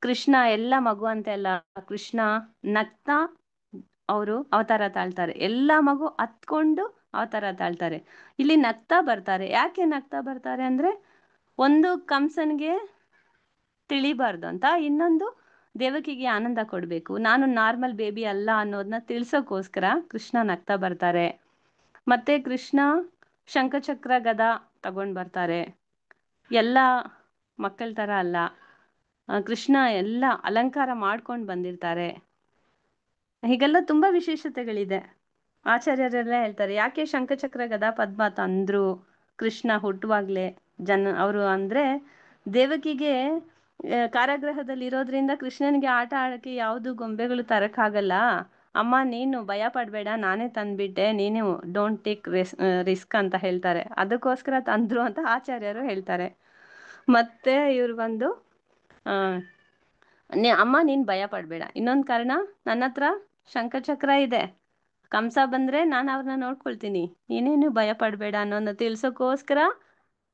ಕೃಷ್ಣ ಎಲ್ಲ ಮಗು ಅಂತೆಲ್ಲ, ಕೃಷ್ಣ ನಗ್ತಾ ಅವರು ಅವತಾರ ತಾಳ್ತಾರೆ. ಎಲ್ಲ ಮಗು ಹತ್ಕೊಂಡು ಅವತಾರ ತಾಳ್ತಾರೆ. ಇಲ್ಲಿ ನಗ್ತಾ ಬರ್ತಾರೆ. ಯಾಕೆ ನಗ್ತಾ ಬರ್ತಾರೆ ಅಂದ್ರೆ, ಒಂದು ಕಂಸನ್ಗೆ ತಿಳಿಬಾರ್ದು ಅಂತ, ಇನ್ನೊಂದು ದೇವಕಿಗೆ ಆನಂದ ಕೊಡ್ಬೇಕು, ನಾನು ನಾರ್ಮಲ್ ಬೇಬಿ ಅಲ್ಲ ಅನ್ನೋದನ್ನ ತಿಳ್ಸೋಕೋಸ್ಕರ ಕೃಷ್ಣ ನಗ್ತಾ ಬರ್ತಾರೆ. ಮತ್ತೆ ಕೃಷ್ಣ ಶಂಖಚಕ್ರ ಗದಾ ತಗೊಂಡ್ ಬರ್ತಾರೆ. ಎಲ್ಲ ಮಕ್ಕಳ ತರ ಅಲ್ಲ, ಕೃಷ್ಣ ಎಲ್ಲ ಅಲಂಕಾರ ಮಾಡ್ಕೊಂಡು ಬಂದಿರ್ತಾರೆ. ಹೀಗೆಲ್ಲ ತುಂಬಾ ವಿಶೇಷತೆಗಳಿದೆ. ಆಚಾರ್ಯರೆಲ್ಲ ಹೇಳ್ತಾರೆ, ಯಾಕೆ ಶಂಖಚಕ್ರ ಗದಾ ಪದ್ಮ ತಂದ್ರು ಕೃಷ್ಣ ಹುಟ್ಟುವಾಗ್ಲೇ ಅವರು ಅಂದ್ರೆ, ದೇವಕಿಗೆ ಕಾರಾಗೃಹದಲ್ಲಿ ಇರೋದ್ರಿಂದ ಕೃಷ್ಣನಿಗೆ ಆಟ ಆಡಕ್ಕೆ ಯಾವುದು ಗೊಂಬೆಗಳು ತರಕ್ಕಾಗಲ್ಲ. ಅಮ್ಮ ನೀನು ಭಯ ಪಡ್ಬೇಡ, ನಾನೇ ತಂದ್ಬಿಟ್ಟೆ, ನೀನು ಡೋಂಟ್ ಟೇಕ್ ರಿಸ್ಕ್ ಅಂತ ಹೇಳ್ತಾರೆ. ಅದಕ್ಕೋಸ್ಕರ ತಂದ್ರು ಅಂತ ಆಚಾರ್ಯರು ಹೇಳ್ತಾರೆ. ಮತ್ತೆ ಇವ್ರು ಬಂದು ಅಮ್ಮ ನೀನ್ ಭಯ ಪಡ್ಬೇಡ, ಇನ್ನೊಂದು ಕಾರಣ, ನನ್ನ ಹತ್ರ ಶಂಖಚಕ್ರ ಇದೆ, ಕಂಸ ಬಂದ್ರೆ ನಾನು ಅವ್ರನ್ನ ನೋಡ್ಕೊಳ್ತೀನಿ, ನೀನೇನು ಭಯ ಪಡ್ಬೇಡ ಅನ್ನೋದನ್ನ ತಿಳ್ಸೋಕೋಸ್ಕರ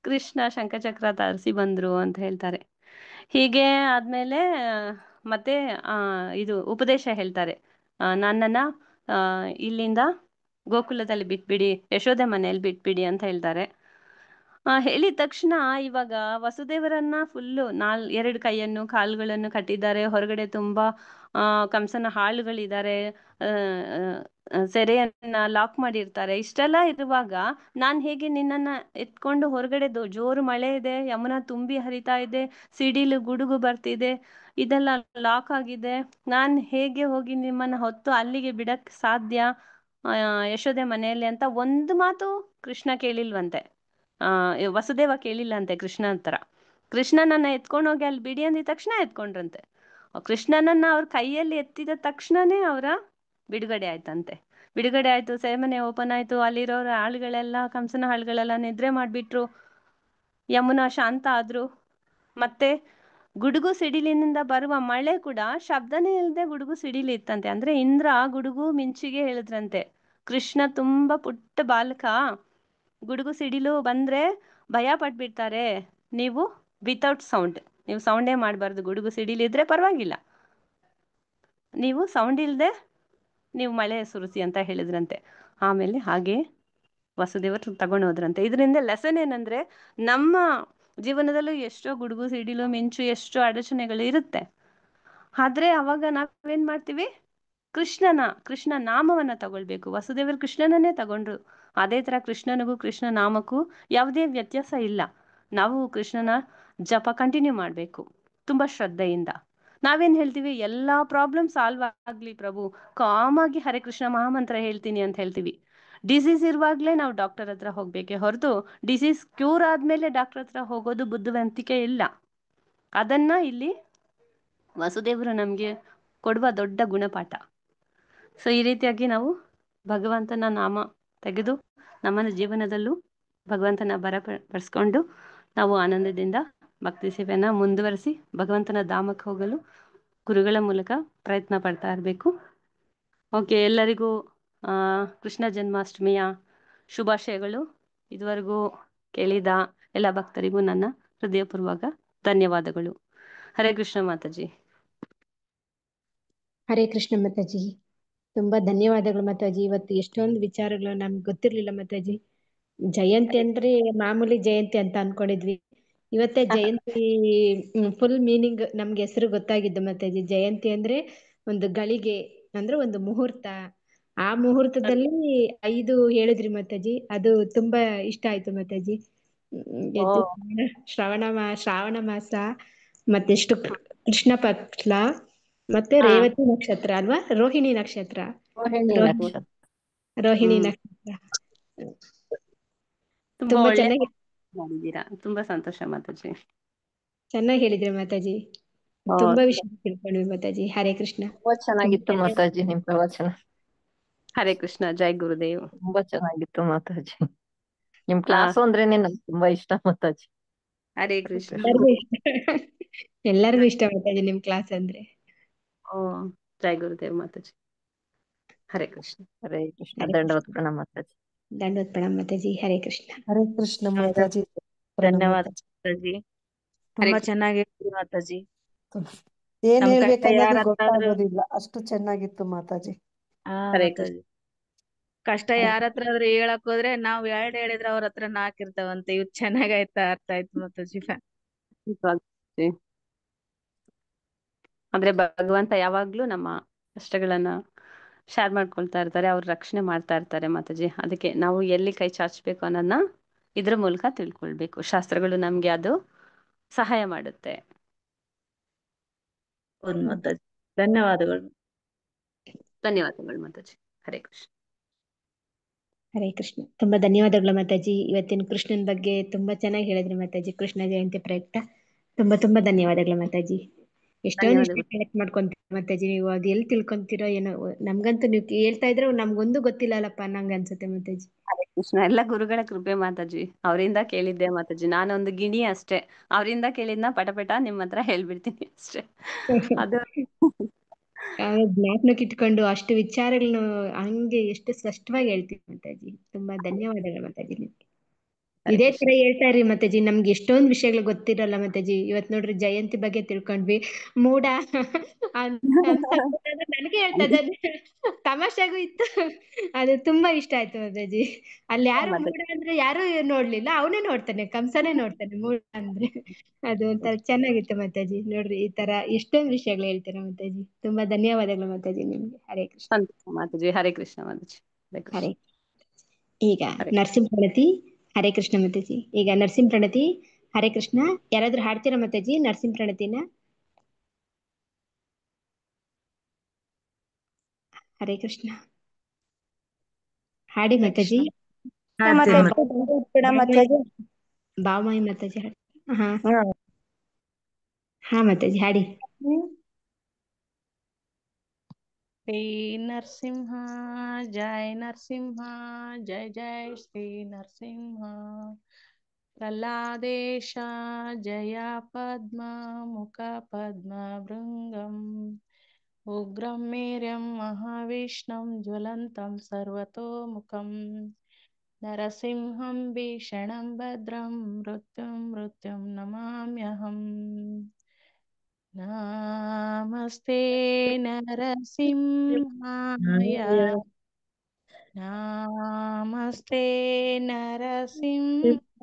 ಕೃಷ್ಣ ಶಂಖಚಕ್ರ ತರಿಸಿ ಬಂದ್ರು ಅಂತ ಹೇಳ್ತಾರೆ. ಹೀಗೆ ಆದ್ಮೇಲೆ ಮತ್ತೆ ಇದು ಉಪದೇಶ ಹೇಳ್ತಾರೆ, ನನ್ನನ್ನ ಇಲ್ಲಿಂದ ಗೋಕುಲದಲ್ಲಿ ಬಿಟ್ಬಿಡಿ, ಯಶೋದೆ ಮನೆಯಲ್ಲಿ ಬಿಟ್ಬಿಡಿ ಅಂತ ಹೇಳ್ತಾರೆ. ಹೇಳಿದ ತಕ್ಷಣ ಇವಾಗ ವಸುದೇವರನ್ನ ಫುಲ್ಲು 2 ಕೈಯನ್ನು ಕಾಲುಗಳನ್ನು ಕಟ್ಟಿದ್ದಾರೆ. ಹೊರಗಡೆ ತುಂಬಾ ಕಂಸನ ಹಾಳುಗಳಿದ್ದಾರೆ, ಸೆರೆಯನ್ನ ಲಾಕ್ ಮಾಡಿರ್ತಾರೆ. ಇಷ್ಟೆಲ್ಲ ಇರುವಾಗ ನಾನ್ ಹೇಗೆ ನಿನ್ನನ್ನ ಎತ್ಕೊಂಡು ಹೊರಗಡೆ, ಜೋರು ಮಳೆ ಇದೆ, ಯಮುನಾ ತುಂಬಿ ಹರಿತಾ ಇದೆ, ಸಿಡಿಲು ಗುಡುಗು ಬರ್ತಿದೆ, ಇದೆಲ್ಲ ಲಾಕ್ ಆಗಿದೆ, ನಾನ್ ಹೇಗೆ ಹೋಗಿ ನಿಮ್ಮನ್ನ ಹೊತ್ತು ಅಲ್ಲಿಗೆ ಬಿಡಕ್ ಸಾಧ್ಯ ಯಶೋದೆ ಮನೆಯಲ್ಲಿ ಅಂತ ಒಂದು ಮಾತು ಕೃಷ್ಣ ಕೇಳಿಲ್ವಂತೆ. ವಸುದೇವ ಕೇಳಿಲ್ಲಂತೆ ಕೃಷ್ಣ ಹತ್ರ. ಕೃಷ್ಣನನ್ನ ಎತ್ಕೊಂಡೋಗಿ ಅಲ್ಲಿ ಬಿಡಿ ಅಂದಿದ ತಕ್ಷಣ ಎತ್ಕೊಂಡ್ರಂತೆ. ಕೃಷ್ಣನನ್ನ ಅವ್ರ ಕೈಯಲ್ಲಿ ಎತ್ತಿದ ತಕ್ಷಣನೇ ಅವರ ಬಿಡುಗಡೆ ಆಯ್ತಂತೆ. ಬಿಡುಗಡೆ ಆಯ್ತು, ಸೆರೆಮನೆ ಓಪನ್ ಆಯ್ತು. ಅಲ್ಲಿರೋರ ಆಳುಗಳೆಲ್ಲ, ಕಂಸನ ಆಳುಗಳೆಲ್ಲ ನಿದ್ರೆ ಮಾಡ್ಬಿಟ್ರು. ಯಮುನಾ ಶಾಂತ ಆದ್ರು. ಮತ್ತೆ ಗುಡುಗು ಸಿಡಿಲಿನಿಂದ ಬರುವ ಮಳೆ ಕೂಡ ಶಬ್ದನೇ ಇಲ್ಲದೆ ಗುಡುಗು ಸಿಡಿಲಿ ಇತ್ತಂತೆ. ಅಂದ್ರೆ ಇಂದ್ರ ಗುಡುಗು ಮಿಂಚಿಗೆ ಹೇಳಿದ್ರಂತೆ, ಕೃಷ್ಣ ತುಂಬಾ ಪುಟ್ಟ ಬಾಲಕ, ಗುಡುಗು ಸಿಡಿಲು ಬಂದ್ರೆ ಭಯ ಪಟ್ಬಿಡ್ತಾರೆ, ನೀವು ವಿತೌಟ್ ಸೌಂಡ್, ನೀವು ಸೌಂಡೇ ಮಾಡಬಾರ್ದು, ಗುಡುಗು ಸಿಡಿಲಿದ್ರೆ ಪರವಾಗಿಲ್ಲ, ನೀವು ಸೌಂಡ್ ಇಲ್ಲದೆ ನೀವು ಮಳೆ ಸುರಿಸಿ ಅಂತ ಹೇಳಿದ್ರಂತೆ. ಆಮೇಲೆ ಹಾಗೆ ವಸುದೇವರು ತಗೊಂಡೋದ್ರಂತೆ. ಇದರಿಂದ ಲೆಸನ್ ಏನಂದ್ರೆ, ನಮ್ಮ ಜೀವನದಲ್ಲೂ ಎಷ್ಟೋ ಗುಡುಗು ಸಿಡಿಲು ಮಿಂಚು ಎಷ್ಟೋ ಅಡಚಣೆಗಳು ಇರುತ್ತೆ. ಆದ್ರೆ ಅವಾಗ ನಾವೇನ್ ಮಾಡ್ತೀವಿ, ಕೃಷ್ಣ ನಾಮವನ್ನ ತಗೊಳ್ಬೇಕು. ವಸುದೇವರು ಕೃಷ್ಣನನ್ನೇ ತಗೊಂಡ್ರು. ಅದೇ ತರ ಕೃಷ್ಣನಿಗೂ ಕೃಷ್ಣ ನಾಮಕ್ಕೂ ಯಾವುದೇ ವ್ಯತ್ಯಾಸ ಇಲ್ಲ. ನಾವು ಕೃಷ್ಣನ ಜಪ ಕಂಟಿನ್ಯೂ ಮಾಡ್ಬೇಕು ತುಂಬಾ ಶ್ರದ್ಧೆಯಿಂದ. ನಾವೇನ್ ಹೇಳ್ತೀವಿ, ಎಲ್ಲಾ ಪ್ರಾಬ್ಲಮ್ ಸಾಲ್ವ್ ಆಗ್ಲಿ ಪ್ರಭು, ಕಾಮಾಗಿ ಹರೇ ಕೃಷ್ಣ ಮಹಾಮಂತ್ರ ಹೇಳ್ತೀನಿ ಅಂತ ಹೇಳ್ತೀವಿ. ಡಿಸೀಸ್ ಇರುವಾಗಲೇ ನಾವು ಡಾಕ್ಟರ್ ಹತ್ರ ಹೋಗ್ಬೇಕೆ ಹೊರತು ಡಿಸೀಸ್ ಕ್ಯೂರ್ ಆದ್ಮೇಲೆ ಡಾಕ್ಟರ್ ಹತ್ರ ಹೋಗೋದು ಬುದ್ಧಿವಂತಿಕೆ ಇಲ್ಲ. ಅದನ್ನ ಇಲ್ಲಿ ವಾಸುದೇವರು ನಮಗೆ ಕೊಡುವ ದೊಡ್ಡ ಗುಣಪಾಠ. ಸೊ ಈ ರೀತಿಯಾಗಿ ನಾವು ಭಗವಂತನ ನಾಮ ತೆಗೆದು ನಮ್ಮ ಜೀವನದಲ್ಲೂ ಭಗವಂತನ ಬರಪಡಿಸ್ಕೊಂಡು ನಾವು ಆನಂದದಿಂದ ಭಕ್ತಿ ಸೇವೆಯನ್ನ ಮುಂದುವರಿಸಿ ಭಗವಂತನ ಧಾಮಕ್ಕೆ ಹೋಗಲು ಗುರುಗಳ ಮೂಲಕ ಪ್ರಯತ್ನ ಪಡ್ತಾ ಇರಬೇಕು. ಓಕೆ, ಎಲ್ಲರಿಗೂ ಕೃಷ್ಣ ಜನ್ಮಾಷ್ಟಮಿಯ ಶುಭಾಶಯಗಳು. ಇದುವರೆಗೂ ಕೇಳಿದ ಎಲ್ಲ ಭಕ್ತರಿಗೂ ನನ್ನ ಹೃದಯಪೂರ್ವಕ ಧನ್ಯವಾದಗಳು. ಹರೇ ಕೃಷ್ಣ ಮಾತಾಜಿ. ಹರೇ ಕೃಷ್ಣ ಮಾತಾಜಿ, ತುಂಬಾ ಧನ್ಯವಾದಗಳು ಮಾತಾಜಿ. ಇವತ್ತು ಎಷ್ಟೊಂದು ವಿಚಾರಗಳು ನಮ್ಗೆ ಗೊತ್ತಿರ್ಲಿಲ್ಲ ಮಾತಾಜಿ. ಜಯಂತಿ ಅಂದ್ರೆ ಮಾಮೂಲಿ ಜಯಂತಿ ಅಂತ ಅನ್ಕೊಂಡಿದ್ವಿ. ಇವತ್ತೇ ಜಯಂತಿ ಫುಲ್ ಮೀನಿಂಗ್ ನಮ್ಗೆ ಹೆಸರು ಗೊತ್ತಾಗಿದ್ದು ಮಾತಾಜಿ. ಜಯಂತಿ ಅಂದ್ರೆ ಒಂದು ಗಳಿಗೆ, ಅಂದ್ರೆ ಒಂದು ಮುಹೂರ್ತ. ಆ ಮುಹೂರ್ತದಲ್ಲಿ 5 ಹೇಳಿದ್ರಿ ಮಾತಾಜಿ. ಅದು ತುಂಬಾ ಇಷ್ಟ ಆಯ್ತು ಮಾತಾಜಿ. ಇದು ಶ್ರಾವಣ ಮಾಸ ಮತ್ತೆ ಕೃಷ್ಣ ಪಕ್ಷ ಮತ್ತೆ ರೇವತಿ ನಕ್ಷತ್ರ ಅಲ್ವಾ, ರೋಹಿಣಿ ನಕ್ಷತ್ರ. ರೋಹಿಣಿ ನಕ್ಷತ್ರ ತುಂಬಾ ಒಳ್ಳೆ ಮಾಡಿದ್ದೀರಾ. ತುಂಬಾ ಸಂತೋಷ ಮಾತಾಜಿ. ಚೆನ್ನಾಗಿ ಹೇಳಿದ್ರಿ ಮಾತಾಜಿ. ತುಂಬಾ ವಿಷಯ ತಿಳ್ಕೊಂಡ್ವಿ ಮಾತಾಜಿ. ಹರೇ ಕೃಷ್ಣ. ತುಂಬಾ ಚೆನ್ನಾಗಿತ್ತು ಮಾತಾಜಿ ನಿಮ್ ಪ್ರವಚನ. ಹರೇ ಕೃಷ್ಣ. ಜೈ ಗುರುದೇವ್. ತುಂಬಾ ಚೆನ್ನಾಗಿತ್ತು ಮಾತಾಜಿ. ನಿಮ್ ಕ್ಲಾಸ್ ಅಂದ್ರೇನೆ ನಂಗೆ ತುಂಬಾ ಇಷ್ಟ ಮಾತಾಜಿ. ಹರೇ ಕೃಷ್ಣ. ಎಲ್ಲರಿಗೂ ಇಷ್ಟ ಮಾತಾಜಿ ನಿಮ್ ಕ್ಲಾಸ್ ಅಂದ್ರೆ. ಜೈ ಗುರುದೇವ್ ಮಾತಾಜಿ. ಹರೇ ಕೃಷ್ಣ. ಹರೇ ಕೃಷ್ಣ. ದಂಡವತ್ ಪ್ರಣಾಮ ಮಾತಾಜಿ. ದಂಡವತ್ ಪ್ರಣಾಮ ಮಾತಾಜಿ. ಹರೇ ಕೃಷ್ಣ. ಹರೇ ಕೃಷ್ಣ ಮಾತಾಜಿ. ಧನ್ಯವಾದ ಮಾತಾಜಿ. ತುಂಬಾ ಚೆನ್ನಾಗಿ ಮಾತಾಜಿ. ಏನ್ ಹೇಳ್ಬೇಕನ್ನೋದು ಗೊತ್ತಾಗೋದಿಲ್ಲ, ಅಷ್ಟು ಚೆನ್ನಾಗಿತ್ತು ಮಾತಾಜಿ. ಕಷ್ಟ ಯಾರ ಹತ್ರ ಆದ್ರೂ ಹೇಳಕ್ ಹೋದ್ರೆ ನಾವ್ 2 ಹೇಳಿದ್ರೆ ಅವ್ರ ಹತ್ರ 4 ಇರ್ತಾವಂತೆ. ಇವ್ ಚೆನ್ನಾಗಾಯ್ತಾ, ಅರ್ಥ ಆಯ್ತು ಮಾತಾಜಿ. ಅಂದ್ರೆ ಭಗವಂತ ಯಾವಾಗ್ಲೂ ನಮ್ಮ ಕಷ್ಟಗಳನ್ನ ಶೇರ್ ಮಾಡ್ಕೊಳ್ತಾ ಇರ್ತಾರೆ, ಅವ್ರ ರಕ್ಷಣೆ ಮಾಡ್ತಾ ಇರ್ತಾರೆ ಮಾತಾಜಿ. ಅದಕ್ಕೆ ನಾವು ಎಲ್ಲಿ ಕೈ ಚಾಚಬೇಕು ಅನ್ನೋದನ್ನ ಇದ್ರ ಮೂಲಕ ತಿಳ್ಕೊಳ್ಬೇಕು. ಶಾಸ್ತ್ರಗಳು ನಮ್ಗೆ ಅದು ಸಹಾಯ ಮಾಡುತ್ತೆ. ಹೌದು ಮಾತಾಜಿ. ಧನ್ಯವಾದಗಳು. ಧನ್ಯವಾದಗಳು ಮಾತಾಜಿ. ಹರೇ ಕೃಷ್ಣ. ಹರೇ ಕೃಷ್ಣ. ತುಂಬಾ ಧನ್ಯವಾದಗಳು ಮಾತಾಜಿ. ಇವತ್ತಿನ ಕೃಷ್ಣನ್ ಬಗ್ಗೆ ತುಂಬಾ ಚೆನ್ನಾಗಿ ಹೇಳಿದ್ರಿ ಮಾತಾಜಿ. ಕೃಷ್ಣ ಜಯಂತಿ ಪ್ರಯುಕ್ತ ತುಂಬಾ ಧನ್ಯವಾದಗಳು ಮಾತಾಜಿ. ಎಷ್ಟೊಂದು ಕಲೆಕ್ಟ್ ಮಾಡ್ಕೊಂತೀರ ಮಾತಾಜಿ ನೀವು. ಅದು ಎಲ್ಲಿ ತಿಳ್ಕೊಂತೀರೋ ಏನೋ, ನಮ್ಗಂತೂ ನೀವು ಹೇಳ್ತಾ ಇದ್ರೆ ನಮ್ಗೊಂದು ಗೊತ್ತಿಲ್ಲಲ್ಲಪ್ಪ ನಂಗೆ ಅನ್ಸುತ್ತೆ ಮಾತಾಜಿ. ಹರೇ ಕೃಷ್ಣ. ಎಲ್ಲ ಗುರುಗಳ ಕೃಪೆ ಮಾತಾಜಿ. ಅವರಿಂದ ಕೇಳಿದ್ದೆ ಮಾತಾಜಿ. ನಾನೊಂದು ಗಿಣಿ ಅಷ್ಟೇ. ಅವರಿಂದ ಕೇಳಿದ್ನ ಪಟಪಟ ನಿಮ್ಮ ಹತ್ರ ಹೇಳ್ಬಿಡ್ತೀನಿ ಅಷ್ಟೇ. ಅದು ಜ್ಞಾಪನಕ್ಕೆ ಇಟ್ಕೊಂಡು ಅಷ್ಟು ವಿಚಾರಗಳನ್ನು ಹಂಗೆ ಎಷ್ಟು ಸ್ಪಷ್ಟವಾಗಿ ಹೇಳ್ತೀವಿ ಮಾತಾಜಿ. ತುಂಬಾ ಧನ್ಯವಾದಗಳು ಮಾತಾಜಿ ನಿಮ್ಗೆ. ಇದೇ ತರ ಹೇಳ್ತಾ ಇರಿ ಮಾತಾಜಿ. ನಮ್ಗೆ ಎಷ್ಟೊಂದು ವಿಷಯಗಳು ಗೊತ್ತಿರಲ್ಲ ಮಾತಾಜಿ. ಇವತ್ ನೋಡ್ರಿ ಜಯಂತಿ ಬಗ್ಗೆ ತಿಳ್ಕೊಂಡ್ವಿ. ಮೂಡ ನನಗೆ ಹೇಳ್ತಾ ಇದ್ದ ತಮಾಷೆಗೂ ಇತ್ತು. ಅದು ತುಂಬಾ ಇಷ್ಟ ಆಯ್ತು ಮಾತಾಜಿ. ಅಲ್ಲಿ ಯಾರು ಮೂಡ ಅಂದ್ರೆ ಯಾರು ನೋಡ್ಲಿಲ್ಲ, ಅವನೇ ನೋಡ್ತಾನೆ, ಕಂಸನೇ ನೋಡ್ತಾನೆ ಮೂಡ ಅಂದ್ರೆ. ಅದು ಒಂಥರ ಚೆನ್ನಾಗಿತ್ತು ಮಾತಾಜಿ. ನೋಡ್ರಿ ಈ ತರ ಎಷ್ಟೊಂದು ವಿಷಯಗಳು ಹೇಳ್ತೀರಾ ಮಾತಾಜಿ. ತುಂಬಾ ಧನ್ಯವಾದಗಳು ಮಾತಾಜಿ ನಿಮ್ಗೆ. ಹರೇ ಕೃಷ್ಣ ಮಾತಾಜಿ. ಹರೇ ಕೃಷ್ಣ ಮಾತಾಜಿ. ಹರೇ. ಈಗ ನರಸಿಂಹ ಪ್ರಣತಿ. ಹರೇ ಕೃಷ್ಣ ಮಾತಾಜಿ. ಈಗ ನರಸಿಂಹ ಪ್ರಣತಿ. ಹರೇ ಕೃಷ್ಣ. ಯಾರಾದ್ರೂ ಹಾಡ್ತೀರಾ ಮಾತಾಜಿ ನರಸಿಂಹ ಪ್ರಣತಿನ? ಹರೇ ಕೃಷ್ಣ. ಹಾಡಿ ಮಾತಾಜಿ. ಬಾಮಾಯಿ ಮಾತಾಜಿ. ಹಾ ಮಾತಾಜಿ ಹಾಡಿ. ಶ್ರೀ ನರಸಿಂಹ ಜಯ ನರಸಿಂಹ ಜಯ ಜಯ ಶ್ರೀ ನರಸಿಂಹ. ಪ್ರಹ್ಲಾದೇಶ ಜಯ ಪದ್ಮ ಮುಖ ಪದ್ಮ ಭೃಂಗಂ. ಉಗ್ರಂ ಮೇರ್ಯಂ ಮಹಾವಿಷ್ಣಂ ಜ್ವಲಂತಂ ಸರ್ವತೋಮುಖಂ. ನರಸಿಂಹಂ ಭೀಷಣಂ ಭದ್ರಂ ಮೃತ್ಯುಂ ನಮಾಮ್ಯಹಂ. ನಮಸ್ತೆ ನರಸಿಂಹಾಯ. ನಮಸ್ತೆ ನರಸಿಂಹಾಯ.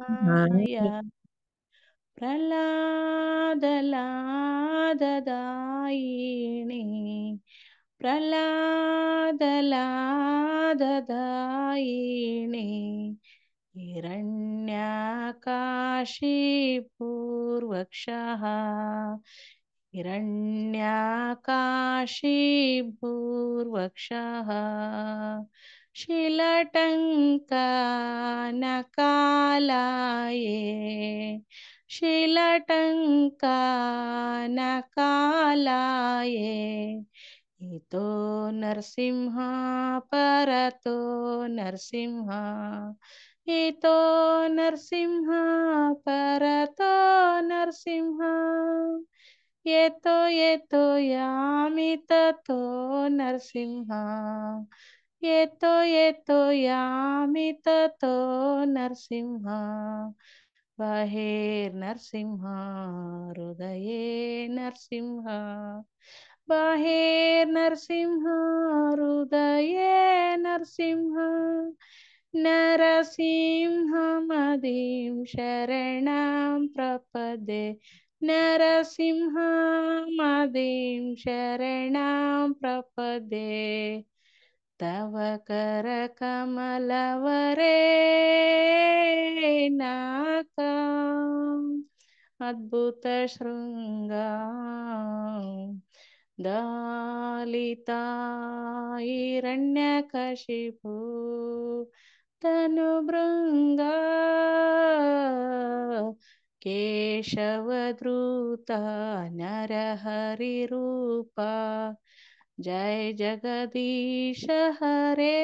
ಪ್ರಹ್ಲಾದಲಾದದಾಯಿಣಿ. ಪ್ರಹ್ಲಾದಲಾದದಾಯಿಣಿ. ಹಿರಣ್ಯಕಾಶಿಪೂರ್ವಕ್ಷಃ. ಹಿರಣ್ಯಕಾಶಿಪೂರ್ವಕ್ಷಃ. शिलटङ्कनकालाये शिलटङ्कनकालाये इतो नरसिंह परतो नरसिंह इतो नरसिंह परतो नरसिंह येतो यामि ततो नरसिंह येतो यामि ततो नरसिंह बाहेर नरसिंह हृदये नरसिंह बाहेर नरसिंह हृदये नरसिंह नरसिंहमदिं शरणं प्रपदे नरसिंहमदिं शरणं प्रपदे तव करकमलवरे नाका अद्भुत शृङ्गा दालिता हिरण्यकशिपु तनुभृङ्गा केशवधृता नरहरिरूपा जय जगदीश हरे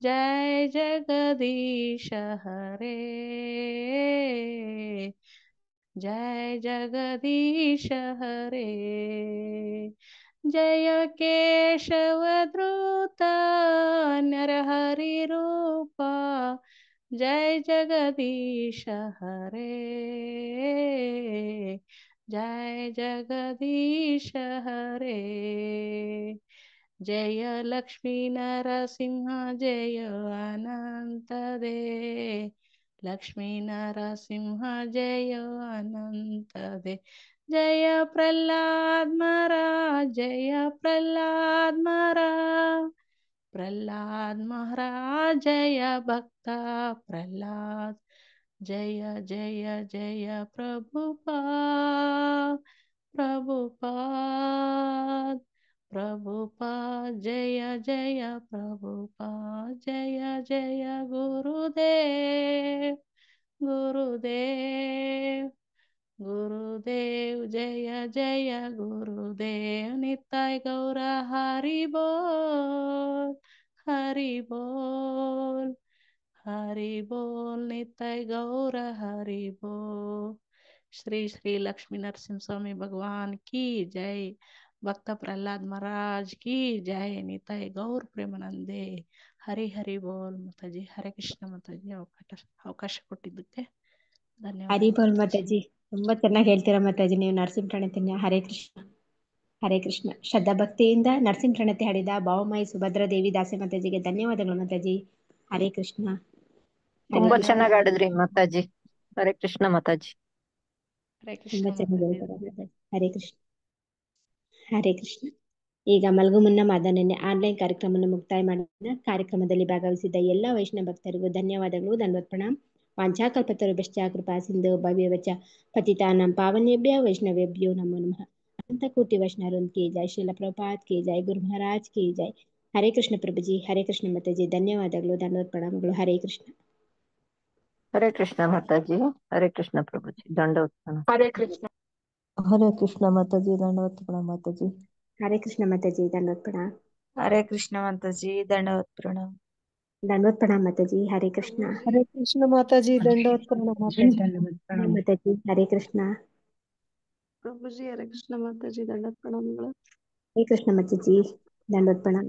जय जगदीश हरे जय जगदीश हरे जय केशवधृता नरहरिरूपा जय जगदीश हरे जय जगदीश हरे जय लक्ष्मी नरसिंह जय अनंत दे लक्ष्मी नरसिंह जय अनंत दे जय प्रहलाद महाराज जय प्रहलाद महाराज प्रहलाद महाराज जय भक्ता प्रहलाद जय जय जय प्रभुपाद प्रभुपाद प्रभुपाद जय जय प्रभुपाद जय जय गुरुदेव गुरुदेव गुरुदेव जय जय गुरुदेव निताय गौर हरि बोल हरि बोल हरि बोल निताय गौर हरि बोल श्री श्री लक्ष्मी नरसिंह स्वामी भगवान की जय भक्त प्रहलाद महाराज की जय निताय गौर प्रेमानಂದೇ ಹರಿ ಹರಿ ಬೋಲ್ ಮಾತಾಜಿ ಹರೇ ಕೃಷ್ಣ ಮಾತಾಜಿ ಅವಕಾಶ ಕೊಟ್ಟಿದ್ದಕ್ಕೆ ಧನ್ಯವಾದ ಹರಿ ಬೋಲ್ ಮಾತಾಜಿ ತುಂಬಾ ಚೆನ್ನಾಗಿ ಹೇಳ್ತೀರಾ ಮಾತಾಜಿ ನೀವು ನರಸಿಂಹ ಪ್ರಣತಿನ ಹರೇ ಕೃಷ್ಣ ಹರೇ ಕೃಷ್ಣ ಶ್ರದ್ಧಾ ಭಕ್ತಿಯಿಂದ ನರಸಿಂಹ ಪ್ರಣತಿ ಹಾಡಿದ ಭಾವಮಾಯಿ ಸುಭದ್ರಾ ದೇವಿ ದಾಸಿ ಮಾತಾಜಿಗೆ ಧನ್ಯವಾದಗಳು ಮಾತಾಜಿ ಹರೇ ಕೃಷ್ಣ ತುಂಬಾ ಚೆನ್ನಾಗಿ ಆಡಿದ್ರಿ ಮಾತಾಜಿ ಹರೇ ಕೃಷ್ಣ ಮಾತಾಜಿ ಹರೇ ತುಂಬಾ ಕೃಷ್ಣ ಚೆನ್ನಾಗಿ ಮಾತಾಜಿ ಹೇಳ್ತಾರೆ ಮಾತಾಜಿ ಹರೇ ಕೃಷ್ಣ ಹರೇ ಕೃಷ್ಣ ಈಗ ಮಲಗು ಮುನ್ನ ಮಾದನೆನ್ನೆ ಆನ್ಲೈನ್ ಕಾರ್ಯಕ್ರಮವನ್ನು ಮುಕ್ತಾಯ ಮಾಡಿದ ಕಾರ್ಯಕ್ರಮದಲ್ಲಿ ಭಾಗವಹಿಸಿದ್ದ ಎಲ್ಲ ವೈಷ್ಣವ ಭಕ್ತರಿಗೂ ಧನ್ಯವಾದಗಳು ಧನ್ಯವಾದ ಪ್ರಣಾಮ್ ವಾಂಛಾಕಲ್ಪತರುಭ್ಯಶ್ಚ ಕೃಪಾ ಸಿಂಧು ಭವ್ಯವಚ ಪತಿತಾನಾಂ ಪಾವನೇಭ್ಯ ವೈಷ್ಣವೇಭ್ಯೋ ನಮೋ ನಮಃ अनंत कोटि वैष्णव की जय श्रील प्रभुपाद की जय गुरु महाराज की जय हरे कृष्ण प्रभु जी हरे कृष्ण माताजी ಧನ್ಯವಾದಗಳು ಧನ್ಯವಾದ ಪ್ರಣಾಮಗಳು ಹರೇ ಕೃಷ್ಣ ಹರೇ ಕೃಷ್ಣ ಮಾತಾಜಿ ಹರೇ ಕೃಷ್ಣ ಪ್ರಭುಜಿ ದಂಡವತ್ ಪ್ರಣಾಮ ಹರೇ ಕೃಷ್ಣ ಹರೇ ಕೃಷ್ಣ ಮಾತಾಜಿ ದಂಡವತ್ ಪ್ರಣಾಮ ಮಾತಾಜಿ ಹರೇ ಕೃಷ್ಣ ಮಾತಾಜಿ ಧನ್ಯವಾದ ಪ್ರಣಾಮ ಹರೇ ಕೃಷ್ಣ ಮಾತಾಜಿ ದಂಡವತ್ ಪ್ರಣಾಮ ಧನ್ಯವಾದ ಪ್ರಣಾಮ ಮಾತಾಜಿ ಹರೇ ಕೃಷ್ಣ ಹರೇ ಕೃಷ್ಣ ಮಾತಾಜಿ ದಂಡವತ್ ಪ್ರಣಾಮ ಮಾತಾಜಿ ಮಾತಾಜಿ ಹರೇ ಕೃಷ್ಣ ಪ್ರಭುಜಿ ಹರೇ ಕೃಷ್ಣ ಮಾತಾಜಿ ದಂಡವತ್ ಪ್ರಣಾಮಗಳು ಹರೇ ಕೃಷ್ಣ ಮಾತಾಜಿ ಧನ್ಯವಾದ ಪ್ರಣಾಮ